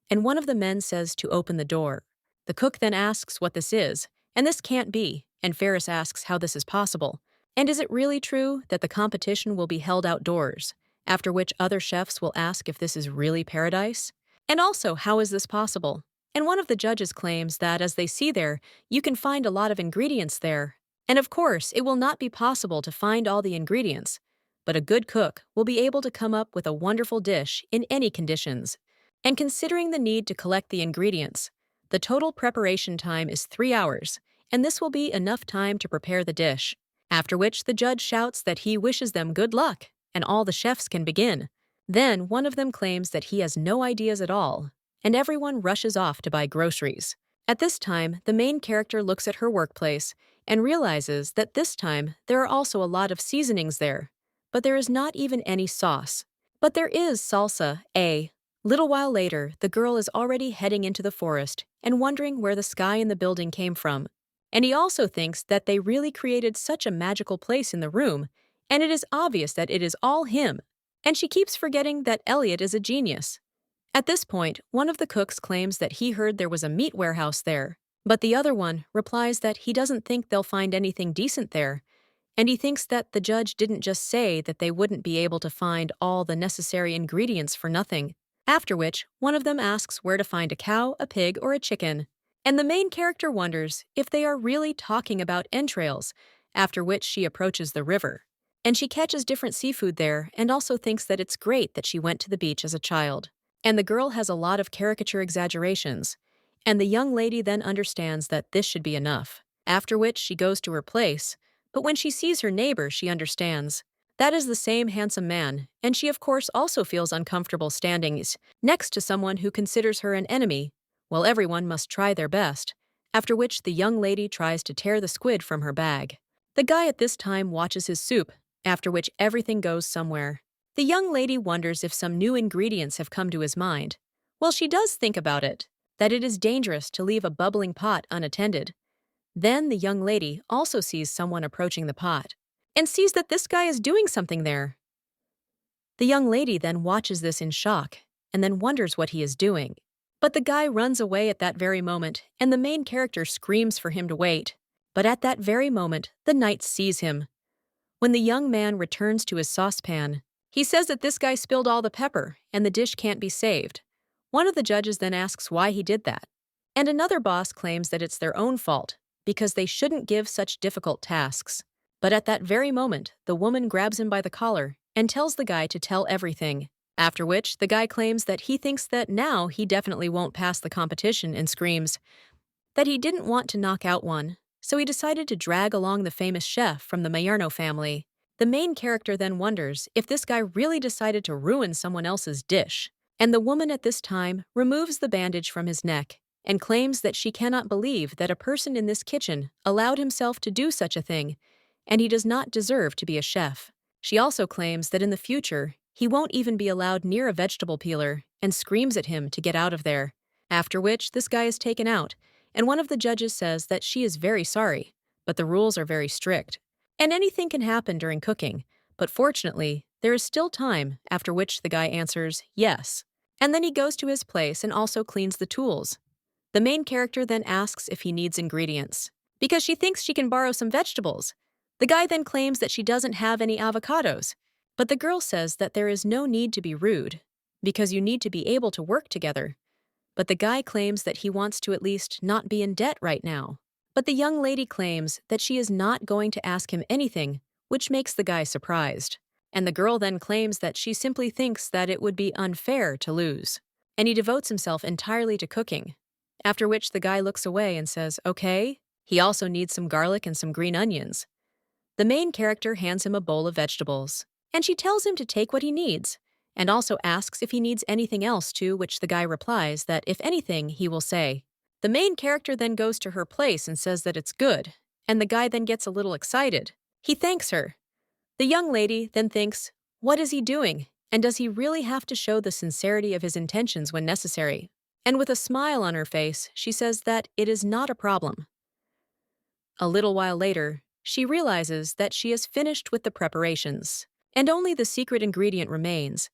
and one of the men says to open the door. The cook then asks what this is, and this can't be, and Ferris asks how this is possible. And is it really true that the competition will be held outdoors? After which other chefs will ask if this is really paradise? And also, how is this possible? And one of the judges claims that as they see there, you can find a lot of ingredients there. And of course, it will not be possible to find all the ingredients, but a good cook will be able to come up with a wonderful dish in any conditions. And considering the need to collect the ingredients, the total preparation time is 3 hours, and this will be enough time to prepare the dish. After which the judge shouts that he wishes them good luck, and all the chefs can begin. Then one of them claims that he has no ideas at all, and everyone rushes off to buy groceries. At this time, the main character looks at her workplace and realizes that this time there are also a lot of seasonings there, but there is not even any sauce. But there is salsa, a. Little while later, the girl is already heading into the forest and wondering where the sky in the building came from. And he also thinks that they really created such a magical place in the room, and it is obvious that it is all him. And she keeps forgetting that Elliot is a genius. At this point, one of the cooks claims that he heard there was a meat warehouse there, but the other one replies that he doesn't think they'll find anything decent there, and he thinks that the judge didn't just say that they wouldn't be able to find all the necessary ingredients for nothing. After which, one of them asks where to find a cow, a pig, or a chicken, and the main character wonders if they are really talking about entrails, after which she approaches the river. And she catches different seafood there and also thinks that it's great that she went to the beach as a child. And the girl has a lot of caricature exaggerations, and the young lady then understands that this should be enough, after which she goes to her place, but when she sees her neighbor, she understands. That is the same handsome man, and she of course also feels uncomfortable standing next to someone who considers her an enemy, while everyone must try their best, after which the young lady tries to tear the squid from her bag. The guy at this time watches his soup, after which everything goes somewhere. The young lady wonders if some new ingredients have come to his mind. Well, she does think about it, that it is dangerous to leave a bubbling pot unattended. Then the young lady also sees someone approaching the pot, and sees that this guy is doing something there. The young lady then watches this in shock, and then wonders what he is doing. But the guy runs away at that very moment, and the main character screams for him to wait. But at that very moment, the knight sees him. When the young man returns to his saucepan, he says that this guy spilled all the pepper, and the dish can't be saved. One of the judges then asks why he did that. And another boss claims that it's their own fault, because they shouldn't give such difficult tasks. But at that very moment, the woman grabs him by the collar and tells the guy to tell everything. After which, the guy claims that he thinks that now he definitely won't pass the competition and screams that he didn't want to knock out one, so he decided to drag along the famous chef from the Mayarno family. The main character then wonders if this guy really decided to ruin someone else's dish, and the woman at this time removes the bandage from his neck and claims that she cannot believe that a person in this kitchen allowed himself to do such a thing, and he does not deserve to be a chef. She also claims that in the future, he won't even be allowed near a vegetable peeler and screams at him to get out of there. After which, this guy is taken out, and one of the judges says that she is very sorry, but the rules are very strict. And anything can happen during cooking, but fortunately, there is still time, after which the guy answers yes. And then he goes to his place and also cleans the tools. The main character then asks if he needs ingredients, because she thinks she can borrow some vegetables. The guy then claims that she doesn't have any avocados, but the girl says that there is no need to be rude, because you need to be able to work together. But the guy claims that he wants to at least not be in debt right now. But the young lady claims that she is not going to ask him anything, which makes the guy surprised. And the girl then claims that she simply thinks that it would be unfair to lose. And he devotes himself entirely to cooking. After which the guy looks away and says, okay. He also needs some garlic and some green onions. The main character hands him a bowl of vegetables, and she tells him to take what he needs, and also asks if he needs anything else, to which the guy replies that if anything, he will say. The main character then goes to her place and says that it's good, and the guy then gets a little excited. He thanks her. The young lady then thinks, what is he doing, and does he really have to show the sincerity of his intentions when necessary? And with a smile on her face, she says that it is not a problem. A little while later, she realizes that she is finished with the preparations, and only the secret ingredient remains.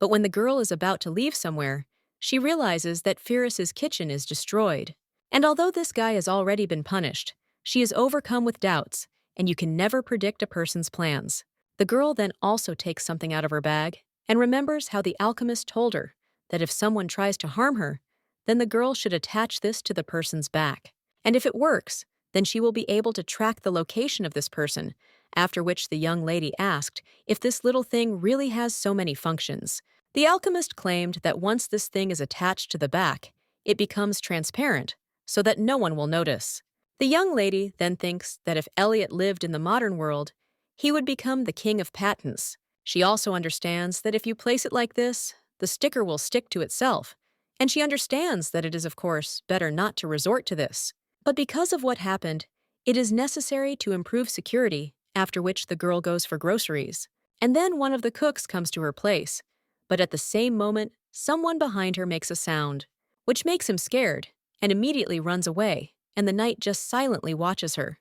But when the girl is about to leave somewhere, she realizes that Firis's kitchen is destroyed. And although this guy has already been punished, she is overcome with doubts, and you can never predict a person's plans. The girl then also takes something out of her bag and remembers how the alchemist told her that if someone tries to harm her, then the girl should attach this to the person's back. And if it works, then she will be able to track the location of this person, after which the young lady asked if this little thing really has so many functions. The alchemist claimed that once this thing is attached to the back, it becomes transparent, so that no one will notice. The young lady then thinks that if Elliot lived in the modern world, he would become the king of patents. She also understands that if you place it like this, the sticker will stick to itself, and she understands that it is, of course, better not to resort to this. But because of what happened, it is necessary to improve security, after which the girl goes for groceries. And then one of the cooks comes to her place. But at the same moment, someone behind her makes a sound, which makes him scared, and immediately runs away, and the knight just silently watches her.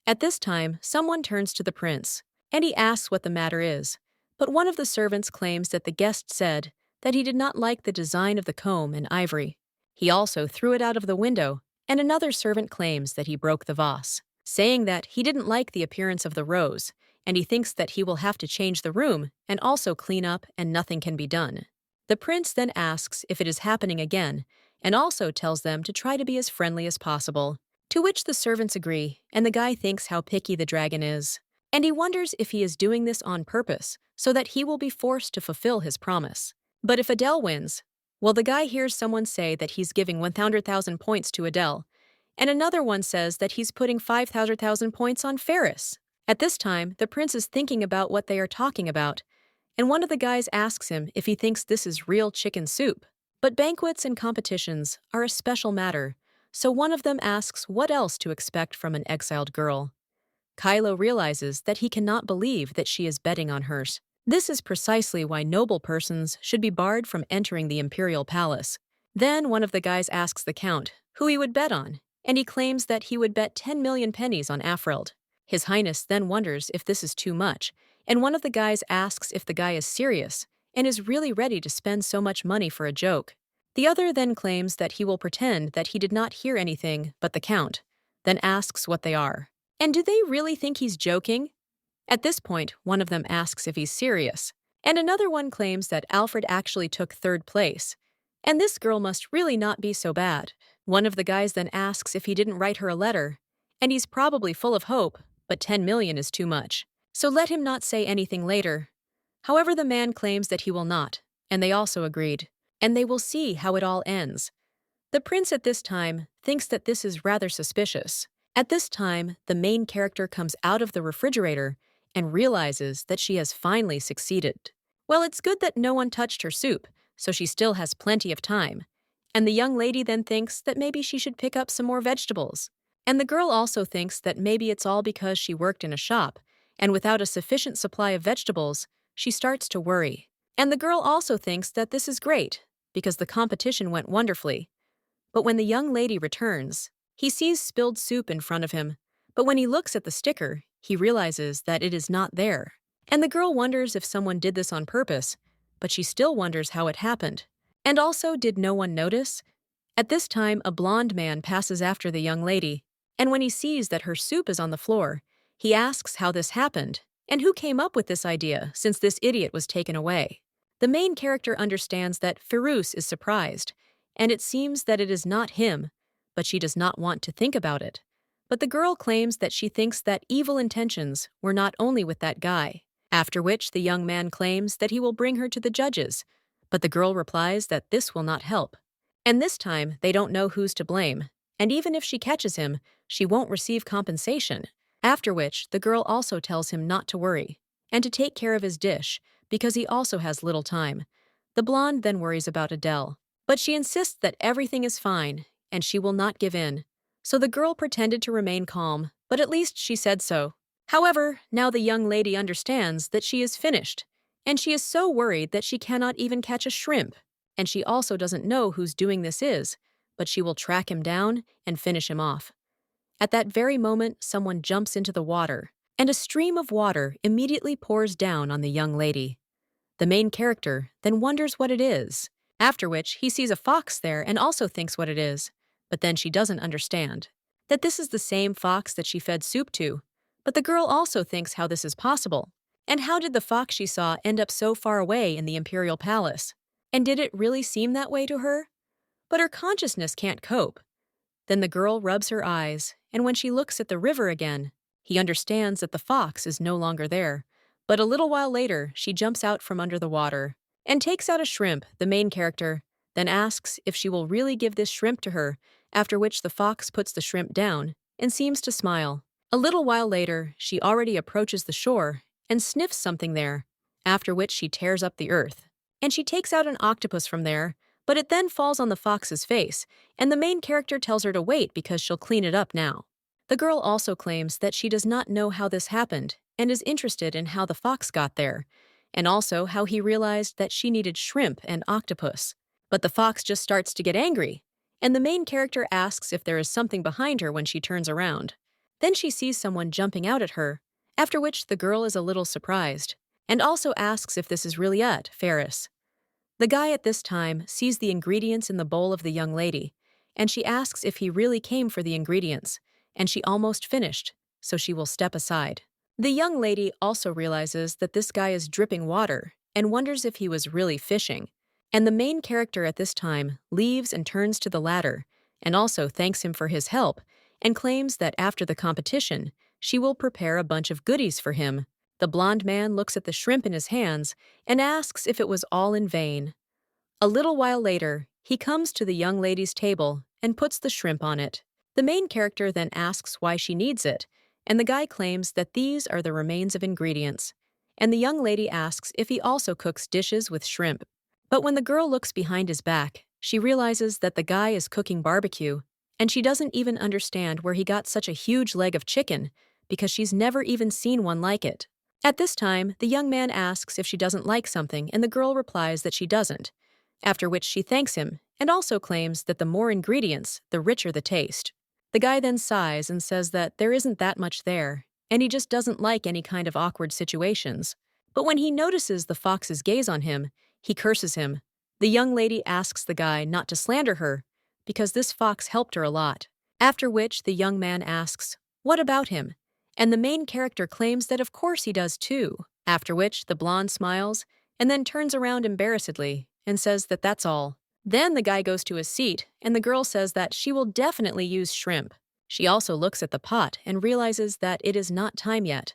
At this time, someone turns to the prince, and he asks what the matter is. But one of the servants claims that the guest said that he did not like the design of the comb and ivory. He also threw it out of the window, and another servant claims that he broke the vase, saying that he didn't like the appearance of the rose, and he thinks that he will have to change the room and also clean up and nothing can be done. The prince then asks if it is happening again, and also tells them to try to be as friendly as possible. To which the servants agree, and the guy thinks how picky the dragon is. And he wonders if he is doing this on purpose, so that he will be forced to fulfill his promise. But if Adele wins, well, the guy hears someone say that he's giving 100,000 points to Adele, and another one says that he's putting 500,000 points on Ferris. At this time, the prince is thinking about what they are talking about, and one of the guys asks him if he thinks this is real chicken soup. But banquets and competitions are a special matter, so one of them asks what else to expect from an exiled girl. Kylo realizes that he cannot believe that she is betting on hers. This is precisely why noble persons should be barred from entering the imperial palace. Then one of the guys asks the count who he would bet on, and he claims that he would bet 10 million pennies on Afreld. His Highness then wonders if this is too much, and one of the guys asks if the guy is serious and is really ready to spend so much money for a joke. The other then claims that he will pretend that he did not hear anything but the count, then asks what they are. And do they really think he's joking? At this point, one of them asks if he's serious, and another one claims that Alfred actually took third place, and this girl must really not be so bad. One of the guys then asks if he didn't write her a letter, and he's probably full of hope, but 10 million is too much, so let him not say anything later. However, the man claims that he will not, and they also agreed, and they will see how it all ends. The prince at this time thinks that this is rather suspicious. At this time, the main character comes out of the refrigerator and realizes that she has finally succeeded. Well, it's good that no one touched her soup, so she still has plenty of time. And the young lady then thinks that maybe she should pick up some more vegetables. And the girl also thinks that maybe it's all because she worked in a shop, and without a sufficient supply of vegetables, she starts to worry. And the girl also thinks that this is great, because the competition went wonderfully. But when the young lady returns, he sees spilled soup in front of him, but when he looks at the sticker, he realizes that it is not there. And the girl wonders if someone did this on purpose, but she still wonders how it happened. And also, did no one notice? At this time, a blonde man passes after the young lady, and when he sees that her soup is on the floor, he asks how this happened, and who came up with this idea since this idiot was taken away. The main character understands that Firuz is surprised, and it seems that it is not him, but she does not want to think about it. But the girl claims that she thinks that evil intentions were not only with that guy, after which the young man claims that he will bring her to the judges, but the girl replies that this will not help. And this time, they don't know who's to blame, and even if she catches him, she won't receive compensation, after which the girl also tells him not to worry, and to take care of his dish, because he also has little time. The blonde then worries about Adele, but she insists that everything is fine, and she will not give in. So the girl pretended to remain calm, but at least she said so. However, now the young lady understands that she is finished, and she is so worried that she cannot even catch a shrimp, and she also doesn't know whose doing this is, but she will track him down and finish him off. At that very moment, someone jumps into the water, and a stream of water immediately pours down on the young lady. The main character then wonders what it is, after which he sees a fox there and also thinks what it is, but then she doesn't understand that this is the same fox that she fed soup to. But the girl also thinks how this is possible, and how did the fox she saw end up so far away in the imperial palace? And did it really seem that way to her? But her consciousness can't cope. Then the girl rubs her eyes, and when she looks at the river again, he understands that the fox is no longer there. But a little while later, she jumps out from under the water and takes out a shrimp, the main character, then asks if she will really give this shrimp to her, after which the fox puts the shrimp down and seems to smile. A little while later, she already approaches the shore and sniffs something there, after which she tears up the earth. And she takes out an octopus from there, But it then falls on the fox's face, and the main character tells her to wait because she'll clean it up now. The girl also claims that she does not know how this happened and is interested in how the fox got there, and also how he realized that she needed shrimp and octopus. But the fox just starts to get angry, and the main character asks if there is something behind her when she turns around. Then she sees someone jumping out at her, after which the girl is a little surprised, and also asks if this is really it, Ferris. The guy at this time sees the ingredients in the bowl of the young lady, and she asks if he really came for the ingredients, and she almost finished, so she will step aside. The young lady also realizes that this guy is dripping water and wonders if he was really fishing, and the main character at this time leaves and turns to the latter, and also thanks him for his help, and claims that after the competition, she will prepare a bunch of goodies for him. The blonde man looks at the shrimp in his hands and asks if it was all in vain. A little while later, he comes to the young lady's table and puts the shrimp on it. The main character then asks why she needs it, and the guy claims that these are the remains of ingredients. And the young lady asks if he also cooks dishes with shrimp. But when the girl looks behind his back, she realizes that the guy is cooking barbecue, and she doesn't even understand where he got such a huge leg of chicken because she's never even seen one like it. At this time, the young man asks if she doesn't like something, and the girl replies that she doesn't, after which she thanks him and also claims that the more ingredients, the richer the taste. The guy then sighs and says that there isn't that much there, and he just doesn't like any kind of awkward situations. But when he notices the fox's gaze on him, he curses him. The young lady asks the guy not to slander her, because this fox helped her a lot. After which the young man asks, "What about him?" And the main character claims that of course he does too, after which the blonde smiles and then turns around embarrassedly and says that that's all. Then the guy goes to his seat, and the girl says that she will definitely use shrimp. She also looks at the pot and realizes that it is not time yet.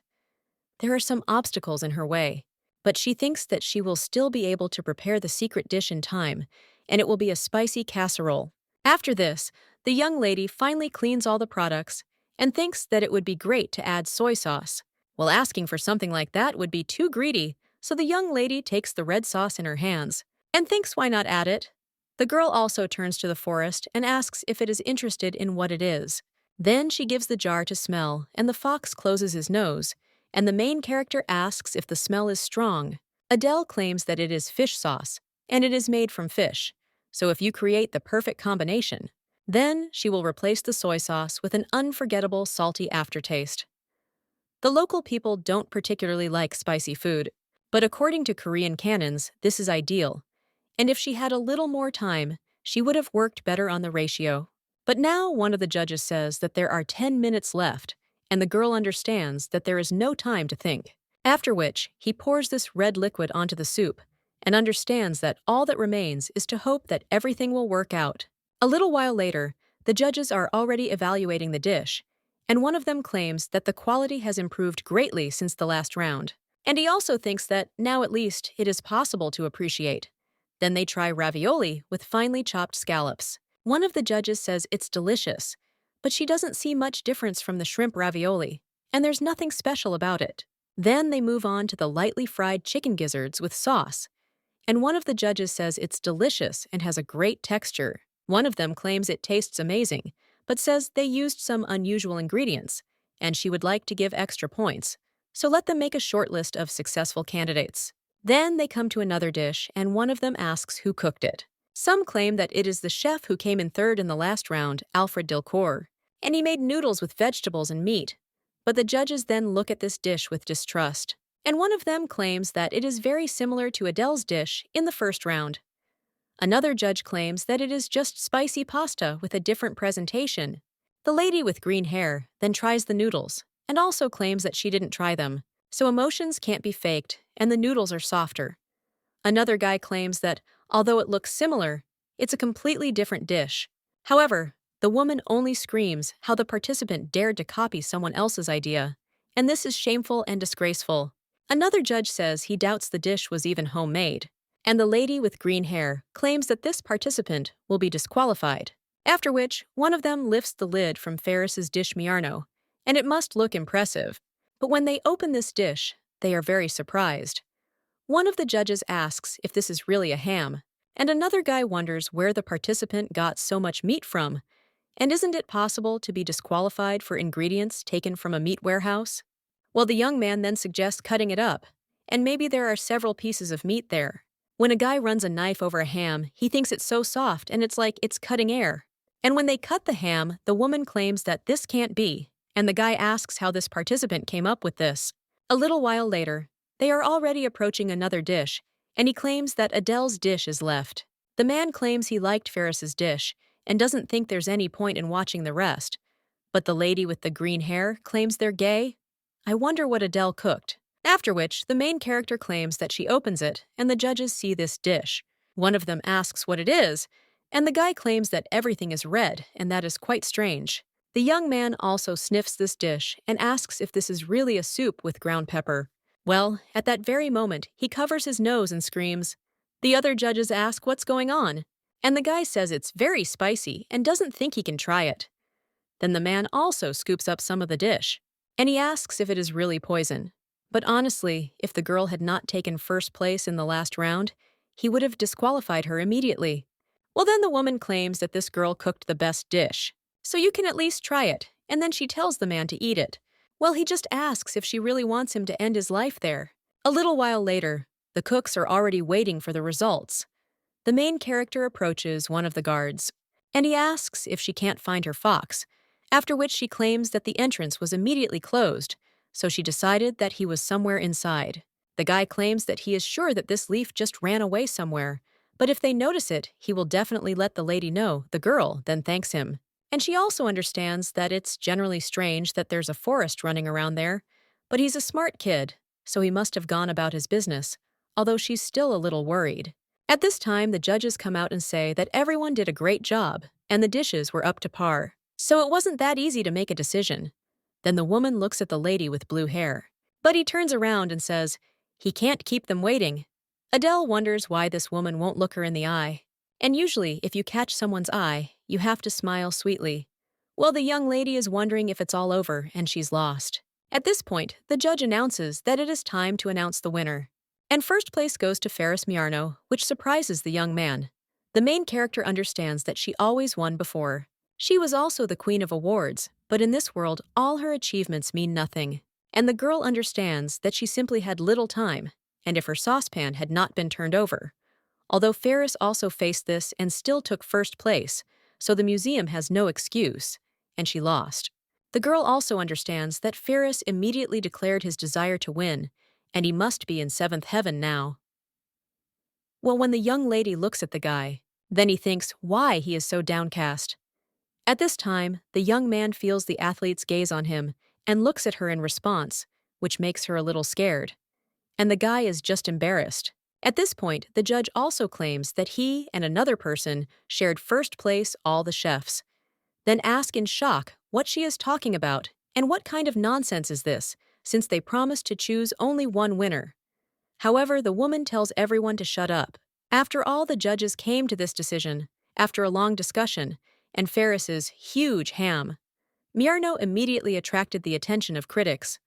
There are some obstacles in her way, but she thinks that she will still be able to prepare the secret dish in time, and it will be a spicy casserole. After this, the young lady finally cleans all the products and thinks that it would be great to add soy sauce. Well, asking for something like that would be too greedy, so the young lady takes the red sauce in her hands and thinks why not add it. The girl also turns to the forest and asks if it is interested in what it is. Then she gives the jar to smell, and the fox closes his nose, and the main character asks if the smell is strong. Adele claims that it is fish sauce, and it is made from fish. So if you create the perfect combination, then she will replace the soy sauce with an unforgettable salty aftertaste. The local people don't particularly like spicy food, but according to Korean canons, this is ideal. And if she had a little more time, she would have worked better on the ratio. But now one of the judges says that there are 10 minutes left, and the girl understands that there is no time to think. After which, he pours this red liquid onto the soup and understands that all that remains is to hope that everything will work out. A little while later, the judges are already evaluating the dish, and one of them claims that the quality has improved greatly since the last round. And he also thinks that now at least it is possible to appreciate. Then they try ravioli with finely chopped scallops. One of the judges says it's delicious, but she doesn't see much difference from the shrimp ravioli, and there's nothing special about it. Then they move on to the lightly fried chicken gizzards with sauce, and one of the judges says it's delicious and has a great texture. One of them claims it tastes amazing, but says they used some unusual ingredients, and she would like to give extra points, so let them make a short list of successful candidates. Then they come to another dish, and one of them asks who cooked it. Some claim that it is the chef who came in third in the last round, Alfred Delcourt, and he made noodles with vegetables and meat. But the judges then look at this dish with distrust, and one of them claims that it is very similar to Adele's dish in the first round. Another judge claims that it is just spicy pasta with a different presentation. The lady with green hair then tries the noodles, and also claims that she didn't try them, so emotions can't be faked, and the noodles are softer. Another guy claims that, although it looks similar, it's a completely different dish. However, the woman only screams how the participant dared to copy someone else's idea, and this is shameful and disgraceful. Another judge says he doubts the dish was even homemade, and the lady with green hair claims that this participant will be disqualified. After which, one of them lifts the lid from Ferris's dish Miarno, and it must look impressive. But when they open this dish, they are very surprised. One of the judges asks if this is really a ham, And another guy wonders where the participant got so much meat from. And isn't it possible to be disqualified for ingredients taken from a meat warehouse? Well, the young man then suggests cutting it up, and maybe there are several pieces of meat there. When a guy runs a knife over a ham, he thinks it's so soft and it's like it's cutting air. And when they cut the ham, the woman claims that this can't be, and the guy asks how this participant came up with this. A little while later, they are already approaching another dish, and he claims that Adele's dish is left. The man claims he liked Ferris's dish and doesn't think there's any point in watching the rest. But the lady with the green hair claims they're gay. I wonder what Adele cooked. After which, the main character claims that she opens it, and the judges see this dish. One of them asks what it is, and the guy claims that everything is red, and that is quite strange. The young man also sniffs this dish and asks if this is really a soup with ground pepper. Well, at that very moment, he covers his nose and screams. The other judges ask what's going on, and the guy says it's very spicy and doesn't think he can try it. Then the man also scoops up some of the dish, and he asks if it is really poison. But honestly, if the girl had not taken first place in the last round, he would have disqualified her immediately. Well, then the woman claims that this girl cooked the best dish, so you can at least try it, and then she tells the man to eat it. Well, he just asks if she really wants him to end his life there. A little while later, the cooks are already waiting for the results. The main character approaches one of the guards, and he asks if she can't find her fox, after which she claims that the entrance was immediately closed, so she decided that he was somewhere inside. The guy claims that he is sure that this leaf just ran away somewhere, but if they notice it, he will definitely let the lady know. The girl then thanks him. And she also understands that it's generally strange that there's a forest running around there, but he's a smart kid, so he must have gone about his business, although she's still a little worried. At this time, the judges come out and say that everyone did a great job, and the dishes were up to par, so it wasn't that easy to make a decision. Then the woman looks at the lady with blue hair, but he turns around and says he can't keep them waiting. Adele wonders why this woman won't look her in the eye. And usually, if you catch someone's eye, you have to smile sweetly. Well, the young lady is wondering if it's all over and she's lost. At this point, the judge announces that it is time to announce the winner. And first place goes to Ferris Miarno, which surprises the young man. The main character understands that she always won before. She was also the queen of awards, but in this world, all her achievements mean nothing. And the girl understands that she simply had little time, and if her saucepan had not been turned over. Although Ferris also faced this and still took first place, so the museum has no excuse, and she lost. The girl also understands that Ferris immediately declared his desire to win, and he must be in seventh heaven now. Well, when the young lady looks at the guy, then he thinks why he is so downcast. At this time, the young man feels the athlete's gaze on him and looks at her in response, which makes her a little scared. And the guy is just embarrassed. At this point, the judge also claims that he and another person shared first place all the chefs. Then ask in shock what she is talking about and what kind of nonsense is this, since they promised to choose only one winner. However, the woman tells everyone to shut up. After all, the judges came to this decision, after a long discussion, and Ferris's huge ham. Miarno immediately attracted the attention of critics.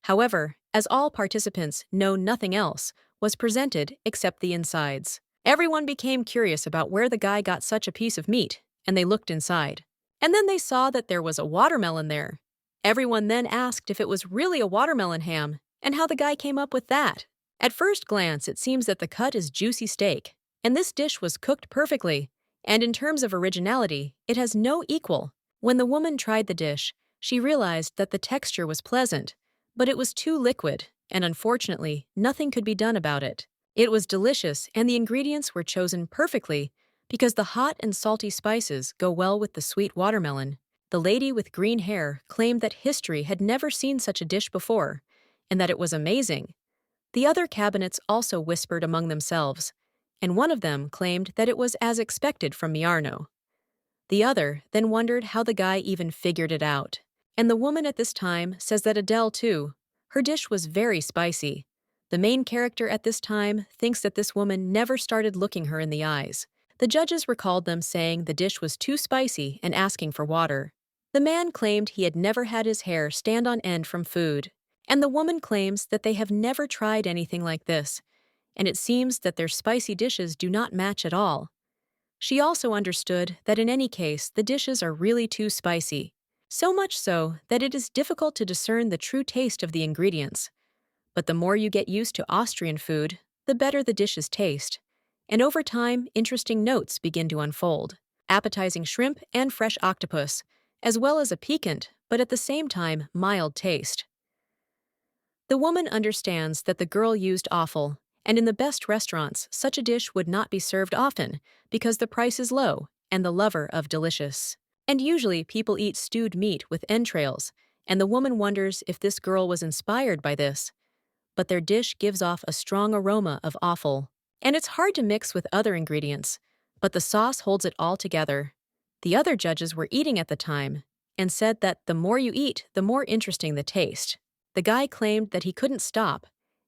However, as all participants know nothing else was presented except the insides. Everyone became curious about where the guy got such a piece of meat, and they looked inside. And then they saw that there was a watermelon there. Everyone then asked if it was really a watermelon ham, and how the guy came up with that. At first glance, it seems that the cut is juicy steak, and this dish was cooked perfectly, and in terms of originality, it has no equal. When the woman tried the dish, she realized that the texture was pleasant, but it was too liquid, and unfortunately, nothing could be done about it. It was delicious, and the ingredients were chosen perfectly because the hot and salty spices go well with the sweet watermelon. The lady with green hair claimed that history had never seen such a dish before, and that it was amazing. The other cabinets also whispered among themselves, and one of them claimed that it was as expected from Miarno. The other then wondered how the guy even figured it out. And the woman at this time says that Adele, too. Her dish was very spicy. The main character at this time thinks that this woman never started looking her in the eyes. The judges recalled them saying the dish was too spicy and asking for water. The man claimed he had never had his hair stand on end from food, and the woman claims that they have never tried anything like this, and it seems that their spicy dishes do not match at all. She also understood that in any case, the dishes are really too spicy. So much so that it is difficult to discern the true taste of the ingredients. But the more you get used to Austrian food, the better the dishes taste. And over time, interesting notes begin to unfold. Appetizing shrimp and fresh octopus, as well as a piquant, but at the same time, mild taste. The woman understands that the girl used offal, and in the best restaurants, such a dish would not be served often because the price is low and the lover of delicious. And usually people eat stewed meat with entrails, and the woman wonders if this girl was inspired by this. But their dish gives off a strong aroma of offal. And it's hard to mix with other ingredients, but the sauce holds it all together. The other judges were eating at the time and said that the more you eat, the more interesting the taste. The guy claimed that he couldn't stop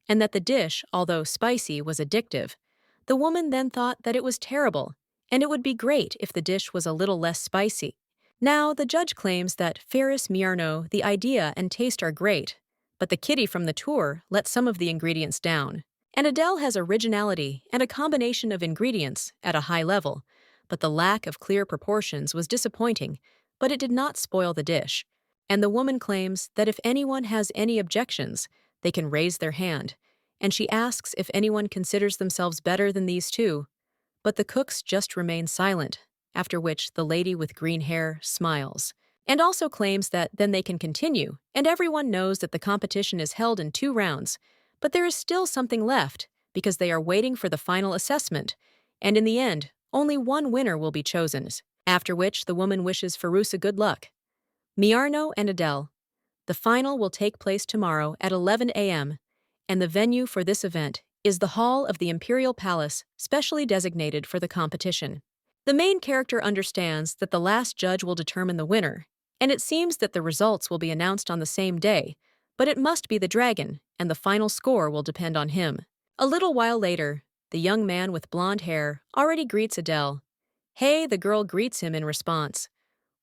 and that the dish, although spicy, was addictive. The woman then thought that it was terrible and it would be great if the dish was a little less spicy. Now, the judge claims that Ferris Miarno, the idea and taste are great, but the kitty from the tour let some of the ingredients down. And Adele has originality and a combination of ingredients at a high level, but the lack of clear proportions was disappointing, but it did not spoil the dish. And the woman claims that if anyone has any objections, they can raise their hand, and she asks if anyone considers themselves better than these two. But the cooks just remain silent, after which the lady with green hair smiles, and also claims that then they can continue, and everyone knows that the competition is held in 2 rounds, but there is still something left because they are waiting for the final assessment, and in the end, only one winner will be chosen, after which the woman wishes Farousa good luck. Miarno and Adele. The final will take place tomorrow at 11 a.m., and the venue for this event is the Hall of the Imperial Palace, specially designated for the competition. The main character understands that the last judge will determine the winner, and it seems that the results will be announced on the same day, but it must be the dragon, and the final score will depend on him. A little while later, the young man with blonde hair already greets Adele. Hey, the girl greets him in response.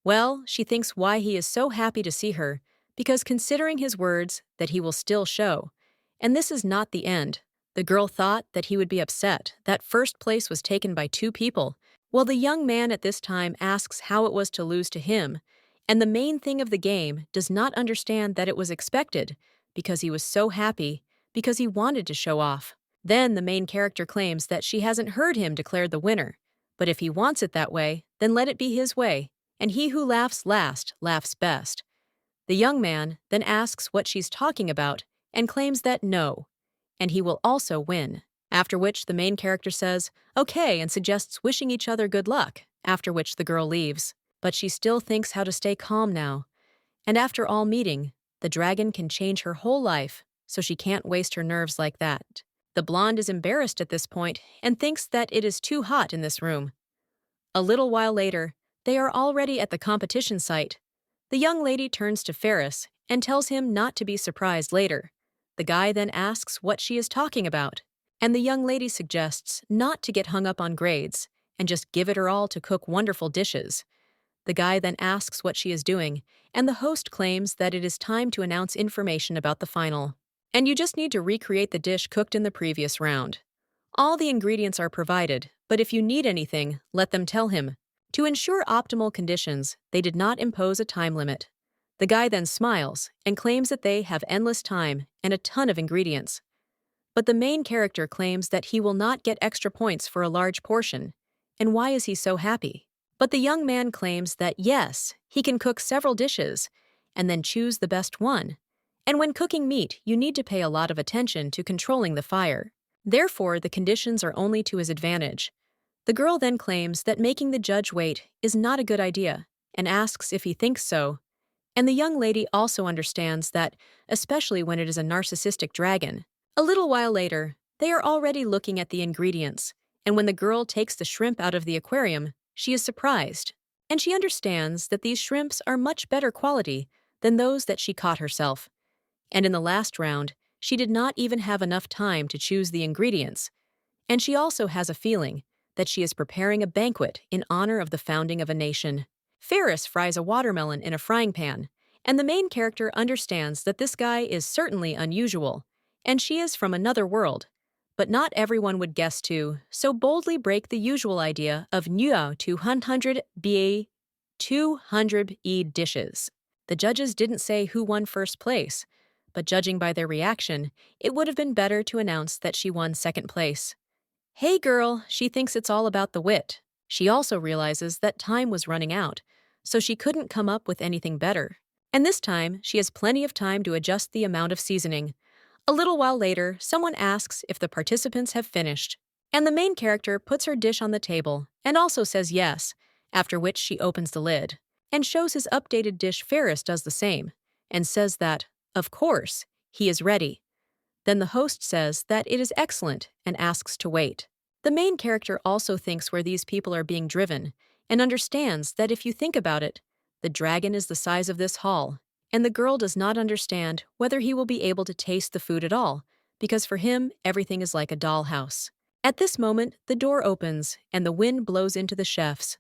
Well, she thinks why he is so happy to see her, because considering his words, that he will still show. And this is not the end. The girl thought that he would be upset that first place was taken by 2 people, while the young man at this time asks how it was to lose to him, and the main thing of the game does not understand that it was expected, because he was so happy, because he wanted to show off. Then the main character claims that she hasn't heard him declare the winner, but if he wants it that way, then let it be his way, and he who laughs last laughs best. The young man then asks what she's talking about and claims that no, and he will also win. After which the main character says, okay, and suggests wishing each other good luck, after which the girl leaves. But she still thinks how to stay calm now. And after all meeting, the dragon can change her whole life, so she can't waste her nerves like that. The blonde is embarrassed at this point and thinks that it is too hot in this room. A little while later, they are already at the competition site. The young lady turns to Ferris and tells him not to be surprised later. The guy then asks what she is talking about, and the young lady suggests not to get hung up on grades and just give it her all to cook wonderful dishes. The guy then asks what she is doing, and the host claims that it is time to announce information about the final. And you just need to recreate the dish cooked in the previous round. All the ingredients are provided, but if you need anything, let them tell him. To ensure optimal conditions, they did not impose a time limit. The guy then smiles and claims that they have endless time and a ton of ingredients. But the main character claims that he will not get extra points for a large portion. And why is he so happy? But the young man claims that yes, he can cook several dishes and then choose the best one. And when cooking meat, you need to pay a lot of attention to controlling the fire. Therefore, the conditions are only to his advantage. The girl then claims that making the judge wait is not a good idea and asks if he thinks so. And the young lady also understands that, especially when it is a narcissistic dragon. A little while later, they are already looking at the ingredients, and when the girl takes the shrimp out of the aquarium, she is surprised. And she understands that these shrimps are much better quality than those that she caught herself. And in the last round, she did not even have enough time to choose the ingredients. And she also has a feeling that she is preparing a banquet in honor of the founding of a nation. Ferris fries a watermelon in a frying pan, and the main character understands that this guy is certainly unusual, and she is from another world. But not everyone would guess to so boldly break the usual idea of Nuo 200 200 dishes. The judges didn't say who won first place, but judging by their reaction, it would have been better to announce that she won second place. Hey girl, she thinks it's all about the wit. She also realizes that time was running out, so she couldn't come up with anything better. And this time, she has plenty of time to adjust the amount of seasoning. A little while later, someone asks if the participants have finished, and the main character puts her dish on the table and also says yes, after which she opens the lid and shows his updated dish. Ferris does the same and says that, of course, he is ready. Then the host says that it is excellent and asks to wait. The main character also thinks where these people are being driven and understands that if you think about it, the dragon is the size of this hall, and the girl does not understand whether he will be able to taste the food at all, because for him, everything is like a dollhouse. At this moment, the door opens and the wind blows into the chefs.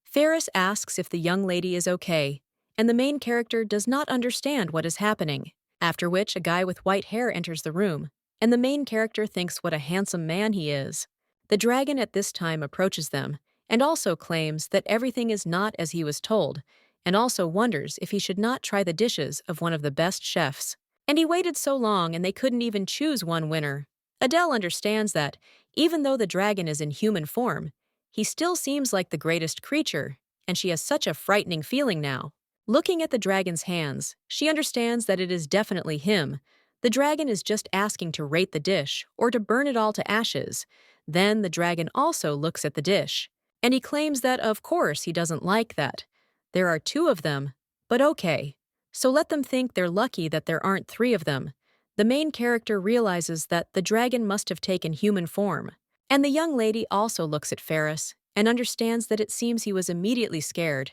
Ferris asks if the young lady is okay, and the main character does not understand what is happening. After which, a guy with white hair enters the room, and the main character thinks what a handsome man he is. The dragon at this time approaches them, and also claims that everything is not as he was told, and also wonders if he should not try the dishes of one of the best chefs. And he waited so long and they couldn't even choose one winner. Adele understands that, even though the dragon is in human form, he still seems like the greatest creature, and she has such a frightening feeling now. Looking at the dragon's hands, she understands that it is definitely him. The dragon is just asking to rate the dish or to burn it all to ashes. Then the dragon also looks at the dish, and he claims that of course he doesn't like that. There are two of them, but okay. So let them think they're lucky that there aren't three of them. The main character realizes that the dragon must have taken human form. And the young lady also looks at Ferris and understands that it seems he was immediately scared.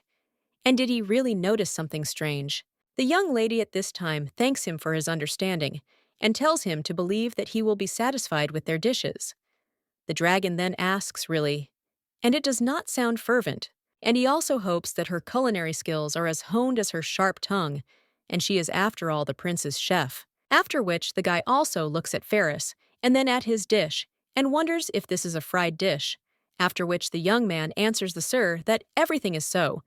And did he really notice something strange? The young lady at this time thanks him for his understanding and tells him to believe that he will be satisfied with their dishes. The dragon then asks, really? And it does not sound fervent, and he also hopes that her culinary skills are as honed as her sharp tongue, and she is after all the prince's chef. After which, the guy also looks at Ferris and then at his dish and wonders if this is a fried dish, after which the young man answers the sir that everything is so,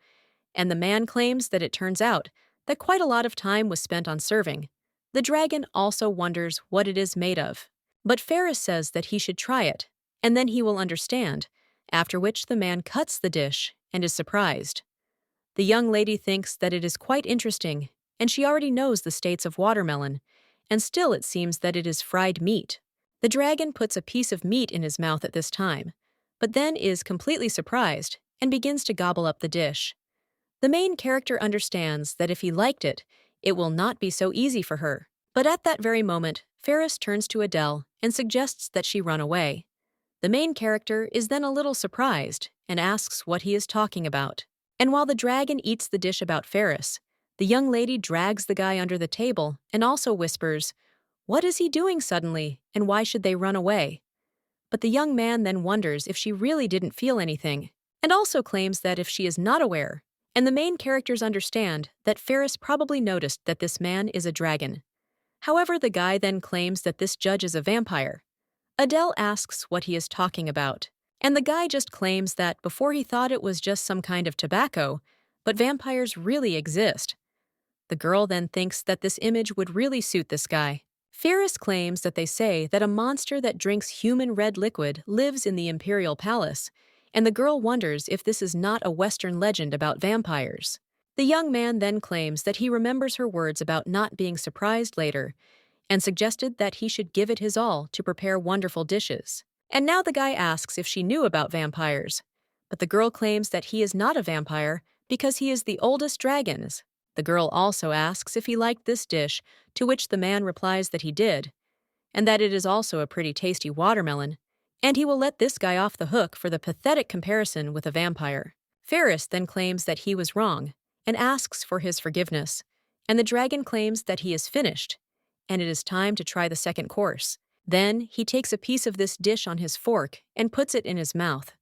and the man claims that it turns out that quite a lot of time was spent on serving. The dragon also wonders what it is made of, but Ferris says that he should try it, and then he will understand, after which the man cuts the dish and is surprised. The young lady thinks that it is quite interesting, and she already knows the states of watermelon, and still it seems that it is fried meat. The dragon puts a piece of meat in his mouth at this time, but then is completely surprised and begins to gobble up the dish. The main character understands that if he liked it, it will not be so easy for her. But at that very moment, Ferris turns to Adele and suggests that she run away. The main character is then a little surprised and asks what he is talking about. And while the dragon eats the dish about Ferris, the young lady drags the guy under the table and also whispers, "What is he doing suddenly, and why should they run away?" But the young man then wonders if she really didn't feel anything, and also claims that if she is not aware, and the main characters understand that Ferris probably noticed that this man is a dragon. However, the guy then claims that this judge is a vampire. Adele asks what he is talking about, and the guy just claims that before he thought it was just some kind of tobacco, but vampires really exist. The girl then thinks that this image would really suit this guy. Ferris claims that they say that a monster that drinks human red liquid lives in the Imperial Palace, and the girl wonders if this is not a Western legend about vampires. The young man then claims that he remembers her words about not being surprised later, and suggested that he should give it his all to prepare wonderful dishes. And now the guy asks if she knew about vampires, but the girl claims that he is not a vampire because he is the oldest dragons. The girl also asks if he liked this dish, to which the man replies that he did, and that it is also a pretty tasty watermelon, and he will let this guy off the hook for the pathetic comparison with a vampire. Ferris then claims that he was wrong, and asks for his forgiveness, and the dragon claims that he is finished, and it is time to try the second course. Then he takes a piece of this dish on his fork and puts it in his mouth.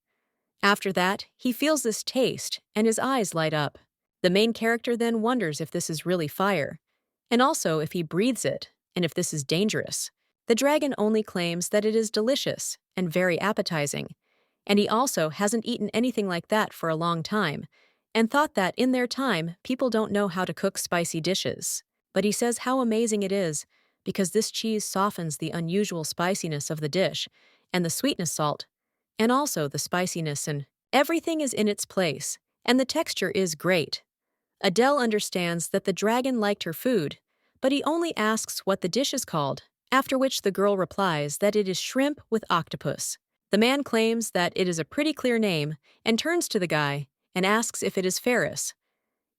After that, he feels this taste, and his eyes light up. The main character then wonders if this is really fire, and also if he breathes it, and if this is dangerous. The dragon only claims that it is delicious and very appetizing, and he also hasn't eaten anything like that for a long time, and thought that in their time people don't know how to cook spicy dishes. But he says how amazing it is, because this cheese softens the unusual spiciness of the dish, and the sweetness salt, and also the spiciness, and everything is in its place, and the texture is great. Adele understands that the dragon liked her food, but he only asks what the dish is called, after which the girl replies that it is shrimp with octopus. The man claims that it is a pretty clear name and turns to the guy and asks if it is Ferris.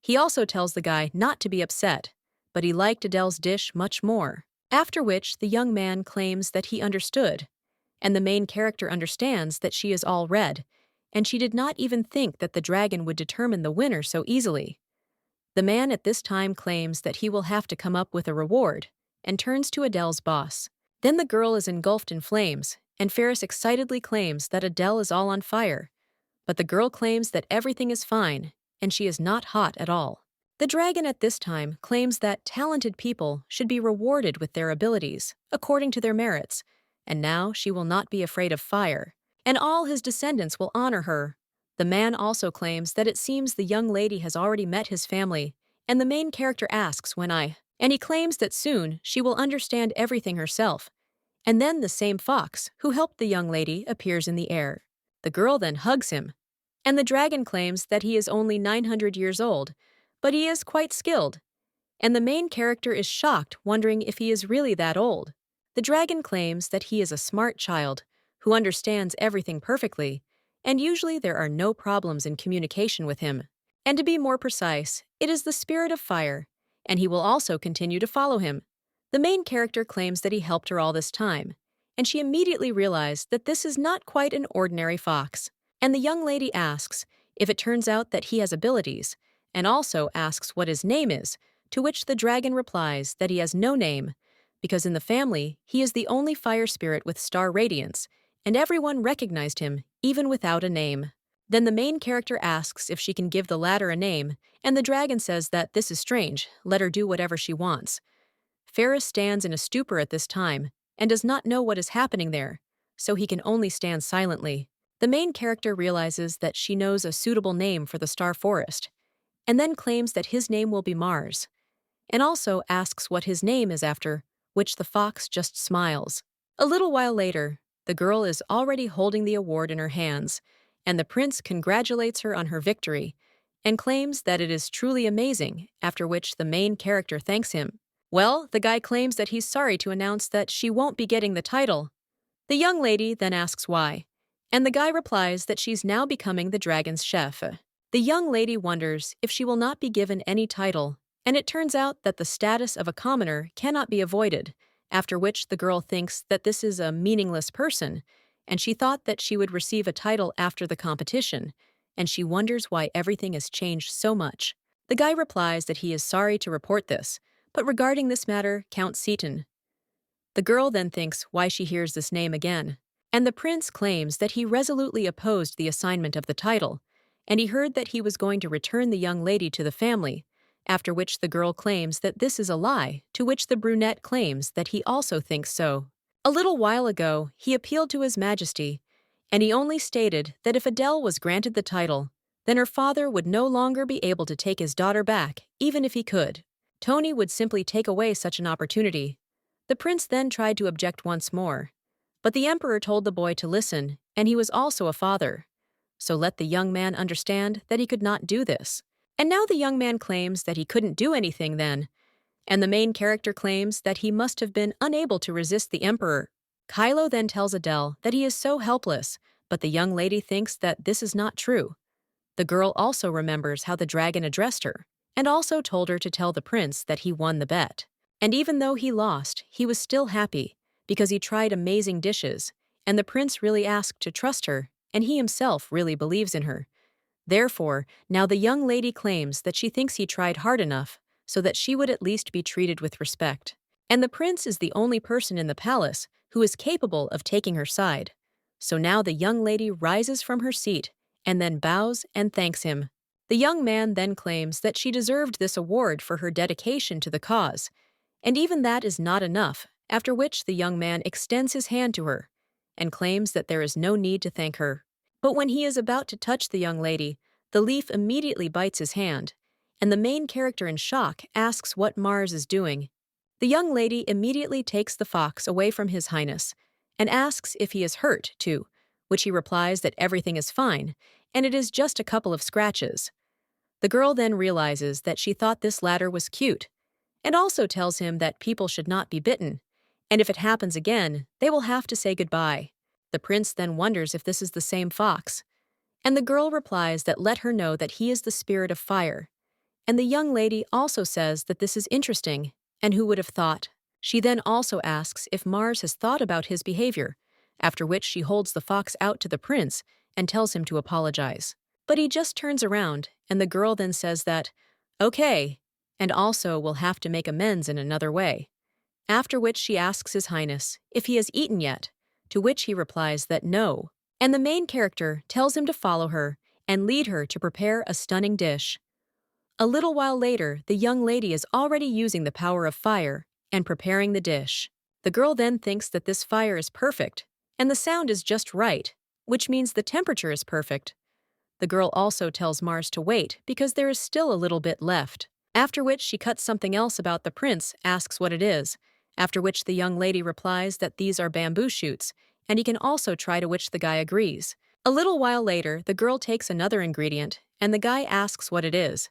He also tells the guy not to be upset, but he liked Adele's dish much more. After which the young man claims that he understood, and the main character understands that she is all red, and she did not even think that the dragon would determine the winner so easily. The man at this time claims that he will have to come up with a reward, and turns to Adele's boss. Then the girl is engulfed in flames, and Ferris excitedly claims that Adele is all on fire, but the girl claims that everything is fine, and she is not hot at all. The dragon at this time claims that talented people should be rewarded with their abilities, according to their merits, and now she will not be afraid of fire, and all his descendants will honor her. The man also claims that it seems the young lady has already met his family, and the main character asks and he claims that soon she will understand everything herself. And then the same fox who helped the young lady appears in the air. The girl then hugs him, and the dragon claims that he is only 900 years old, but he is quite skilled, and the main character is shocked, wondering if he is really that old. The dragon claims that he is a smart child who understands everything perfectly, and usually there are no problems in communication with him. And to be more precise, it is the spirit of fire, and he will also continue to follow him. The main character claims that he helped her all this time, and she immediately realized that this is not quite an ordinary fox. And the young lady asks if it turns out that he has abilities, and also asks what his name is, to which the dragon replies that he has no name, because in the family he is the only fire spirit with star radiance, and everyone recognized him, even without a name. Then the main character asks if she can give the latter a name, and the dragon says that this is strange, let her do whatever she wants. Ferris stands in a stupor at this time, and does not know what is happening there, so he can only stand silently. The main character realizes that she knows a suitable name for the star forest, and then claims that his name will be Mars, and also asks what his name is after, which the fox just smiles. A little while later, the girl is already holding the award in her hands, and the prince congratulates her on her victory, and claims that it is truly amazing, after which the main character thanks him. Well, the guy claims that he's sorry to announce that she won't be getting the title. The young lady then asks why, and the guy replies that she's now becoming the dragon's chef. The young lady wonders if she will not be given any title, and it turns out that the status of a commoner cannot be avoided, after which the girl thinks that this is a meaningless person, and she thought that she would receive a title after the competition, and she wonders why everything has changed so much. The guy replies that he is sorry to report this, but regarding this matter, Count Seaton. The girl then thinks why she hears this name again, and the prince claims that he resolutely opposed the assignment of the title, and he heard that he was going to return the young lady to the family, after which the girl claims that this is a lie, to which the brunette claims that he also thinks so. A little while ago, he appealed to His Majesty, and he only stated that if Adele was granted the title, then her father would no longer be able to take his daughter back, even if he could. Tony would simply take away such an opportunity. The prince then tried to object once more, but the emperor told the boy to listen, and he was also a father, so let the young man understand that he could not do this. And now the young man claims that he couldn't do anything then, and the main character claims that he must have been unable to resist the emperor. Kylo then tells Adele that he is so helpless, but the young lady thinks that this is not true. The girl also remembers how the dragon addressed her, and also told her to tell the prince that he won the bet. And even though he lost, he was still happy, because he tried amazing dishes, and the prince really asked to trust her, and he himself really believes in her. Therefore, now the young lady claims that she thinks he tried hard enough, so that she would at least be treated with respect. And the prince is the only person in the palace who is capable of taking her side. So now the young lady rises from her seat, and then bows and thanks him. The young man then claims that she deserved this award for her dedication to the cause, and even that is not enough, after which the young man extends his hand to her and claims that there is no need to thank her. But when he is about to touch the young lady, the leaf immediately bites his hand, and the main character in shock asks what Mars is doing. The young lady immediately takes the fox away from His Highness and asks if he is hurt, too, which he replies that everything is fine, and it is just a couple of scratches. The girl then realizes that she thought this latter was cute, and also tells him that people should not be bitten, and if it happens again, they will have to say goodbye. The prince then wonders if this is the same fox, and the girl replies that let her know that he is the spirit of fire. And the young lady also says that this is interesting, and who would have thought? She then also asks if Mars has thought about his behavior, after which she holds the fox out to the prince and tells him to apologize. But he just turns around, and the girl then says that, okay, and also will have to make amends in another way. After which she asks His Highness if he has eaten yet, to which he replies that no, and the main character tells him to follow her and lead her to prepare a stunning dish. A little while later, the young lady is already using the power of fire and preparing the dish. The girl then thinks that this fire is perfect, and the sound is just right, which means the temperature is perfect. The girl also tells Mars to wait because there is still a little bit left, after which she cuts something else about the prince, asks what it is, after which the young lady replies that these are bamboo shoots, and he can also try, to which the guy agrees. A little while later, the girl takes another ingredient, and the guy asks what it is,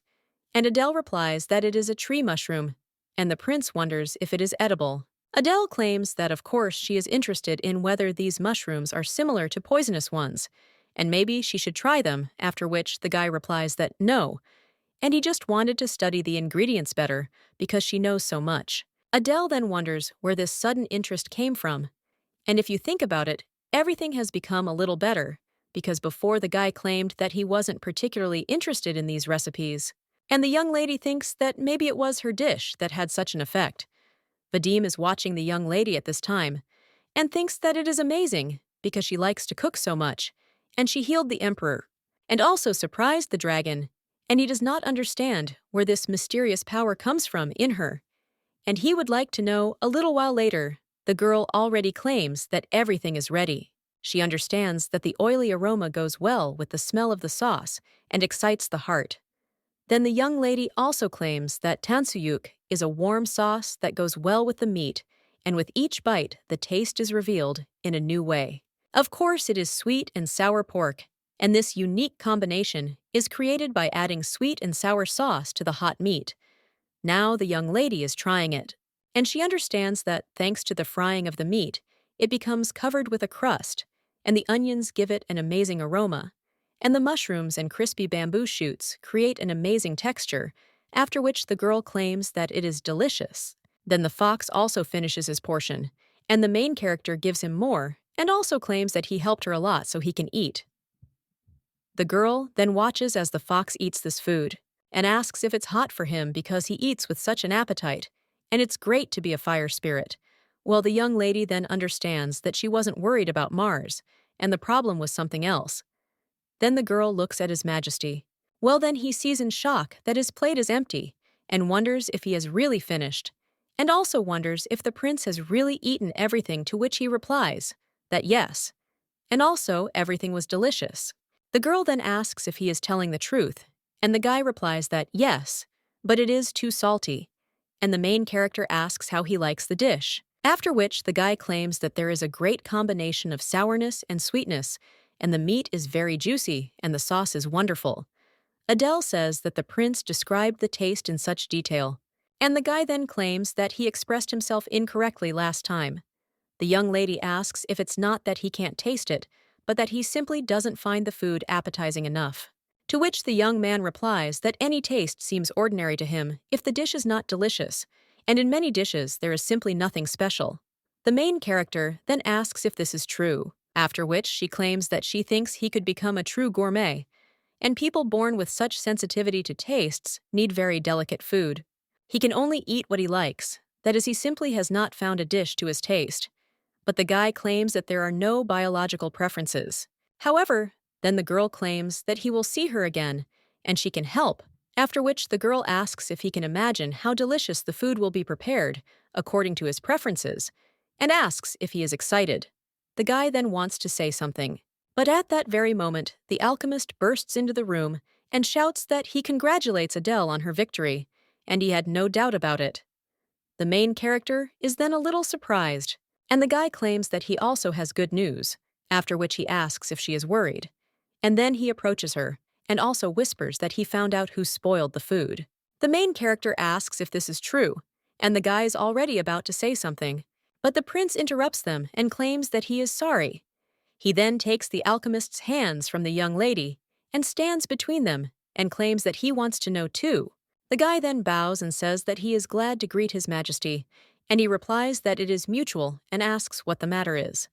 and Adele replies that it is a tree mushroom, and the prince wonders if it is edible. Adele claims that of course she is interested in whether these mushrooms are similar to poisonous ones, and maybe she should try them, after which the guy replies that no, and he just wanted to study the ingredients better because she knows so much. Adele then wonders where this sudden interest came from, and if you think about it, everything has become a little better, because before the guy claimed that he wasn't particularly interested in these recipes, and the young lady thinks that maybe it was her dish that had such an effect. Vadim is watching the young lady at this time, and thinks that it is amazing because she likes to cook so much, and she healed the emperor, and also surprised the dragon, and he does not understand where this mysterious power comes from in her. And he would like to know. A little while later, the girl already claims that everything is ready. She understands that the oily aroma goes well with the smell of the sauce and excites the heart. Then the young lady also claims that tansuyuk is a warm sauce that goes well with the meat, and with each bite, the taste is revealed in a new way. Of course, it is sweet and sour pork, and this unique combination is created by adding sweet and sour sauce to the hot meat. Now the young lady is trying it, and she understands that thanks to the frying of the meat, it becomes covered with a crust, and the onions give it an amazing aroma, and the mushrooms and crispy bamboo shoots create an amazing texture, after which the girl claims that it is delicious. Then the fox also finishes his portion, and the main character gives him more, and also claims that he helped her a lot so he can eat. The girl then watches as the fox eats this food, and asks if it's hot for him because he eats with such an appetite, and it's great to be a fire spirit. Well, the young lady then understands that she wasn't worried about Mars, and the problem was something else. Then the girl looks at His Majesty. Well, then he sees in shock that his plate is empty, and wonders if he has really finished, and also wonders if the prince has really eaten everything, to which he replies that yes, and also everything was delicious. The girl then asks if he is telling the truth, and the guy replies that yes, but it is too salty, and the main character asks how he likes the dish, after which the guy claims that there is a great combination of sourness and sweetness, and the meat is very juicy and the sauce is wonderful. Adele says that the prince described the taste in such detail, and the guy then claims that he expressed himself incorrectly last time. The young lady asks if it's not that he can't taste it, but that he simply doesn't find the food appetizing enough. To which the young man replies that any taste seems ordinary to him if the dish is not delicious, and in many dishes there is simply nothing special. The main character then asks if this is true, after which she claims that she thinks he could become a true gourmet, and people born with such sensitivity to tastes need very delicate food. He can only eat what he likes, that is, he simply has not found a dish to his taste. But the guy claims that there are no biological preferences. However, then the girl claims that he will see her again, and she can help, after which the girl asks if he can imagine how delicious the food will be prepared, according to his preferences, and asks if he is excited. The guy then wants to say something. But at that very moment, the alchemist bursts into the room and shouts that he congratulates Adele on her victory, and he had no doubt about it. The main character is then a little surprised, and the guy claims that he also has good news, after which he asks if she is worried. And then he approaches her, and also whispers that he found out who spoiled the food. The main character asks if this is true, and the guy is already about to say something, but the prince interrupts them and claims that he is sorry. He then takes the alchemist's hands from the young lady and stands between them and claims that he wants to know too. The guy then bows and says that he is glad to greet His Majesty, and he replies that it is mutual and asks what the matter is.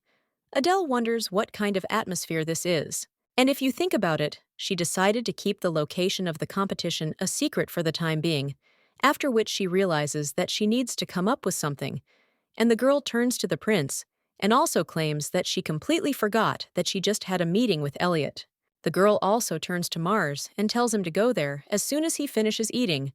Adele wonders what kind of atmosphere this is. And if you think about it, she decided to keep the location of the competition a secret for the time being, after which she realizes that she needs to come up with something, and the girl turns to the prince and also claims that she completely forgot that she just had a meeting with Elliot. The girl also turns to Mars and tells him to go there as soon as he finishes eating,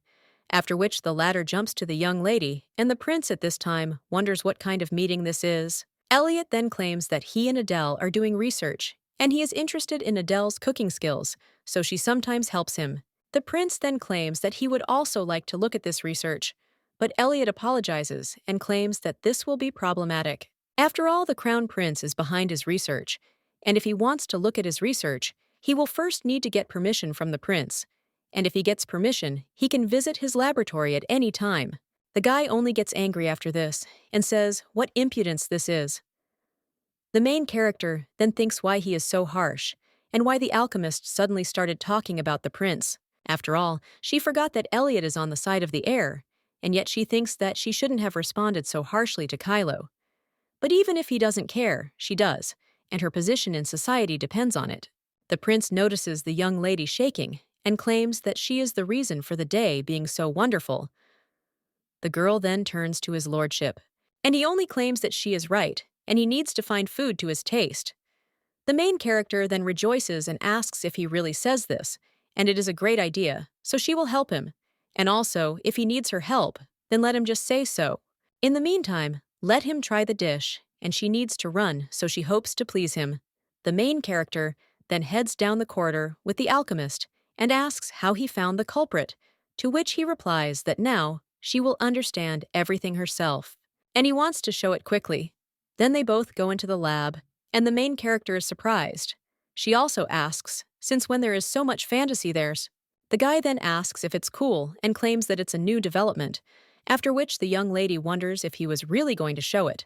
after which the latter jumps to the young lady, and the prince at this time wonders what kind of meeting this is. Elliot then claims that he and Adele are doing research, and he is interested in Adele's cooking skills, so she sometimes helps him. The prince then claims that he would also like to look at this research, but Elliot apologizes and claims that this will be problematic. After all, the crown prince is behind his research, and if he wants to look at his research, he will first need to get permission from the prince, and if he gets permission, he can visit his laboratory at any time. The guy only gets angry after this and says what impudence this is. The main character then thinks why he is so harsh, and why the alchemist suddenly started talking about the prince. After all, she forgot that Elliot is on the side of the heir, and yet she thinks that she shouldn't have responded so harshly to Kylo. But even if he doesn't care, she does, and her position in society depends on it. The prince notices the young lady shaking and claims that she is the reason for the day being so wonderful. The girl then turns to his lordship, and he only claims that she is right, and he needs to find food to his taste. The main character then rejoices and asks if he really says this, and it is a great idea, so she will help him. And also, if he needs her help, then let him just say so. In the meantime, let him try the dish, and she needs to run, so she hopes to please him. The main character then heads down the corridor with the alchemist and asks how he found the culprit, to which he replies that now she will understand everything herself, and he wants to show it quickly. Then they both go into the lab, and the main character is surprised. She also asks, since when there is so much fantasy there's. The guy then asks if it's cool and claims that it's a new development, after which the young lady wonders if he was really going to show it.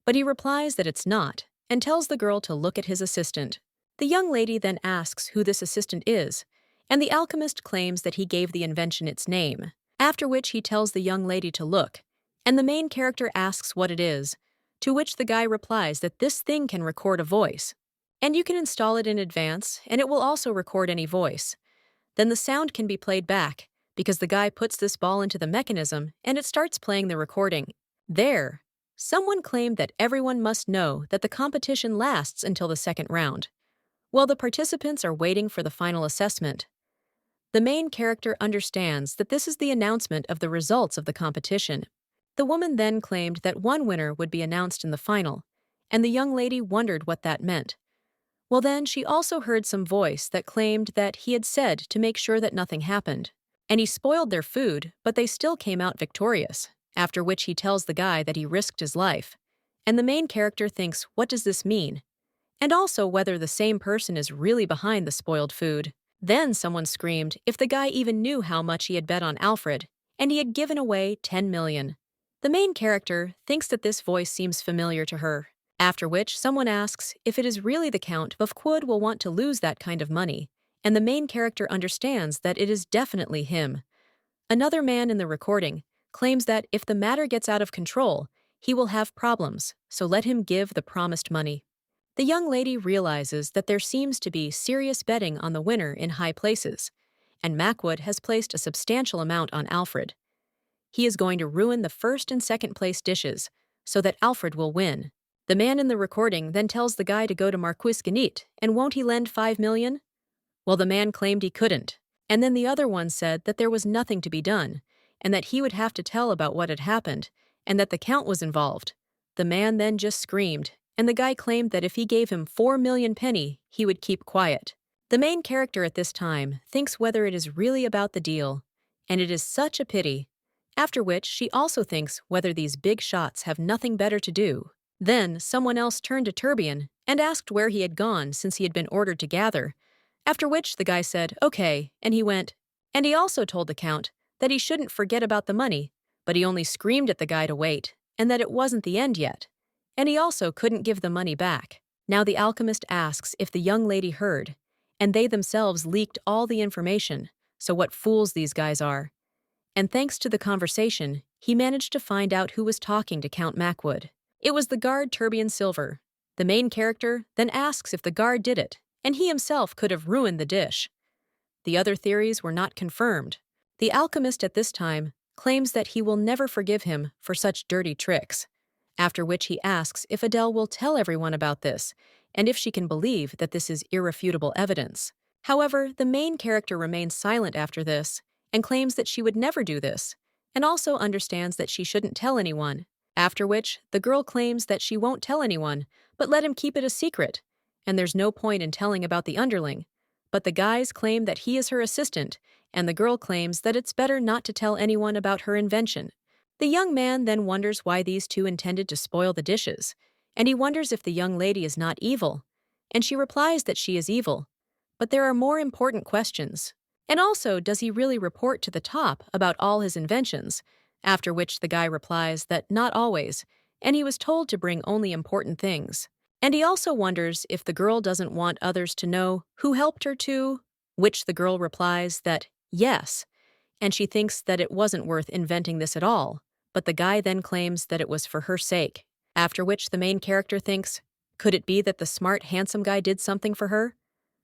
But he replies that it's not, and tells the girl to look at his assistant. The young lady then asks who this assistant is, and the alchemist claims that he gave the invention its name, after which he tells the young lady to look, and the main character asks what it is, to which the guy replies that this thing can record a voice, and you can install it in advance, and it will also record any voice. Then the sound can be played back, because the guy puts this ball into the mechanism and it starts playing the recording. There, someone claimed that everyone must know that the competition lasts until the second round, while the participants are waiting for the final assessment. The main character understands that this is the announcement of the results of the competition. The woman then claimed that one winner would be announced in the final, and the young lady wondered what that meant. Well, then she also heard some voice that claimed that he had said to make sure that nothing happened, and he spoiled their food, but they still came out victorious, after which he tells the guy that he risked his life, and the main character thinks, what does this mean? And also whether the same person is really behind the spoiled food. Then someone screamed if the guy even knew how much he had bet on Alfred, and he had given away 10 million. The main character thinks that this voice seems familiar to her, after which someone asks if it is really the Count of Quod will want to lose that kind of money, and the main character understands that it is definitely him. Another man in the recording claims that if the matter gets out of control, he will have problems, so let him give the promised money. The young lady realizes that there seems to be serious betting on the winner in high places, and Macwood has placed a substantial amount on Alfred. He is going to ruin the first and second place dishes, so that Alfred will win. The man in the recording then tells the guy to go to Marquis Ganit, and won't he lend 5 million? Well, the man claimed he couldn't, and then the other one said that there was nothing to be done, and that he would have to tell about what had happened, and that the Count was involved. the man then just screamed, and the guy claimed that if he gave him 4 million penny, he would keep quiet. The main character at this time thinks whether it is really about the deal, and it is such a pity. After which, she also thinks whether these big shots have nothing better to do. Then, someone else turned to Turbian and asked where he had gone since he had been ordered to gather, after which the guy said, okay, and he went. And he also told the Count that he shouldn't forget about the money, but he only screamed at the guy to wait, and that it wasn't the end yet. And he also couldn't give the money back. Now the alchemist asks if the young lady heard, and they themselves leaked all the information, so what fools these guys are. And thanks to the conversation, he managed to find out who was talking to Count Macwood. It was the guard Turbian Silver. The main character then asks if the guard did it, and he himself could have ruined the dish. The other theories were not confirmed. The alchemist at this time claims that he will never forgive him for such dirty tricks, after which he asks if Adele will tell everyone about this, and if she can believe that this is irrefutable evidence. However, the main character remains silent after this, and claims that she would never do this, and also understands that she shouldn't tell anyone, after which the girl claims that she won't tell anyone, but let him keep it a secret, and there's no point in telling about the underling. But the guys claim that he is her assistant, and the girl claims that it's better not to tell anyone about her invention. The young man then wonders why these two intended to spoil the dishes, and he wonders if the young lady is not evil, and she replies that she is evil. But there are more important questions. And also, does he really report to the top about all his inventions? After which the guy replies that not always, and he was told to bring only important things. And he also wonders if the girl doesn't want others to know who helped her to, which the girl replies that yes, and she thinks that it wasn't worth inventing this at all, but the guy then claims that it was for her sake. After which the main character thinks, could it be that the smart, handsome guy did something for her?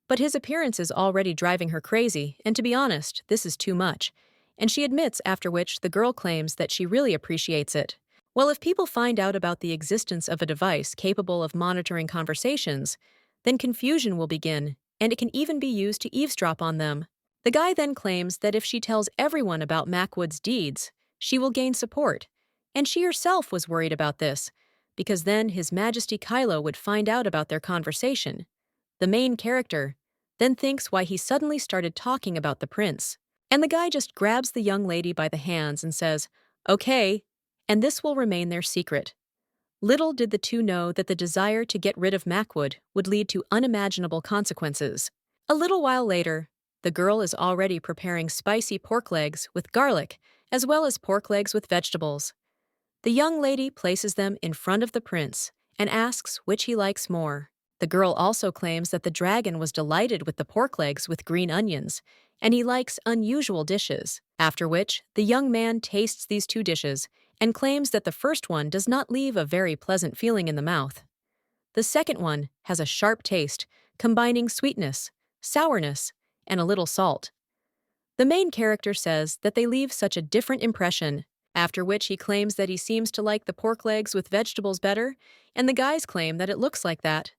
But his appearance is already driving her crazy, and to be honest, this is too much. And she admits, after which the girl claims that she really appreciates it. Well, if people find out about the existence of a device capable of monitoring conversations, then confusion will begin, and it can even be used to eavesdrop on them. The guy then claims that if she tells everyone about Macwood's deeds, she will gain support, and she herself was worried about this, because then His Majesty Kylo would find out about their conversation. The main character then thinks why he suddenly started talking about the prince, and the guy just grabs the young lady by the hands and says, okay, and this will remain their secret. Little did the two know that the desire to get rid of Macwood would lead to unimaginable consequences. A little while later, the girl is already preparing spicy pork legs with garlic, as well as pork legs with vegetables. The young lady places them in front of the prince and asks which he likes more. The girl also claims that the dragon was delighted with the pork legs with green onions, and he likes unusual dishes, after which the young man tastes these two dishes and claims that the first one does not leave a very pleasant feeling in the mouth. The second one has a sharp taste, combining sweetness, sourness, and a little salt. The main character says that they leave such a different impression, after which he claims that he seems to like the pork legs with vegetables better, and the guys claim that it looks like that.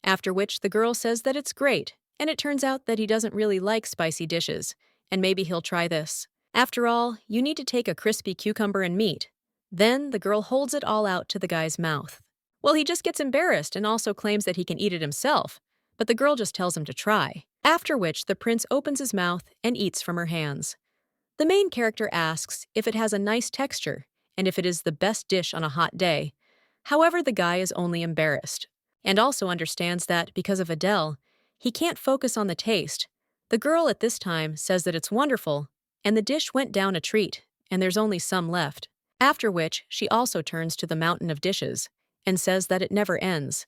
After which the girl says that it's great, and it turns out that he doesn't really like spicy dishes, and maybe he'll try this. After all, you need to take a crispy cucumber and meat. Then the girl holds it all out to the guy's mouth. Well, he just gets embarrassed and also claims that he can eat it himself, but the girl just tells him to try. After which the prince opens his mouth and eats from her hands. The main character asks if it has a nice texture and if it is the best dish on a hot day. However, the guy is only embarrassed, and also understands that, because of Adele, he can't focus on the taste. The girl at this time says that it's wonderful, and the dish went down a treat, and there's only some left. After which, she also turns to the mountain of dishes, and says that it never ends.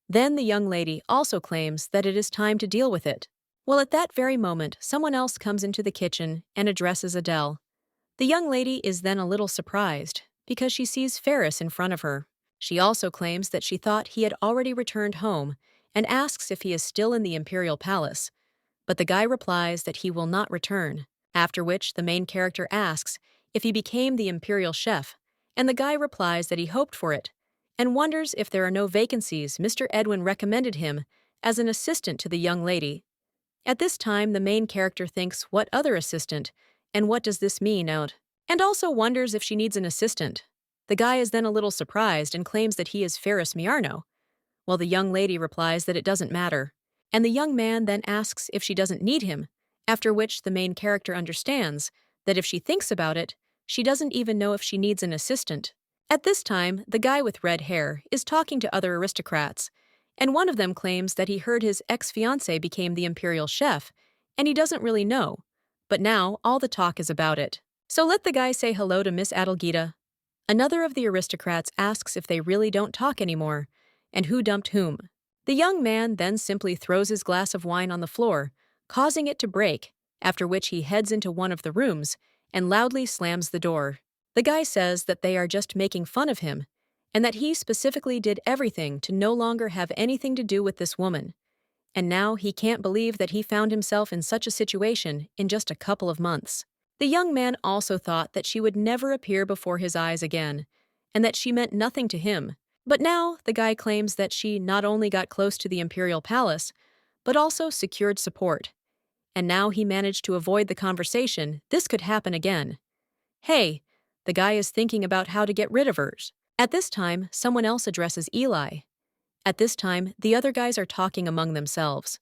Then the young lady also claims that it is time to deal with it. Well, at that very moment, someone else comes into the kitchen and addresses Adele. The young lady is then a little surprised, because she sees Ferris in front of her. She also claims that she thought he had already returned home, and asks if he is still in the imperial palace. But the guy replies that he will not return, after which the main character asks if he became the imperial chef, and the guy replies that he hoped for it, and wonders if there are no vacancies Mr. Edwin recommended him as an assistant to the young lady. At this time, the main character thinks, what other assistant, and what does this mean out? And also wonders if she needs an assistant. The guy is then a little surprised and claims that he is Ferris Miarno, while the young lady replies that it doesn't matter. And the young man then asks if she doesn't need him, after which the main character understands that if she thinks about it, she doesn't even know if she needs an assistant. At this time, the guy with red hair is talking to other aristocrats, and one of them claims that he heard his ex-fiancée became the imperial chef, and he doesn't really know. But now, all the talk is about it. So let the guy say hello to Miss Adelgita. Another of the aristocrats asks if they really don't talk anymore, and who dumped whom. The young man then simply throws his glass of wine on the floor, causing it to break, after which he heads into one of the rooms and loudly slams the door. The guy says that they are just making fun of him, and that he specifically did everything to no longer have anything to do with this woman. And now he can't believe that he found himself in such a situation in just a couple of months. The young man also thought that she would never appear before his eyes again, and that she meant nothing to him. But now the guy claims that she not only got close to the imperial palace, but also secured support. And now he managed to avoid the conversation. This could happen again. Hey, the guy is thinking about how to get rid of hers. At this time, someone else addresses Eli. At this time, the other guys are talking among themselves.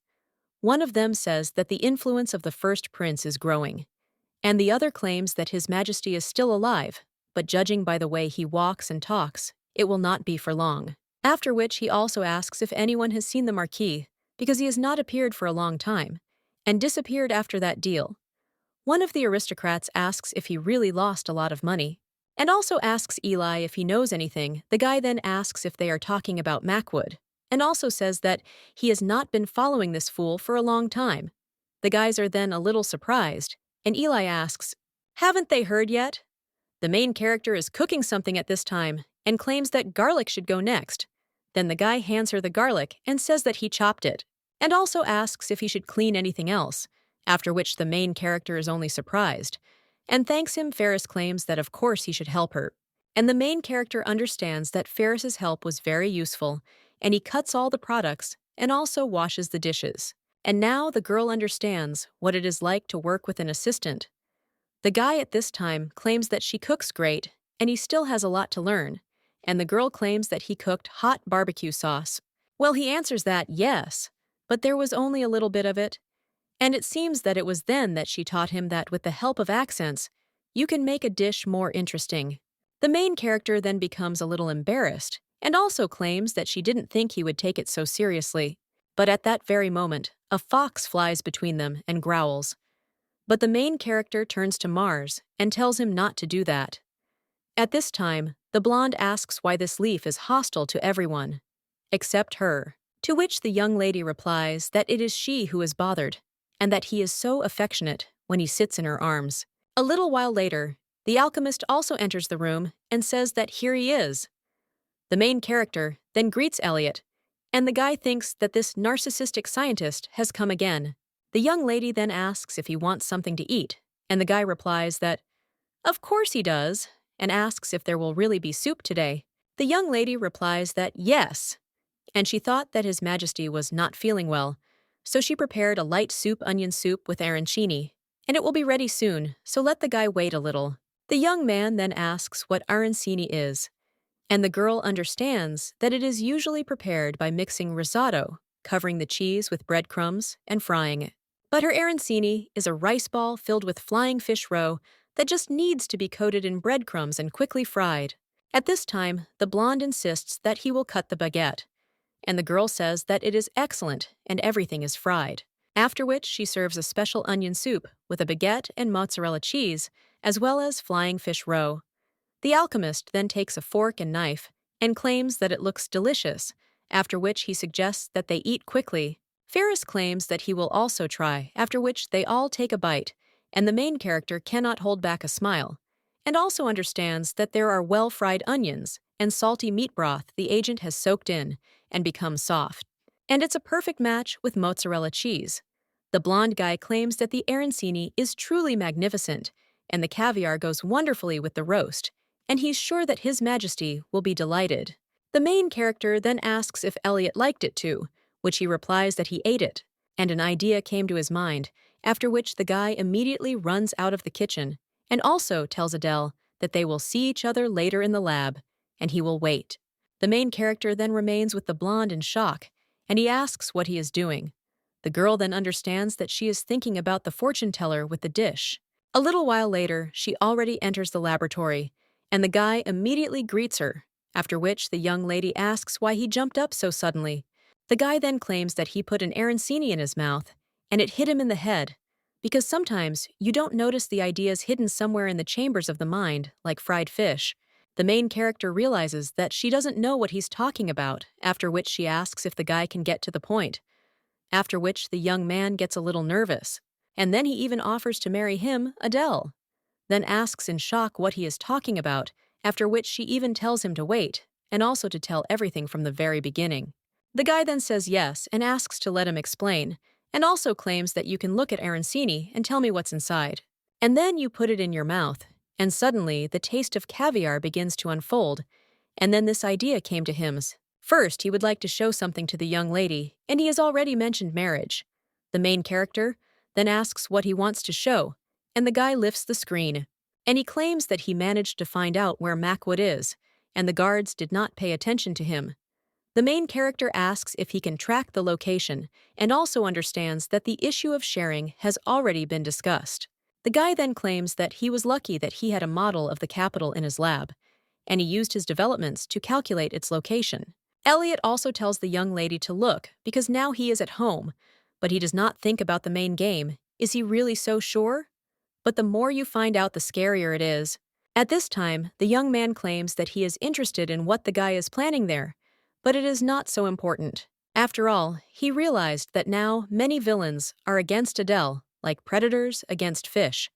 One of them says that the influence of the first prince is growing, and the other claims that His Majesty is still alive, but judging by the way he walks and talks, it will not be for long. After which he also asks if anyone has seen the Marquis, because he has not appeared for a long time, and disappeared after that deal. One of the aristocrats asks if he really lost a lot of money, and also asks Eli if he knows anything. The guy then asks if they are talking about Macwood, and also says that he has not been following this fool for a long time. The guys are then a little surprised, and Eli asks, "Haven't they heard yet?" The main character is cooking something at this time, and claims that garlic should go next. Then the guy hands her the garlic and says that he chopped it, and also asks if he should clean anything else, after which the main character is only surprised, and thanks him. Ferris claims that of course he should help her, and the main character understands that Ferris's help was very useful, and he cuts all the products and also washes the dishes. And now the girl understands what it is like to work with an assistant. The guy at this time claims that she cooks great, and he still has a lot to learn, and the girl claims that he cooked hot barbecue sauce. Well, he answers that yes, but there was only a little bit of it, and it seems that it was then that she taught him that with the help of accents, you can make a dish more interesting. The main character then becomes a little embarrassed, and also claims that she didn't think he would take it so seriously. But at that very moment, a fox flies between them and growls. But the main character turns to Mars and tells him not to do that. At this time, the blonde asks why this leaf is hostile to everyone, except her, to which the young lady replies that it is she who is bothered, and that he is so affectionate when he sits in her arms. A little while later, the alchemist also enters the room and says that here he is. The main character then greets Elliot, and the guy thinks that this narcissistic scientist has come again. The young lady then asks if he wants something to eat, and the guy replies that, of course he does, and asks if there will really be soup today. The young lady replies that yes, and she thought that His Majesty was not feeling well, so she prepared a light onion soup with arancini, and it will be ready soon, so let the guy wait a little. The young man then asks what arancini is, and the girl understands that it is usually prepared by mixing risotto, covering the cheese with breadcrumbs, and frying it. But her arancini is a rice ball filled with flying fish roe that just needs to be coated in breadcrumbs and quickly fried. At this time, the blonde insists that he will cut the baguette, and the girl says that it is excellent and everything is fried. After which she serves a special onion soup with a baguette and mozzarella cheese, as well as flying fish roe. The alchemist then takes a fork and knife and claims that it looks delicious, after which he suggests that they eat quickly. Ferris claims that he will also try, after which they all take a bite, and the main character cannot hold back a smile, and also understands that there are well-fried onions and salty meat broth the agent has soaked in and become soft. And it's a perfect match with mozzarella cheese. The blonde guy claims that the arancini is truly magnificent, and the caviar goes wonderfully with the roast, and he's sure that His Majesty will be delighted. The main character then asks if Elliot liked it too, which he replies that he ate it, and an idea came to his mind, after which the guy immediately runs out of the kitchen, and also tells Adele that they will see each other later in the lab, and he will wait. The main character then remains with the blonde in shock, and he asks what he is doing. The girl then understands that she is thinking about the fortune teller with the dish. A little while later, she already enters the laboratory, and the guy immediately greets her, after which the young lady asks why he jumped up so suddenly. The guy then claims that he put an arancini in his mouth, and it hit him in the head, because sometimes you don't notice the ideas hidden somewhere in the chambers of the mind, like fried fish. The main character realizes that she doesn't know what he's talking about, after which she asks if the guy can get to the point. After which the young man gets a little nervous, and then he even offers to marry him, Adele. Then asks in shock what he is talking about, after which she even tells him to wait, and also to tell everything from the very beginning. The guy then says yes and asks to let him explain, and also claims that you can look at arancini and tell me what's inside. And then you put it in your mouth, and suddenly the taste of caviar begins to unfold, and then this idea came to him. First, he would like to show something to the young lady, and he has already mentioned marriage. The main character then asks what he wants to show, and the guy lifts the screen, and he claims that he managed to find out where Macwood is, and the guards did not pay attention to him. The main character asks if he can track the location, and also understands that the issue of sharing has already been discussed. The guy then claims that he was lucky that he had a model of the capital in his lab, and he used his developments to calculate its location. Elliot also tells the young lady to look because now he is at home, but he does not think about the main game. Is he really so sure? But the more you find out, the scarier it is. At this time, the young man claims that he is interested in what the guy is planning there, but it is not so important. After all, he realized that now many villains are against Adele, like predators against fish.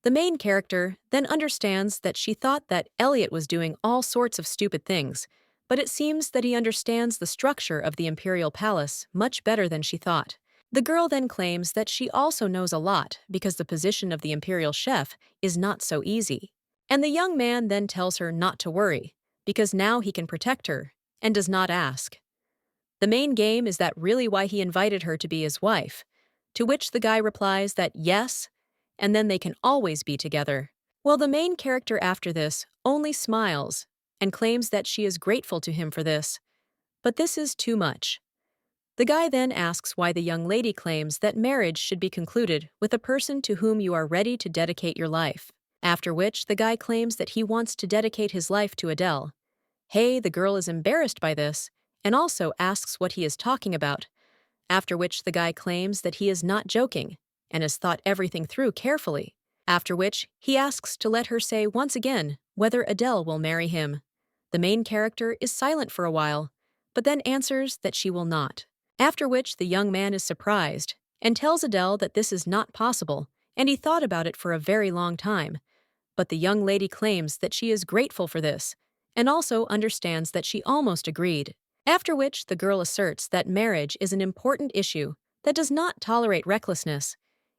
The main character then understands that she thought that Elliot was doing all sorts of stupid things, but it seems that he understands the structure of the Imperial Palace much better than she thought. The girl then claims that she also knows a lot because the position of the Imperial Chef is not so easy. And the young man then tells her not to worry, because now he can protect her, and does not ask. The main game is that really why he invited her to be his wife, to which the guy replies that yes, and then they can always be together. Well, the main character after this only smiles and claims that she is grateful to him for this. But this is too much. The guy then asks why the young lady claims that marriage should be concluded with a person to whom you are ready to dedicate your life. After which the guy claims that he wants to dedicate his life to Adele. Hey, the girl is embarrassed by this, and also asks what he is talking about. After which the guy claims that he is not joking, and has thought everything through carefully. After which he asks to let her say once again whether Adele will marry him. The main character is silent for a while, but then answers that she will not. After which the young man is surprised, and tells Adele that this is not possible, and he thought about it for a very long time. But the young lady claims that she is grateful for this, and also understands that she almost agreed. After which the girl asserts that marriage is an important issue that does not tolerate recklessness,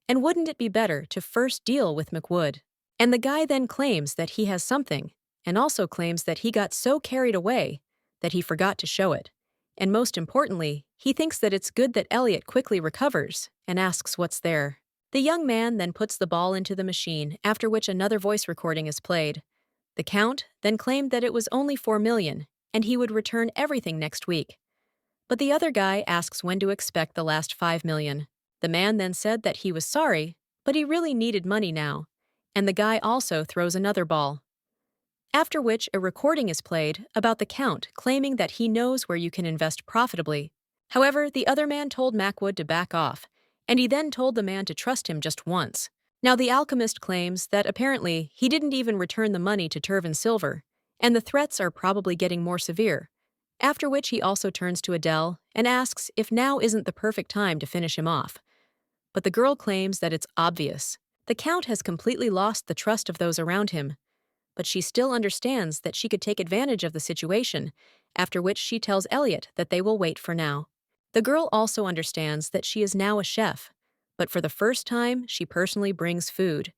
and wouldn't it be better to first deal with Macwood? And the guy then claims that he has something, and also claims that he got so carried away that he forgot to show it. And most importantly, he thinks that it's good that Elliot quickly recovers and asks what's there. The young man then puts the ball into the machine, after which another voice recording is played. The Count then claimed that it was only 4 million, and he would return everything next week. But the other guy asks when to expect the last 5 million. The man then said that he was sorry, but he really needed money now, and the guy also throws another ball. After which a recording is played about the Count claiming that he knows where you can invest profitably. However, the other man told Macwood to back off, and he then told the man to trust him just once. Now the alchemist claims that apparently he didn't even return the money to Turvin Silver, and the threats are probably getting more severe. After which he also turns to Adele and asks if now isn't the perfect time to finish him off. But the girl claims that it's obvious. The Count has completely lost the trust of those around him, but she still understands that she could take advantage of the situation, after which she tells Elliot that they will wait for now. The girl also understands that she is now a chef, but for the first time she personally brings food,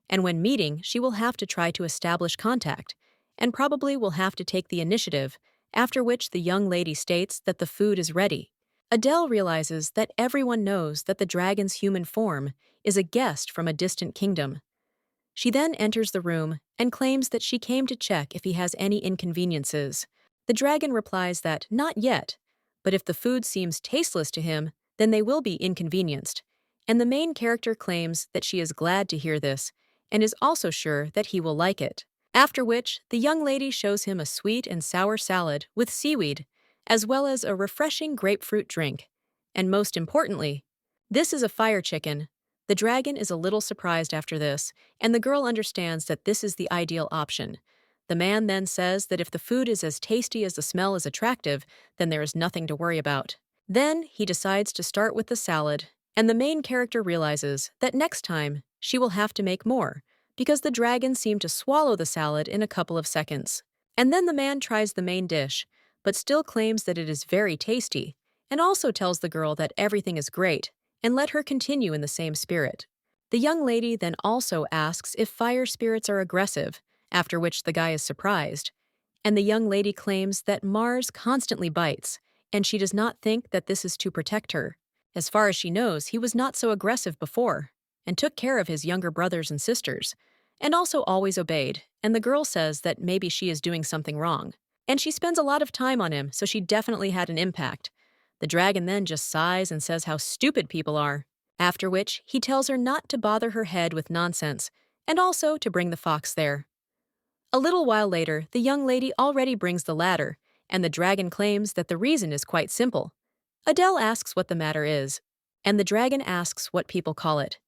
and when meeting she will have to try to establish contact, and probably will have to take the initiative, after which the young lady states that the food is ready. Adele realizes that everyone knows that the dragon's human form is a guest from a distant kingdom. She then enters the room and claims that she came to check if he has any inconveniences. The dragon replies that not yet, but if the food seems tasteless to him, then they will be inconvenienced. And the main character claims that she is glad to hear this and is also sure that he will like it. After which, the young lady shows him a sweet and sour salad with seaweed, as well as a refreshing grapefruit drink. And most importantly, this is a fire chicken. The dragon is a little surprised after this, and the girl understands that this is the ideal option. The man then says that if the food is as tasty as the smell is attractive, then there is nothing to worry about. Then he decides to start with the salad, and the main character realizes that next time she will have to make more, because the dragon seemed to swallow the salad in a couple of seconds. And then the man tries the main dish, but still claims that it is very tasty, and also tells the girl that everything is great, and let her continue in the same spirit. The young lady then also asks if fire spirits are aggressive, after which the guy is surprised. And the young lady claims that Mars constantly bites, and she does not think that this is to protect her. As far as she knows, he was not so aggressive before, and took care of his younger brothers and sisters, and also always obeyed, and the girl says that maybe she is doing something wrong. And she spends a lot of time on him, so she definitely had an impact. The dragon then just sighs and says how stupid people are, after which he tells her not to bother her head with nonsense, and also to bring the fox there. A little while later, the young lady already brings the ladder, and the dragon claims that the reason is quite simple. Adele asks what the matter is, and the dragon asks what people call it,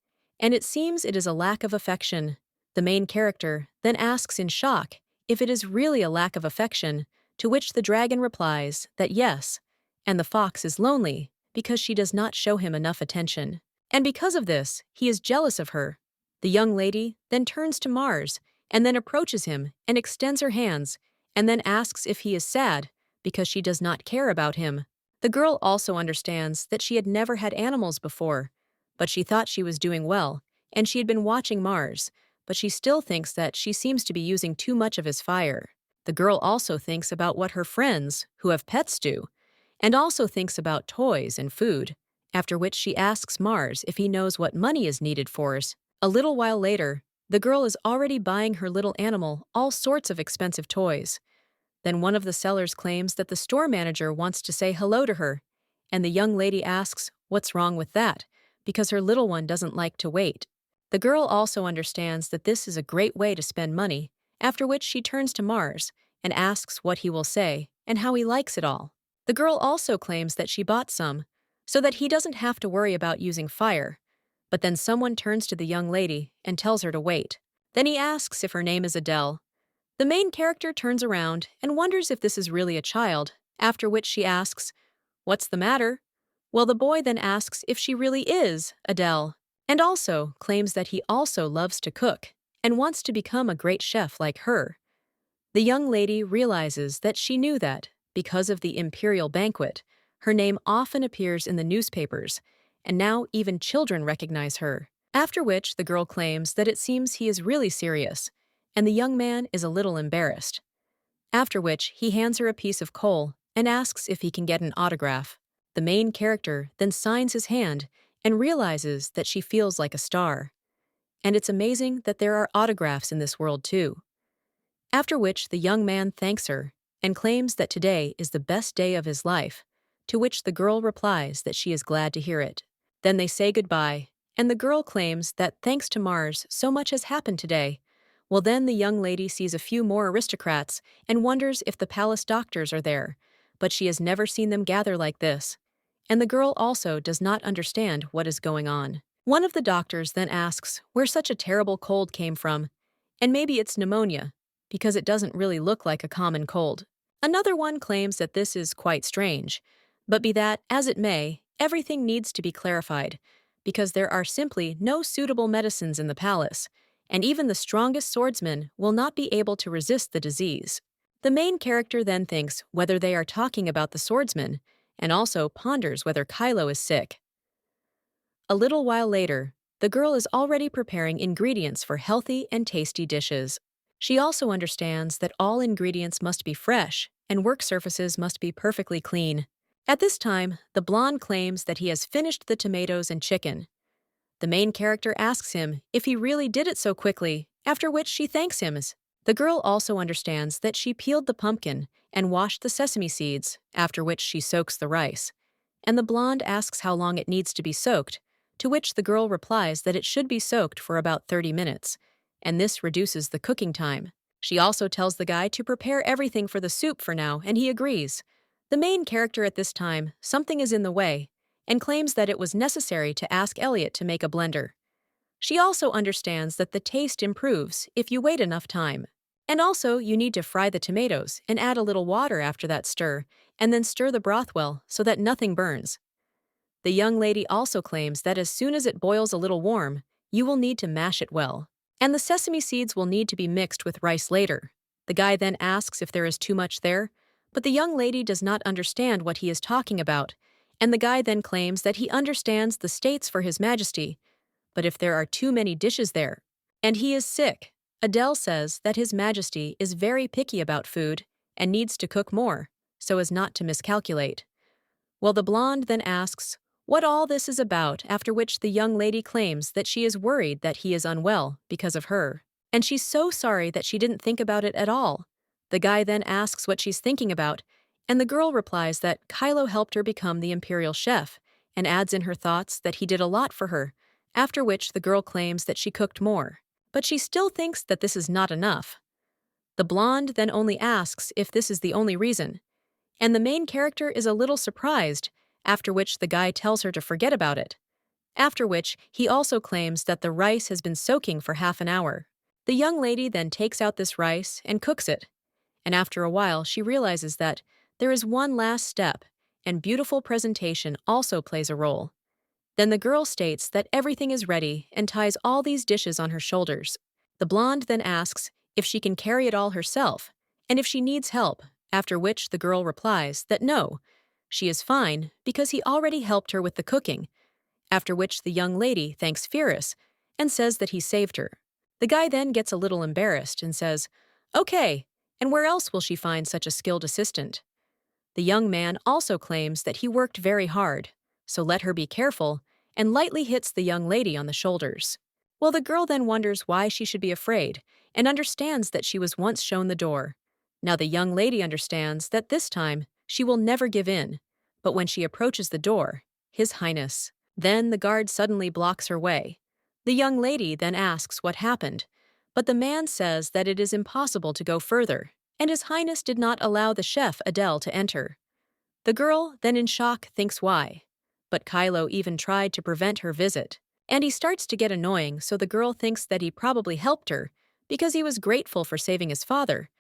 and it seems it is a lack of affection. The main character then asks in shock if it is really a lack of affection, to which the dragon replies that yes, and the fox is lonely because she does not show him enough attention. And because of this, he is jealous of her. The young lady then turns to Mars and then approaches him and extends her hands and then asks if he is sad because she does not care about him. The girl also understands that she had never had animals before, but she thought she was doing well, and she had been watching Mars, but she still thinks that she seems to be using too much of his fire. The girl also thinks about what her friends, who have pets, do, and also thinks about toys and food, after which she asks Mars if he knows what money is needed for us. A little while later, the girl is already buying her little animal all sorts of expensive toys. Then one of the sellers claims that the store manager wants to say hello to her, and the young lady asks what's wrong with that, because her little one doesn't like to wait. The girl also understands that this is a great way to spend money, after which she turns to Mars and asks what he will say and how he likes it all. The girl also claims that she bought some, so that he doesn't have to worry about using fire. But then someone turns to the young lady and tells her to wait. Then he asks if her name is Adele. The main character turns around and wonders if this is really a child, after which she asks, "What's the matter?" Well, the boy then asks if she really is Adele, and also claims that he also loves to cook and wants to become a great chef like her. The young lady realizes that she knew that, because of the imperial banquet, her name often appears in the newspapers, and now even children recognize her. After which, the girl claims that it seems he is really serious, and the young man is a little embarrassed. After which, he hands her a piece of coal and asks if he can get an autograph. The main character then signs his hand and realizes that she feels like a star. And it's amazing that there are autographs in this world too. After which, the young man thanks her and claims that today is the best day of his life, to which the girl replies that she is glad to hear it. Then they say goodbye, and the girl claims that thanks to Mars, so much has happened today. Well, then the young lady sees a few more aristocrats and wonders if the palace doctors are there, but she has never seen them gather like this. And the girl also does not understand what is going on. One of the doctors then asks where such a terrible cold came from, and maybe it's pneumonia, because it doesn't really look like a common cold. Another one claims that this is quite strange, but be that as it may, everything needs to be clarified, because there are simply no suitable medicines in the palace, and even the strongest swordsman will not be able to resist the disease. The main character then thinks whether they are talking about the swordsman, and also ponders whether Kylo is sick. A little while later, the girl is already preparing ingredients for healthy and tasty dishes. She also understands that all ingredients must be fresh, and work surfaces must be perfectly clean. At this time, the blonde claims that he has finished the tomatoes and chicken. The main character asks him if he really did it so quickly, after which she thanks him. The girl also understands that she peeled the pumpkin and washed the sesame seeds, after which she soaks the rice. And the blonde asks how long it needs to be soaked, to which the girl replies that it should be soaked for about 30 minutes, and this reduces the cooking time. She also tells the guy to prepare everything for the soup for now, and he agrees. The main character at this time, something is in the way, and claims that it was necessary to ask Elliot to make a blender. She also understands that the taste improves if you wait enough time. And also, you need to fry the tomatoes and add a little water after that stir, and then stir the broth well so that nothing burns. The young lady also claims that as soon as it boils a little warm, you will need to mash it well. And the sesame seeds will need to be mixed with rice later. The guy then asks if there is too much there, but the young lady does not understand what he is talking about, and the guy then claims that he understands the states for His Majesty, but if there are too many dishes there, and he is sick, Adele says that His Majesty is very picky about food and needs to cook more, so as not to miscalculate. Well, the blonde then asks what all this is about, after which the young lady claims that she is worried that he is unwell because of her, and she's so sorry that she didn't think about it at all. The guy then asks what she's thinking about, and the girl replies that Kylo helped her become the imperial chef, and adds in her thoughts that he did a lot for her, after which the girl claims that she cooked more. But she still thinks that this is not enough. The blonde then only asks if this is the only reason, and the main character is a little surprised, after which the guy tells her to forget about it. After which, he also claims that the rice has been soaking for half an hour. The young lady then takes out this rice and cooks it, and after a while she realizes that there is one last step, and beautiful presentation also plays a role. Then the girl states that everything is ready and ties all these dishes on her shoulders. The blonde then asks if she can carry it all herself, and if she needs help, after which the girl replies that no, she is fine because he already helped her with the cooking, after which the young lady thanks Fierce and says that he saved her. The guy then gets a little embarrassed and says, "Okay, and where else will she find such a skilled assistant?" The young man also claims that he worked very hard, so let her be careful, and lightly hits the young lady on the shoulders. Well, the girl then wonders why she should be afraid, and understands that she was once shown the door. Now the young lady understands that this time she will never give in, but when she approaches the door, His Highness. Then the guard suddenly blocks her way. The young lady then asks what happened, but the man says that it is impossible to go further, and His Highness did not allow the chef Adele to enter. The girl, then in shock, thinks why. But Kylo even tried to prevent her visit, and he starts to get annoying, so the girl thinks that he probably helped her because he was grateful for saving his father.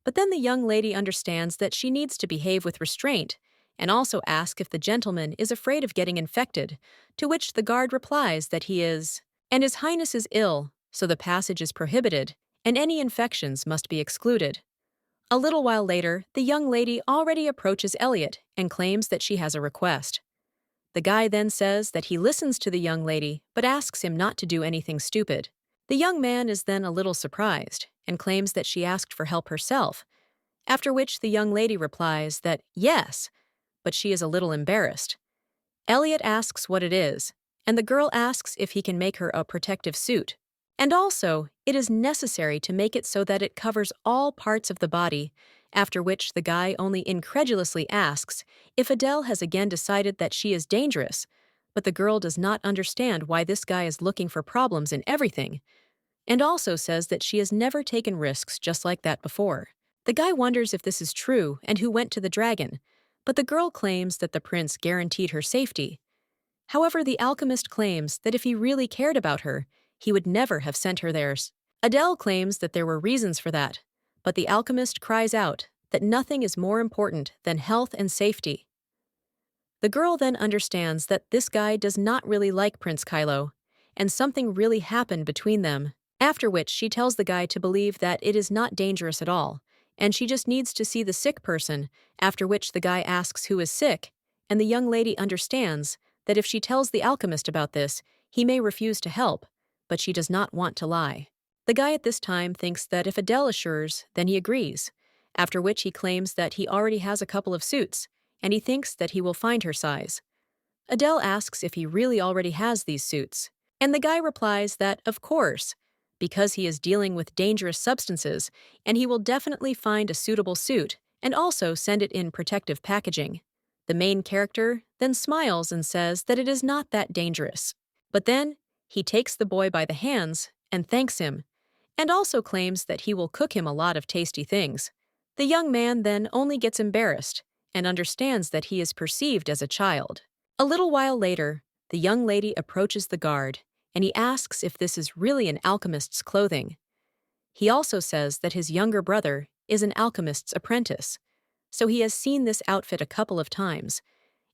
But then the young lady understands that she needs to behave with restraint, and also asks if the gentleman is afraid of getting infected, to which the guard replies that he is, and His Highness is ill, so the passage is prohibited, and any infections must be excluded. A little while later, the young lady already approaches Elliot and claims that she has a request. The guy then says that he listens to the young lady, but asks him not to do anything stupid. The young man is then a little surprised, and claims that she asked for help herself, after which the young lady replies that yes, but she is a little embarrassed. Elliot asks what it is, and the girl asks if he can make her a protective suit. And also, it is necessary to make it so that it covers all parts of the body, after which the guy only incredulously asks if Adele has again decided that she is dangerous, but the girl does not understand why this guy is looking for problems in everything, and also says that she has never taken risks just like that before. The guy wonders if this is true and who went to the dragon, but the girl claims that the prince guaranteed her safety. However, the alchemist claims that if he really cared about her, he would never have sent her there. Adele claims that there were reasons for that, but the alchemist cries out that nothing is more important than health and safety. The girl then understands that this guy does not really like Prince Kylo, and something really happened between them, after which she tells the guy to believe that it is not dangerous at all, and she just needs to see the sick person, after which the guy asks who is sick, and the young lady understands that if she tells the alchemist about this, he may refuse to help, but she does not want to lie. The guy at this time thinks that if Adele assures, then he agrees, after which he claims that he already has a couple of suits, and he thinks that he will find her size. Adele asks if he really already has these suits, and the guy replies that, of course, because he is dealing with dangerous substances, and he will definitely find a suitable suit and also send it in protective packaging. The main character then smiles and says that it is not that dangerous. But then, he takes the boy by the hands and thanks him, and also claims that he will cook him a lot of tasty things. The young man then only gets embarrassed and understands that he is perceived as a child. A little while later, the young lady approaches the guard, and he asks if this is really an alchemist's clothing. He also says that his younger brother is an alchemist's apprentice, so he has seen this outfit a couple of times,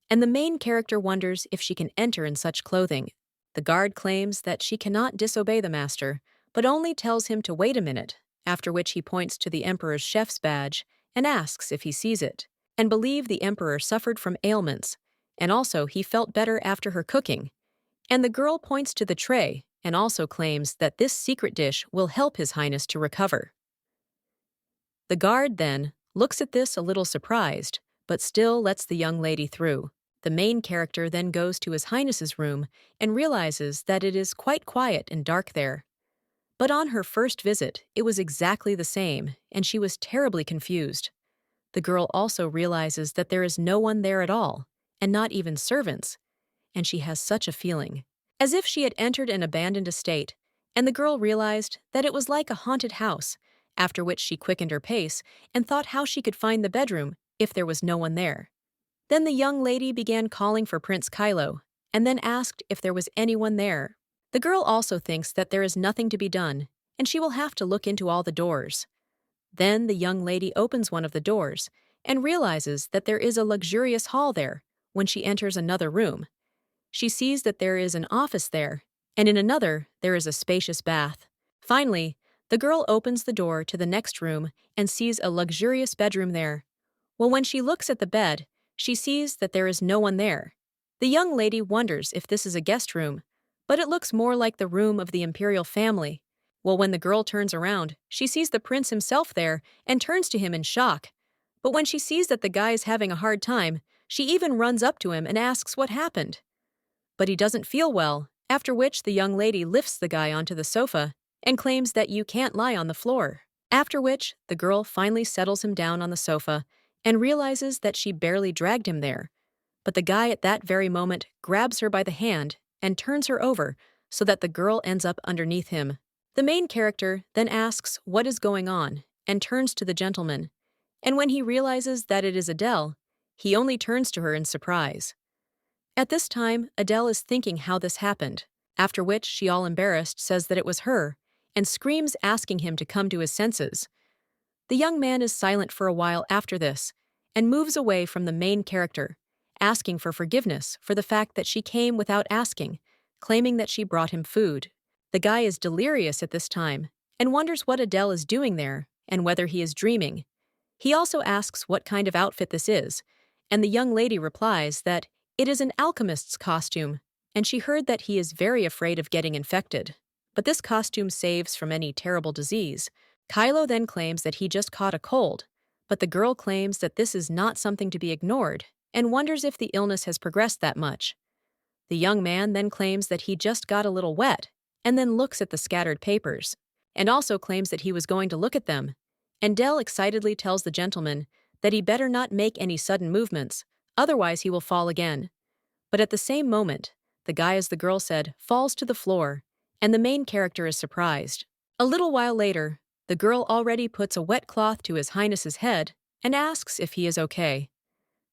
and the main character wonders if she can enter in such clothing. The guard claims that she cannot disobey the master, but only tells him to wait a minute, after which he points to the emperor's chef's badge and asks if he sees it, and believe the emperor suffered from ailments, and also he felt better after her cooking. And the girl points to the tray and also claims that this secret dish will help His Highness to recover. The guard then looks at this a little surprised, but still lets the young lady through. The main character then goes to His Highness's room and realizes that it is quite quiet and dark there. But on her first visit, it was exactly the same, and she was terribly confused. The girl also realizes that there is no one there at all, and not even servants, and she has such a feeling, as if she had entered an abandoned estate, and the girl realized that it was like a haunted house, after which she quickened her pace and thought how she could find the bedroom if there was no one there. Then the young lady began calling for Prince Kylo, and then asked if there was anyone there. The girl also thinks that there is nothing to be done, and she will have to look into all the doors. Then the young lady opens one of the doors and realizes that there is a luxurious hall there. When she enters another room, she sees that there is an office there, and in another there is a spacious bath. Finally, the girl opens the door to the next room and sees a luxurious bedroom there. Well, when she looks at the bed, she sees that there is no one there. The young lady wonders if this is a guest room, but it looks more like the room of the imperial family. Well, when the girl turns around, she sees the prince himself there and turns to him in shock. But when she sees that the guy is having a hard time, she even runs up to him and asks what happened. But he doesn't feel well, after which the young lady lifts the guy onto the sofa and claims that you can't lie on the floor. After which, the girl finally settles him down on the sofa and realizes that she barely dragged him there. But the guy at that very moment grabs her by the hand and turns her over so that the girl ends up underneath him. The main character then asks what is going on and turns to the gentleman. And when he realizes that it is Adele, he only turns to her in surprise. At this time, Adele is thinking how this happened, after which she, all embarrassed, says that it was her, and screams asking him to come to his senses. The young man is silent for a while after this, and moves away from the main character, asking for forgiveness for the fact that she came without asking, claiming that she brought him food. The guy is delirious at this time, and wonders what Adele is doing there, and whether he is dreaming. He also asks what kind of outfit this is, and the young lady replies that it is an alchemist's costume, and she heard that he is very afraid of getting infected. But this costume saves from any terrible disease. Kylo then claims that he just caught a cold, but the girl claims that this is not something to be ignored, and wonders if the illness has progressed that much. The young man then claims that he just got a little wet, and then looks at the scattered papers, and also claims that he was going to look at them. And Dell excitedly tells the gentleman that he better not make any sudden movements, otherwise he will fall again. But at the same moment, the guy, as the girl said, falls to the floor, and the main character is surprised. A little while later, the girl already puts a wet cloth to His Highness's head and asks if he is okay.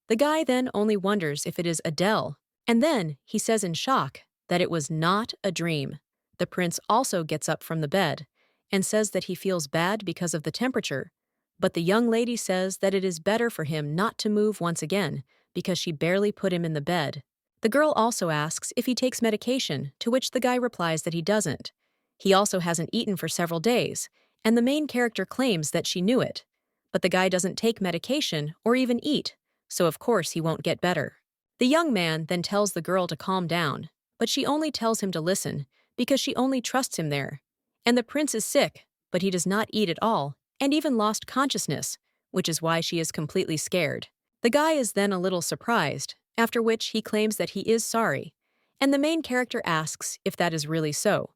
The guy then only wonders if it is Adele, and then he says in shock that it was not a dream. The prince also gets up from the bed and says that he feels bad because of the temperature, but the young lady says that it is better for him not to move once again because she barely put him in the bed. The girl also asks if he takes medication, to which the guy replies that he doesn't. He also hasn't eaten for several days, and the main character claims that she knew it. But the guy doesn't take medication or even eat, so of course he won't get better. The young man then tells the girl to calm down, but she only tells him to listen because she only trusts him there. And the prince is sick, but he does not eat at all, and even lost consciousness, which is why she is completely scared. The guy is then a little surprised, after which he claims that he is sorry, and the main character asks if that is really so.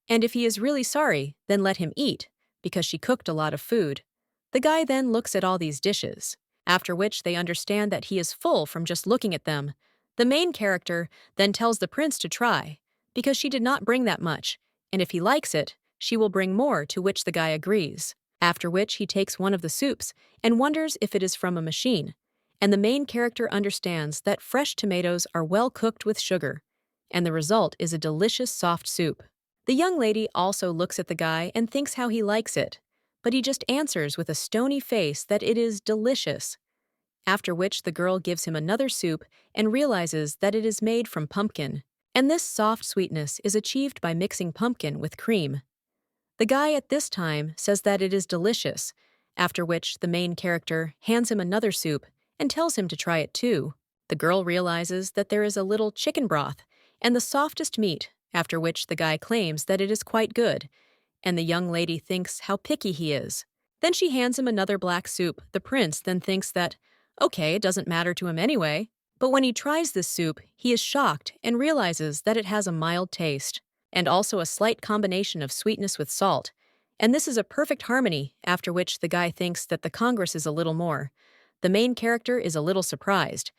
And if he is really sorry, then let him eat, because she cooked a lot of food. The guy then looks at all these dishes, after which they understand that he is full from just looking at them. The main character then tells the prince to try, because she did not bring that much, and if he likes it, she will bring more, to which the guy agrees. After which he takes one of the soups and wonders if it is from a machine, and the main character understands that fresh tomatoes are well cooked with sugar, and the result is a delicious soft soup. The young lady also looks at the guy and thinks how he likes it, but he just answers with a stony face that it is delicious. After which the girl gives him another soup and realizes that it is made from pumpkin, and this soft sweetness is achieved by mixing pumpkin with cream. The guy at this time says that it is delicious, after which the main character hands him another soup and tells him to try it too. The girl realizes that there is a little chicken broth and the softest meat, after which the guy claims that it is quite good, and the young lady thinks how picky he is. Then she hands him another black soup. The prince then thinks that, okay, it doesn't matter to him anyway. But when he tries this soup, he is shocked and realizes that it has a mild taste, and also a slight combination of sweetness with salt. And this is a perfect harmony, after which the guy thinks that the Congress is a little more. The main character is a little surprised,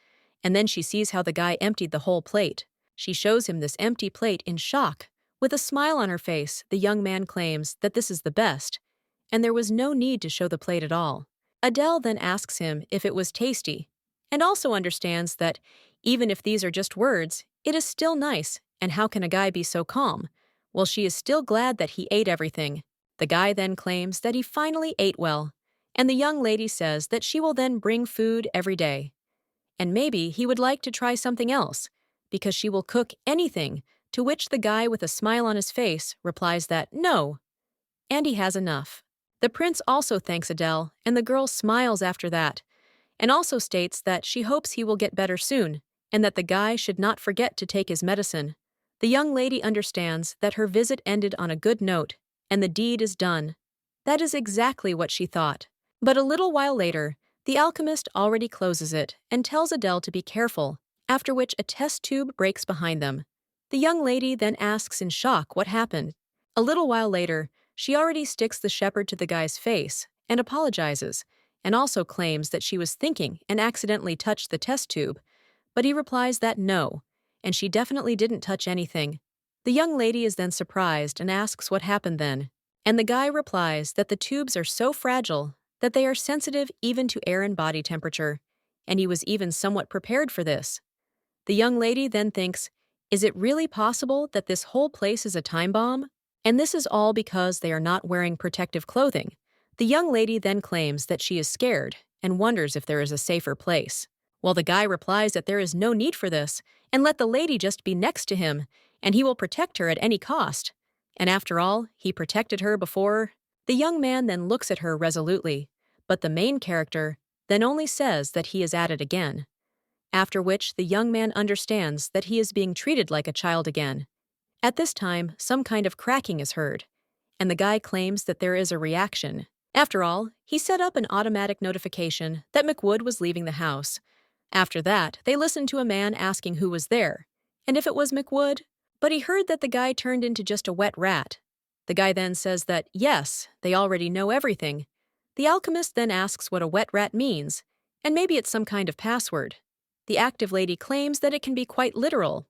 and then she sees how the guy emptied the whole plate. She shows him this empty plate in shock. With a smile on her face, the young man claims that this is the best, and there was no need to show the plate at all. Adele then asks him if it was tasty, and also understands that even if these are just words, it is still nice, and how can a guy be so calm? Well, she is still glad that he ate everything. The guy then claims that he finally ate well, and the young lady says that she will then bring food every day. And maybe he would like to try something else, because she will cook anything, to which the guy with a smile on his face replies that no, and he has enough. The prince also thanks Adele, and the girl smiles after that, and also states that she hopes he will get better soon, and that the guy should not forget to take his medicine. The young lady understands that her visit ended on a good note, and the deed is done. That is exactly what she thought. But a little while later, the alchemist already closes it and tells Adele to be careful, after which a test tube breaks behind them. The young lady then asks in shock what happened. A little while later, she already sticks the shepherd to the guy's face and apologizes, and also claims that she was thinking and accidentally touched the test tube, but he replies that no, and she definitely didn't touch anything. The young lady is then surprised and asks what happened then, and the guy replies that the tubes are so fragile that they are sensitive even to air and body temperature, and he was even somewhat prepared for this. The young lady then thinks, is it really possible that this whole place is a time bomb? And this is all because they are not wearing protective clothing. The young lady then claims that she is scared and wonders if there is a safer place, while the guy replies that there is no need for this, and let the lady just be next to him, and he will protect her at any cost. And after all, he protected her before. The young man then looks at her resolutely, but the main character then only says that he is at it again. After which the young man understands that he is being treated like a child again. At this time, some kind of cracking is heard, and the guy claims that there is a reaction. After all, he set up an automatic notification that McWood was leaving the house. After that, they listened to a man asking who was there, and if it was McWood, but he heard that the guy turned into just a wet rat. The guy then says that, yes, they already know everything. The alchemist then asks what a wet rat means, and maybe it's some kind of password. The active lady claims that it can be quite literal,